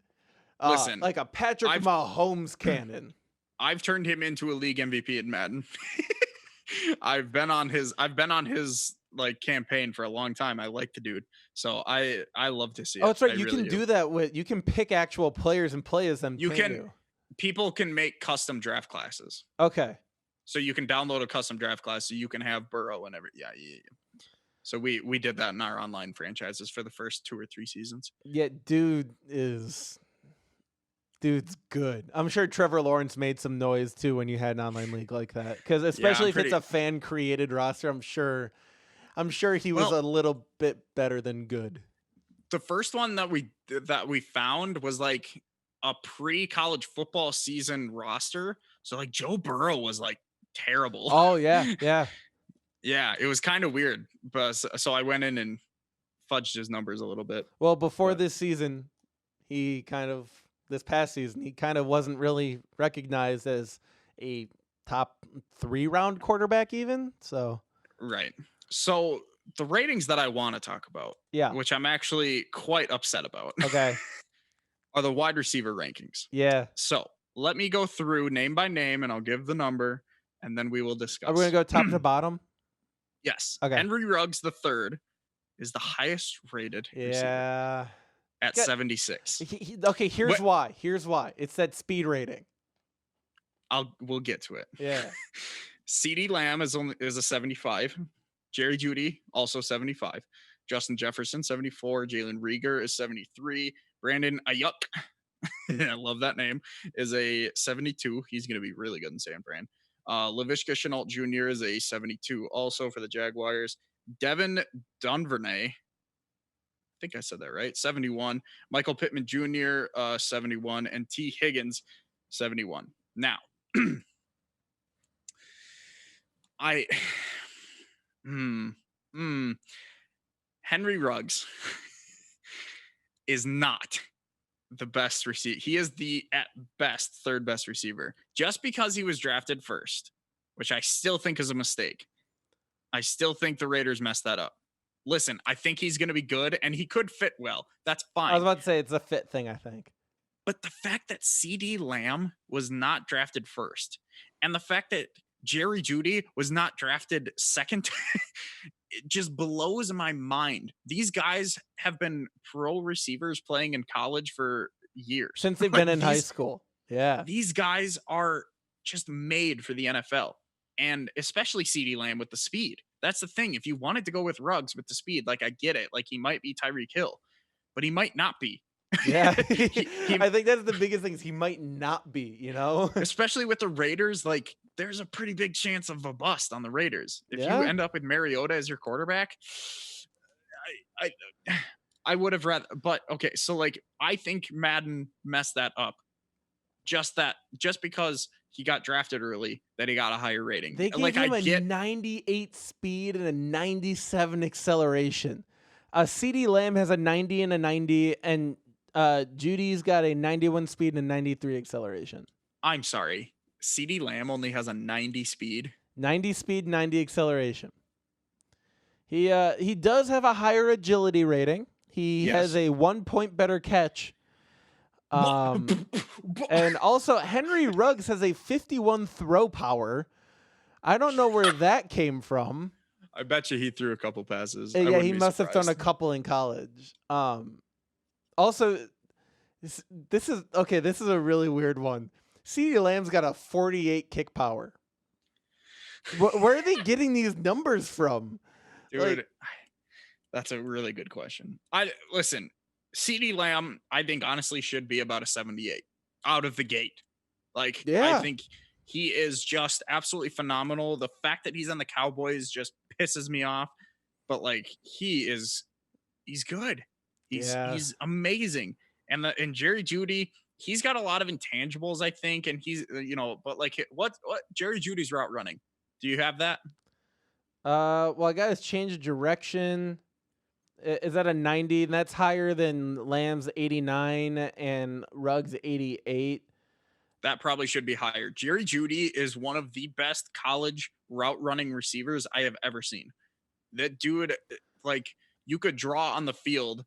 Listen, Like a Patrick Mahomes cannon. I've turned him into a league MVP in Madden. I've been on his like campaign for a long time. I like the dude. So I love to see it. Oh, that's right. I You really can do that with you can pick actual players and play as them. You can you? People can make custom draft classes. Okay. So you can download a custom draft class so you can have Burrow and yeah. So we did that in our online franchises for the first 2 or 3 seasons. Yeah, dude's good. I'm sure Trevor Lawrence made some noise too when you had an online league like that. Because especially if it's a fan created roster, I'm sure he was a little bit better than good. The first one that we found was like a pre-college football season roster. So like Joe Burrow was like terrible. Oh yeah, yeah. Yeah, it was kind of weird. But so I went in and fudged his numbers a little bit. Well, before this season, this past season, he kind of wasn't really recognized as a top 3 round quarterback even. So right. So the ratings that I want to talk about, yeah, which I'm actually quite upset about. Okay. Are the wide receiver rankings. Yeah. So let me go through name by name and I'll give the number and then we will Are we gonna discuss. go top to bottom? Yes, Okay. Henry Ruggs the third is the highest rated receiver Yeah. at Got 76. okay, here's What why. Here's why. It's that speed rating. we'll get to it. Yeah. CD Lamb is a 75. Jerry Judy also 75. Justin Jefferson 74. Jalen Rieger is 73. Brandon Ayuk, I love that name, is a 72. He's going to be really good in San Fran. Laviska Shenault Jr. is a 72 also for the Jaguars. Devin Duvernay, I think I said that right, 71. Michael Pittman Jr., 71. And T. Higgins, 71. Now, I Henry Ruggs is not the best receiver. He is the at best third best receiver. Just because he was drafted first, which I still think is a mistake. I still think the Raiders messed that up. Listen, I think he's going to be good and he could fit well. That's I was fine. about to say it's a fit thing, I think. But the fact that CD Lamb was not drafted first and the fact that Jerry Judy was not drafted second, it just blows my mind. These guys have been pro receivers playing in college for years. Since they've Like been in high school. Yeah. these guys are just made for the NFL. And especially CD Lamb with the speed. That's the thing. If you wanted to go with Ruggs with the speed, like I get it. Like he might be Tyreek Hill, but he might not be. Yeah. he, I think that's the biggest thing is he might not be, you know? especially with the Raiders, like there's a pretty big chance of a bust on the Raiders. If Yeah. you end up with Mariota as your quarterback, I I would have rather, but okay, so like I think Madden messed that up. Just because he got drafted early, that he got a higher rating. They gave Like I him a get 98 speed and a 97 acceleration. CD Lamb has a 90 and a 90, and Judy's got a 91 speed and a 93 acceleration. I'm sorry. CD Lamb only has a 90 speed. 90 speed, 90 acceleration. He does have a higher agility rating. He has a 1 point better catch. And also Henry Ruggs has a 51 throw power. I don't know where that came from. I bet you he threw a couple passes. Yeah, he must have thrown a couple in college. Also, this is okay. This is a really weird one. CeeDee Lamb's got a 48 kick power. Where are they getting these numbers from? Dude, Like, that's a really good question. Listen, CD Lamb, I think honestly should be about a 78 out of the gate. Like, Yeah. I think he is just absolutely phenomenal. The fact that he's on the Cowboys just pisses me off, but like he's good. He's amazing. And Jerry Judy, he's got a lot of intangibles, I think, and he's but like what Jerry Judy's route running? Do you have that? Well, I got his change of direction. Is that a 90? And that's higher than Lamb's 89 and Ruggs 88. That probably should be higher. Jerry Judy is one of the best college route running receivers I have ever seen. That dude, like, you could draw on the field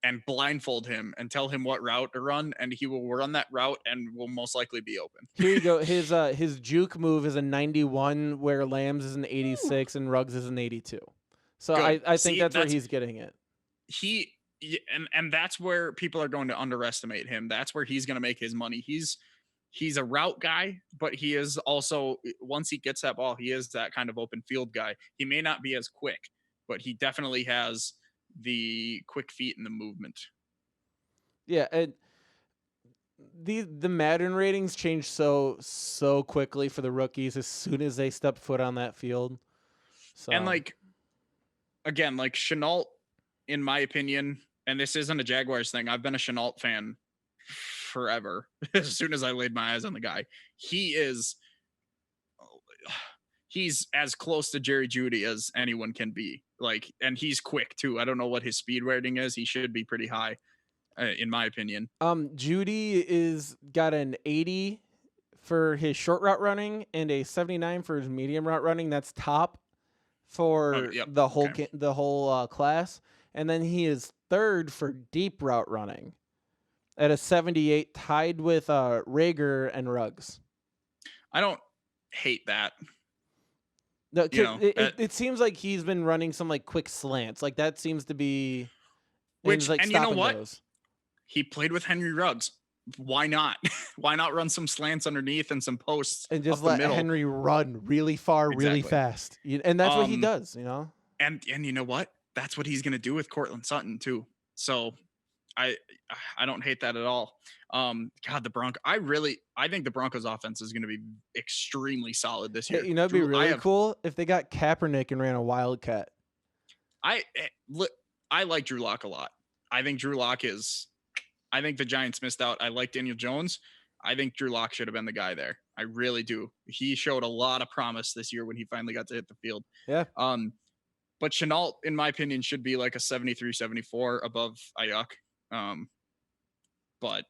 and blindfold him and tell him what route to run, and he will run that route and will most likely be open. Here you go. His juke move is a 91, where Lamb's is an 86 and Ruggs is an 82. So I think that's where he's getting it. And that's where people are going to underestimate him. That's where he's going to make his money. He's a route guy, but he is also, once he gets that ball, he is that kind of open field guy. He may not be as quick, but he definitely has the quick feet and the movement. Yeah, and the Madden ratings change so quickly for the rookies as soon as they step foot on that field. So And like, again, like Shenault, in my opinion, and this isn't a Jaguars thing, I've been a Shenault fan forever. As soon as I laid my eyes on the guy, he's as close to Jerry Judy as anyone can be. Like, and he's quick too. I don't know what his speed rating is. He should be pretty high, in my opinion. Judy is got an 80 for his short route running and a 79 for his medium route running. That's top for the whole class. And then he is third for deep route running at a 78, tied with Rager and Ruggs. I don't hate that. No, You 'cause know, it seems like he's been running some like quick slants. Like that seems to be, and which, like and you stop know and what? goes, He played with Henry Ruggs. Why not? Why not run some slants underneath and some posts and just up the let middle? Henry run really far, really Exactly. fast. And that's what he Um, does. You know. and you know what? That's what he's gonna do with Cortland Sutton too. So I I don't hate that at all. God, I think the Broncos offense is gonna be extremely solid this Hey, year. you know, it'd be Drew, really cool if they got Kaepernick and ran a wildcat. I I like Drew Lock a lot. I think Drew Lock is. I think the Giants missed out. I like Daniel Jones. I think Drew Lock should have been the guy there. I really do. He showed a lot of promise this year when he finally got to hit the field. Yeah. But Chenault, in my opinion, should be like a 73, 74 above Ayuk. Um, but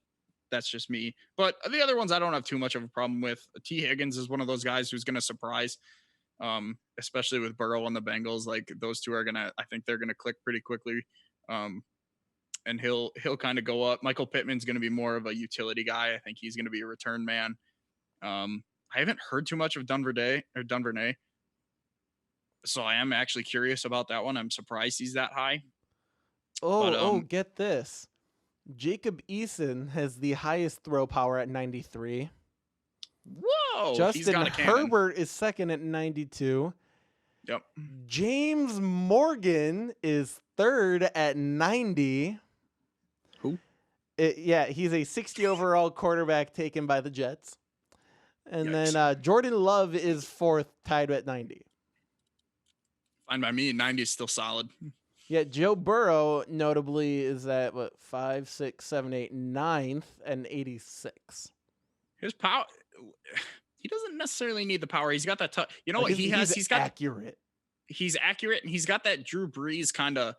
that's just me. But the other ones I don't have too much of a problem with. T. Higgins is one of those guys who's going to surprise, especially with Burrow and the Bengals. Like those two are gonna, I think they're gonna click pretty quickly. Um, and he'll kind of go up. Michael Pittman's going to be more of a utility guy. I think he's going to be a return man. I haven't heard too much of Duvernay, so I am actually curious about that one. I'm surprised he's that high. But Get this. Jacob Eason has the highest throw power at 93. whoa, he's Justin got a cannon. Herbert is second at 92. Yep. James Morgan is third at 90. Who? Yeah, he's a 60 overall quarterback taken by the Jets. And Yikes. then Jordan Love is fourth, tied at 90. Fine by me. 90 is still solid. Yeah, Joe Burrow notably is at 5, 6, 7, 8, 9th and 86. His power. He doesn't necessarily need the power. He's got that touch. You know Like what he has? He's got accurate. He's accurate, and he's got that Drew Brees kind of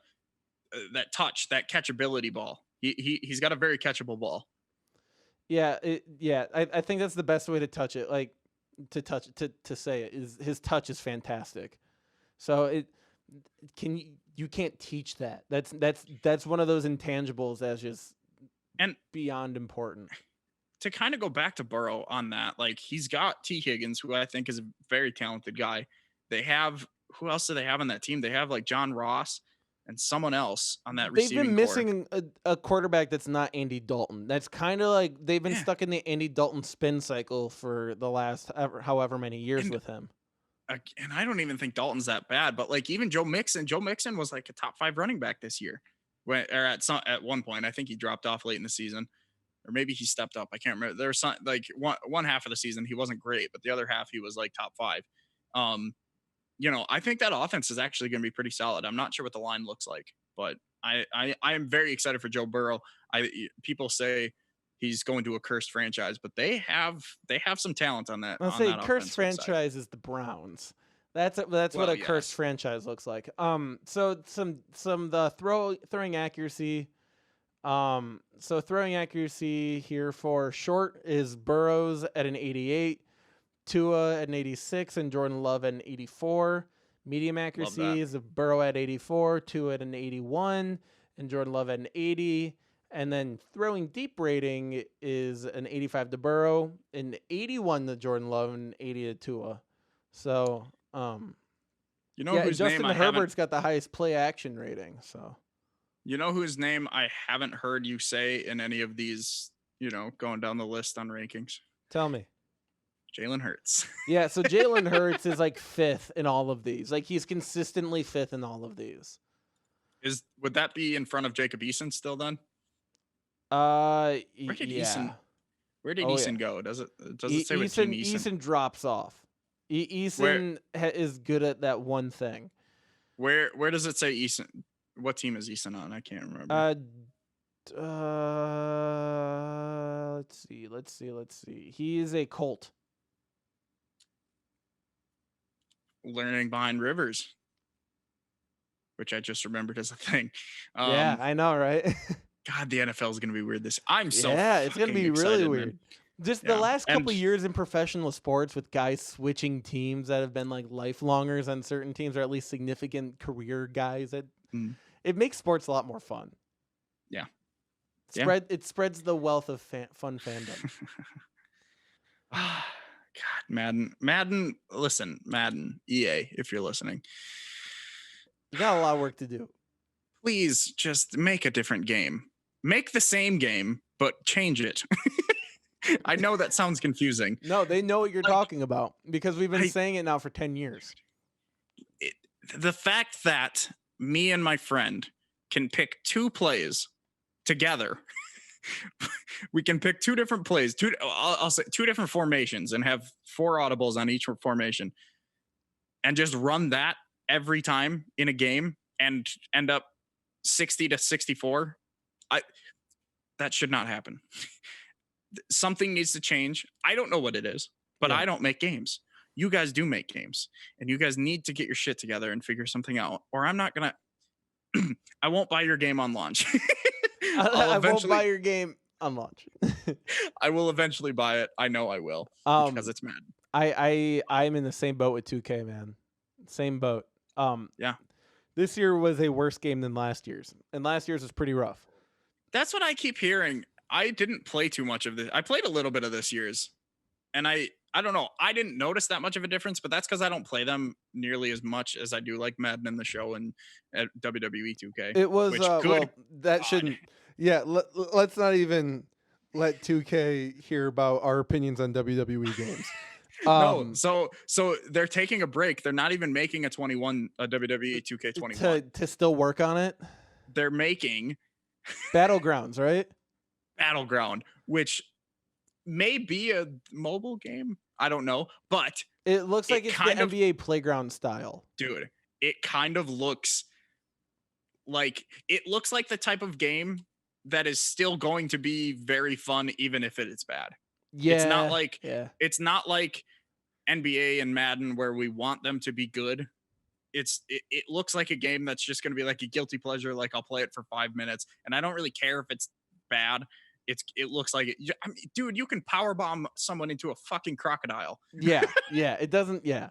that touch, that catchability ball. He's got a very catchable ball. Yeah, I think that's the best way to touch it. Like to say it is his touch is fantastic. So you can't teach that. That's one of those intangibles that's just and beyond important. To kind of go back to Burrow on that, like he's got T. Higgins, who I think is a very talented guy. They have who else do they have on that team? They have like John Ross and someone else on that They've receiving been missing core. a quarterback that's not Andy Dalton. That's kind of like they've been stuck in the Andy Dalton spin cycle for the last however many years with him. And I don't even think Dalton's that bad, but like even Joe Mixon was like a top 5 running back this year. At one point, I think he dropped off late in the season, or maybe he stepped up. I can't remember. There's some like one half of the season he wasn't great, but the other half he was like top 5. I think that offense is actually going to be pretty solid. I'm not sure what the line looks like, but I am very excited for Joe Burrow. People say he's going to a cursed franchise, but they have some talent on that. I'll say cursed franchise is the Browns. That's what a cursed franchise looks like. So the throwing accuracy. So throwing accuracy here for short is Burrows at an 88, Tua at an 86, and Jordan Love at an 84. Medium accuracy is Burrow at 84, Tua at an 81, and Jordan Love at an 80. And then throwing deep rating is an 85 to Burrow, an 81 to Jordan Love, and an 80 to Tua. So, whose Justin Herbert's got the highest play action rating. So, you know whose name I haven't heard you say in any of these, going down the list on rankings? Tell me. Jalen Hurts. Yeah, so Jalen Hurts is like 5th in all of these. Like he's consistently 5th in all of these. Would that be in front of Jacob Eason still then? Where did Eason go? Does it say what team Eason? Eason drops off. Eason is good at that one thing. Where does it say Eason? What team is Eason on? I can't remember. Let's see. He is a Colt. Learning behind Rivers, which I just remembered as a thing. Yeah, I know, right? God, the NFL is going to be weird. It's going to be really weird. Man. Just the last couple years in professional sports with guys switching teams that have been like lifelongers on certain teams, or at least significant career guys. It makes sports a lot more fun. Yeah. It spreads the wealth of fun fandom. God, Madden. Listen, Madden, EA, if you're listening, You got a lot of work to do. please just make a different game. Make the same game, but change it. I know that sounds confusing. No, they know what you're Like, talking about because we've been I, saying it now for 10 years. it, the fact that me and my friend can pick two plays together. We can pick two different plays, I'll say two different formations, and have 4 audibles on each formation, and just run that every time in a game and end up 60-64. I That should not happen. Something needs to change. I don't know what it is, but Yeah. I don't make games. You guys do make games, and you guys need to get your shit together and figure something out, or I'm not gonna. I won't buy your game on launch. I won't buy your game on launch. I will eventually buy it. I know I will because it's Madden. I'm in the same boat with 2K, man. Same boat. Yeah. This year was a worse game than last year's, and last year's was pretty rough. That's what I keep hearing. I didn't play too much of this. I played a little bit of this year's, and I don't know. I didn't notice that much of a difference, but that's because I don't play them nearly as much as I do like Madden in the show and at WWE 2K. It was which, well, that God. shouldn't. Yeah, let's not even let 2K hear about our opinions on WWE games. No, so they're taking a break. They're not even making a WWE 2K21 to still work on it. They're making Battlegrounds, right? Battleground, which may be a mobile game. I don't know, but it looks like it's the NBA Playground style. Dude, it kind of looks like the type of game that is still going to be very fun even if it is bad. Yeah. It's not like NBA and Madden where we want them to be good. It looks like a game that's just going to be like a guilty pleasure. Like I'll play it for 5 minutes and I don't really care if it's bad. It looks like it. I mean, dude, you can powerbomb someone into a fucking crocodile. Yeah. It doesn't. Yeah.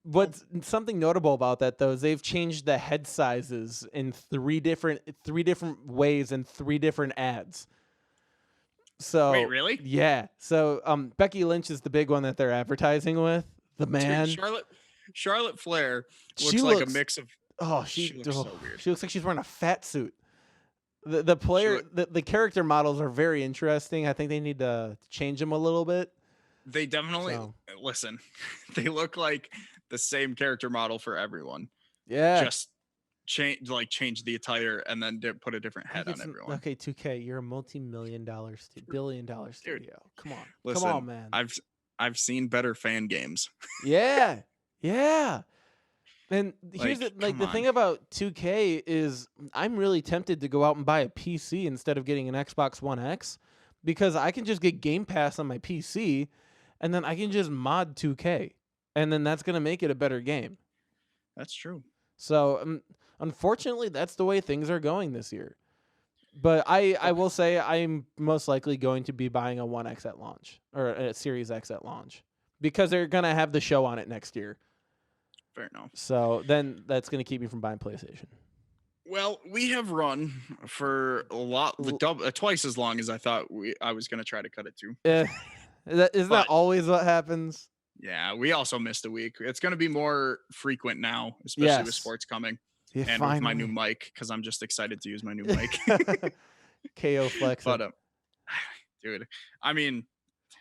What's something notable about that though is they've changed the head sizes in three different ways and 3 different ads. So wait, really? Yeah. So Becky Lynch is the big one that they're advertising with. The man. Dude, Charlotte Flair looks like a mix of. She looks so weird. She looks like she's wearing a fat suit. The player, the character models are very interesting. I think they need to change them a little bit. They definitely listen. They look like the same character model for everyone. Yeah. Just change the attire and then put a different head on everyone. Okay, 2K, you're a multi-million-dollar billion-dollar studio. Dude, come on. Listen, come on, man. I've seen better fan games. Yeah. And here's the thing about 2K is I'm really tempted to go out and buy a PC instead of getting an Xbox One X because I can just get Game Pass on my PC and then I can just mod 2K and then that's going to make it a better game. That's true. So unfortunately, that's the way things are going this year. But I will say I'm most likely going to be buying a 1X at launch or a Series X at launch because they're going to have the show on it next year. Fair enough. So then that's going to keep me from buying PlayStation. Well, we have run for twice as long as I thought I was going to try to cut it to. Isn't that always what happens? Yeah, we also missed a week. It's going to be more frequent now, especially with sports coming. Yeah, and finally. With my new mic, because I'm just excited to use my new mic. KO flex. But, dude, I mean.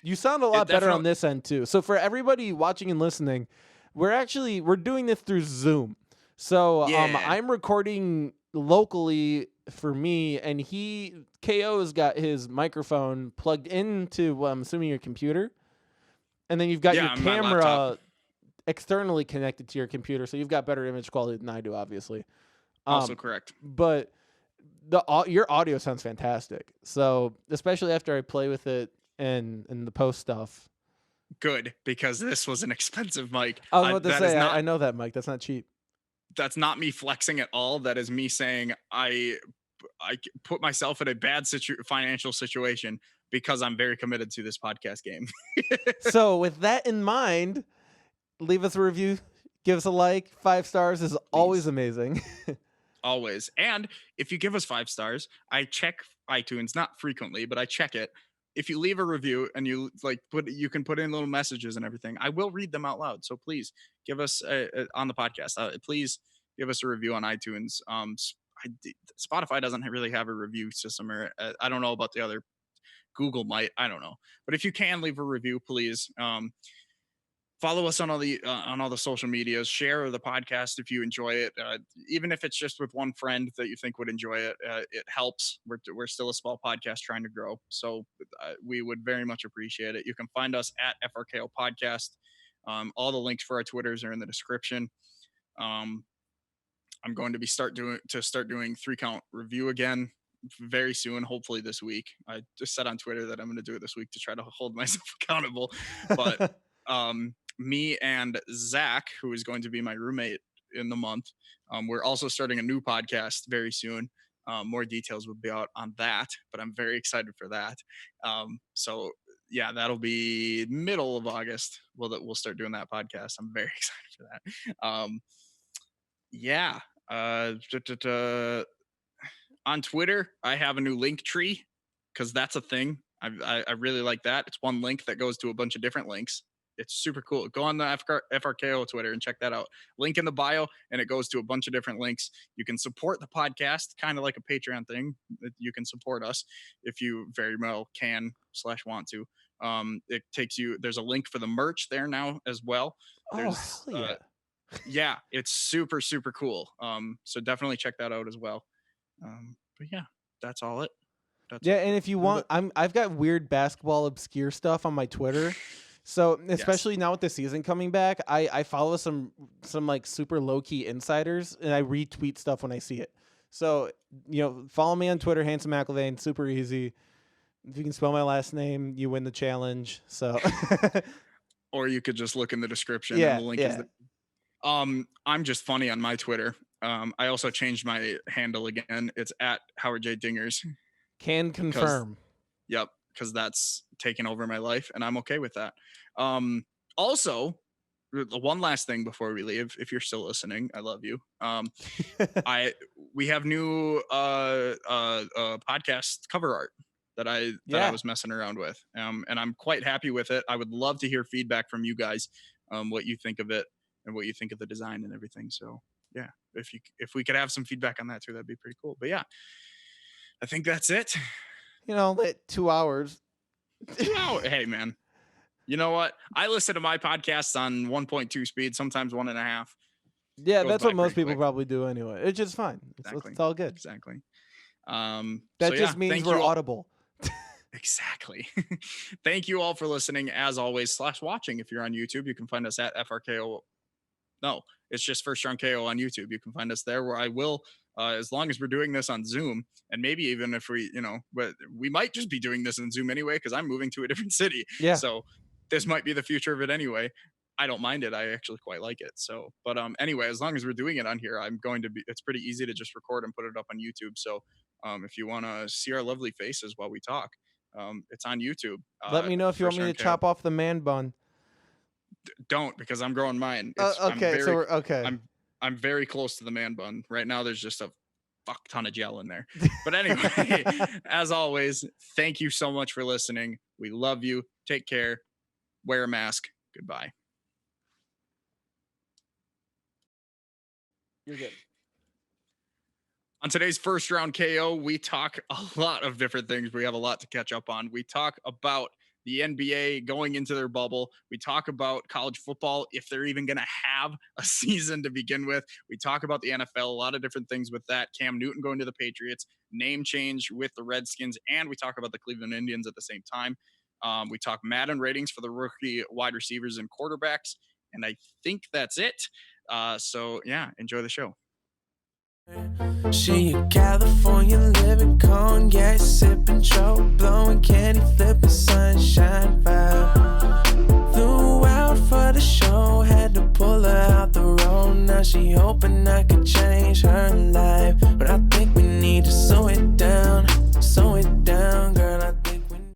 You sound a lot better on this end, too. So for everybody watching and listening, we're doing this through Zoom. So I'm recording locally for me, and KO's got his microphone plugged into, I'm assuming, your computer. And then you've got your camera externally connected to your computer, so you've got better image quality than I do, obviously. Also correct. But your audio sounds fantastic. So especially after I play with it and the post stuff. Good, because this was an expensive mic. I was about to say, I know that mic. That's not cheap. That's not me flexing at all. That is me saying I put myself in a bad financial situation because I'm very committed to this podcast game. So with that in mind, leave us a review. Give us a like. 5 stars is always amazing. Always. And if you give us 5 stars, I check iTunes, not frequently, but I check it. if you leave a review and you like you can put in little messages and everything, I will read them out loud. So please give us on the podcast. Please give us a review on iTunes. Spotify doesn't really have a review system, or I don't know about the other. Google might, I don't know. But if you can leave a review, please. Follow us on all the social medias. Share the podcast if you enjoy it, even if it's just with one friend that you think would enjoy it. It helps. We're still a small podcast trying to grow, so we would very much appreciate it. You can find us at FRKO Podcast. All the links for our Twitters are in the description. I'm going to start doing 3-count review again very soon, hopefully this week. I just said on Twitter that I'm going to do it this week to try to hold myself accountable. But me and Zach, who is going to be my roommate in the month, we're also starting a new podcast very soon. More details will be out on that, but I'm very excited for that. So yeah, that'll be middle of August. We'll start doing that podcast. I'm very excited for that. Yeah. On Twitter, I have a new link tree because that's a thing. I really like that. It's one link that goes to a bunch of different links. It's super cool. Go on the FRKO Twitter and check that out. Link in the bio, and it goes to a bunch of different links. You can support the podcast, kind of like a Patreon thing. You can support us if you very well can/want to. It takes you. There's a link for the merch there now as well. Hell yeah. Yeah, it's super, super cool. So definitely check that out as well. But yeah, that's all it. And if you want, I've got weird basketball obscure stuff on my Twitter. So especially now with the season coming back, I follow some like super low key insiders, and I retweet stuff when I see it. So follow me on Twitter, Handsome McIlvaine. Super easy. If you can spell my last name, you win the challenge. So, or you could just look in the description. And the link is there. I'm just funny on my Twitter. I also changed my handle again. It's at Howard J. Dingers. Can confirm. Yep, because that's taken over my life, and I'm okay with that. Also, one last thing before we leave, if you're still listening, I love you. We have new podcast cover art that I was messing around with, and I'm quite happy with it. I would love to hear feedback from you guys, what you think of it and what you think of the design and everything. So yeah, if we could have some feedback on that too, that'd be pretty cool. But yeah, I think that's it. 2 hours. 2 hours. Hey man, you know what? I listen to my podcasts on 1.2 speed, sometimes 1.5. Yeah, that's what most people probably do anyway. It's just fine. Exactly. It's all good. Exactly. That just means we're audible. Exactly. Thank you all for listening, as always, /watching. If you're on YouTube, you can find us at FRKO. No, it's just First Round KO on YouTube. You can find us there, where I will, as long as we're doing this on Zoom, and maybe even if but we might just be doing this on Zoom anyway, because I'm moving to a different city. Yeah. So this might be the future of it anyway. I don't mind it. I actually quite like it. So, but anyway, as long as we're doing it on here, it's pretty easy to just record and put it up on YouTube. So if you want to see our lovely faces while we talk, it's on YouTube. Let me know if you want me to chop off the man bun. Don't, because I'm growing mine. Okay, so we're okay. I'm very close to the man bun right now. There's just a fuck ton of gel in there. But anyway, as always, thank you so much for listening. We love you. Take care. Wear a mask. Goodbye. You're good. On today's First Round KO, we talk a lot of different things. We have a lot to catch up on. We talk about the NBA going into their bubble. We talk about college football, if they're even going to have a season to begin with. We talk about the NFL, a lot of different things with that. Cam Newton going to the Patriots, name change with the Redskins, and we talk about the Cleveland Indians at the same time. We talk Madden ratings for the rookie wide receivers and quarterbacks, and I think that's it. So yeah, enjoy the show. She a California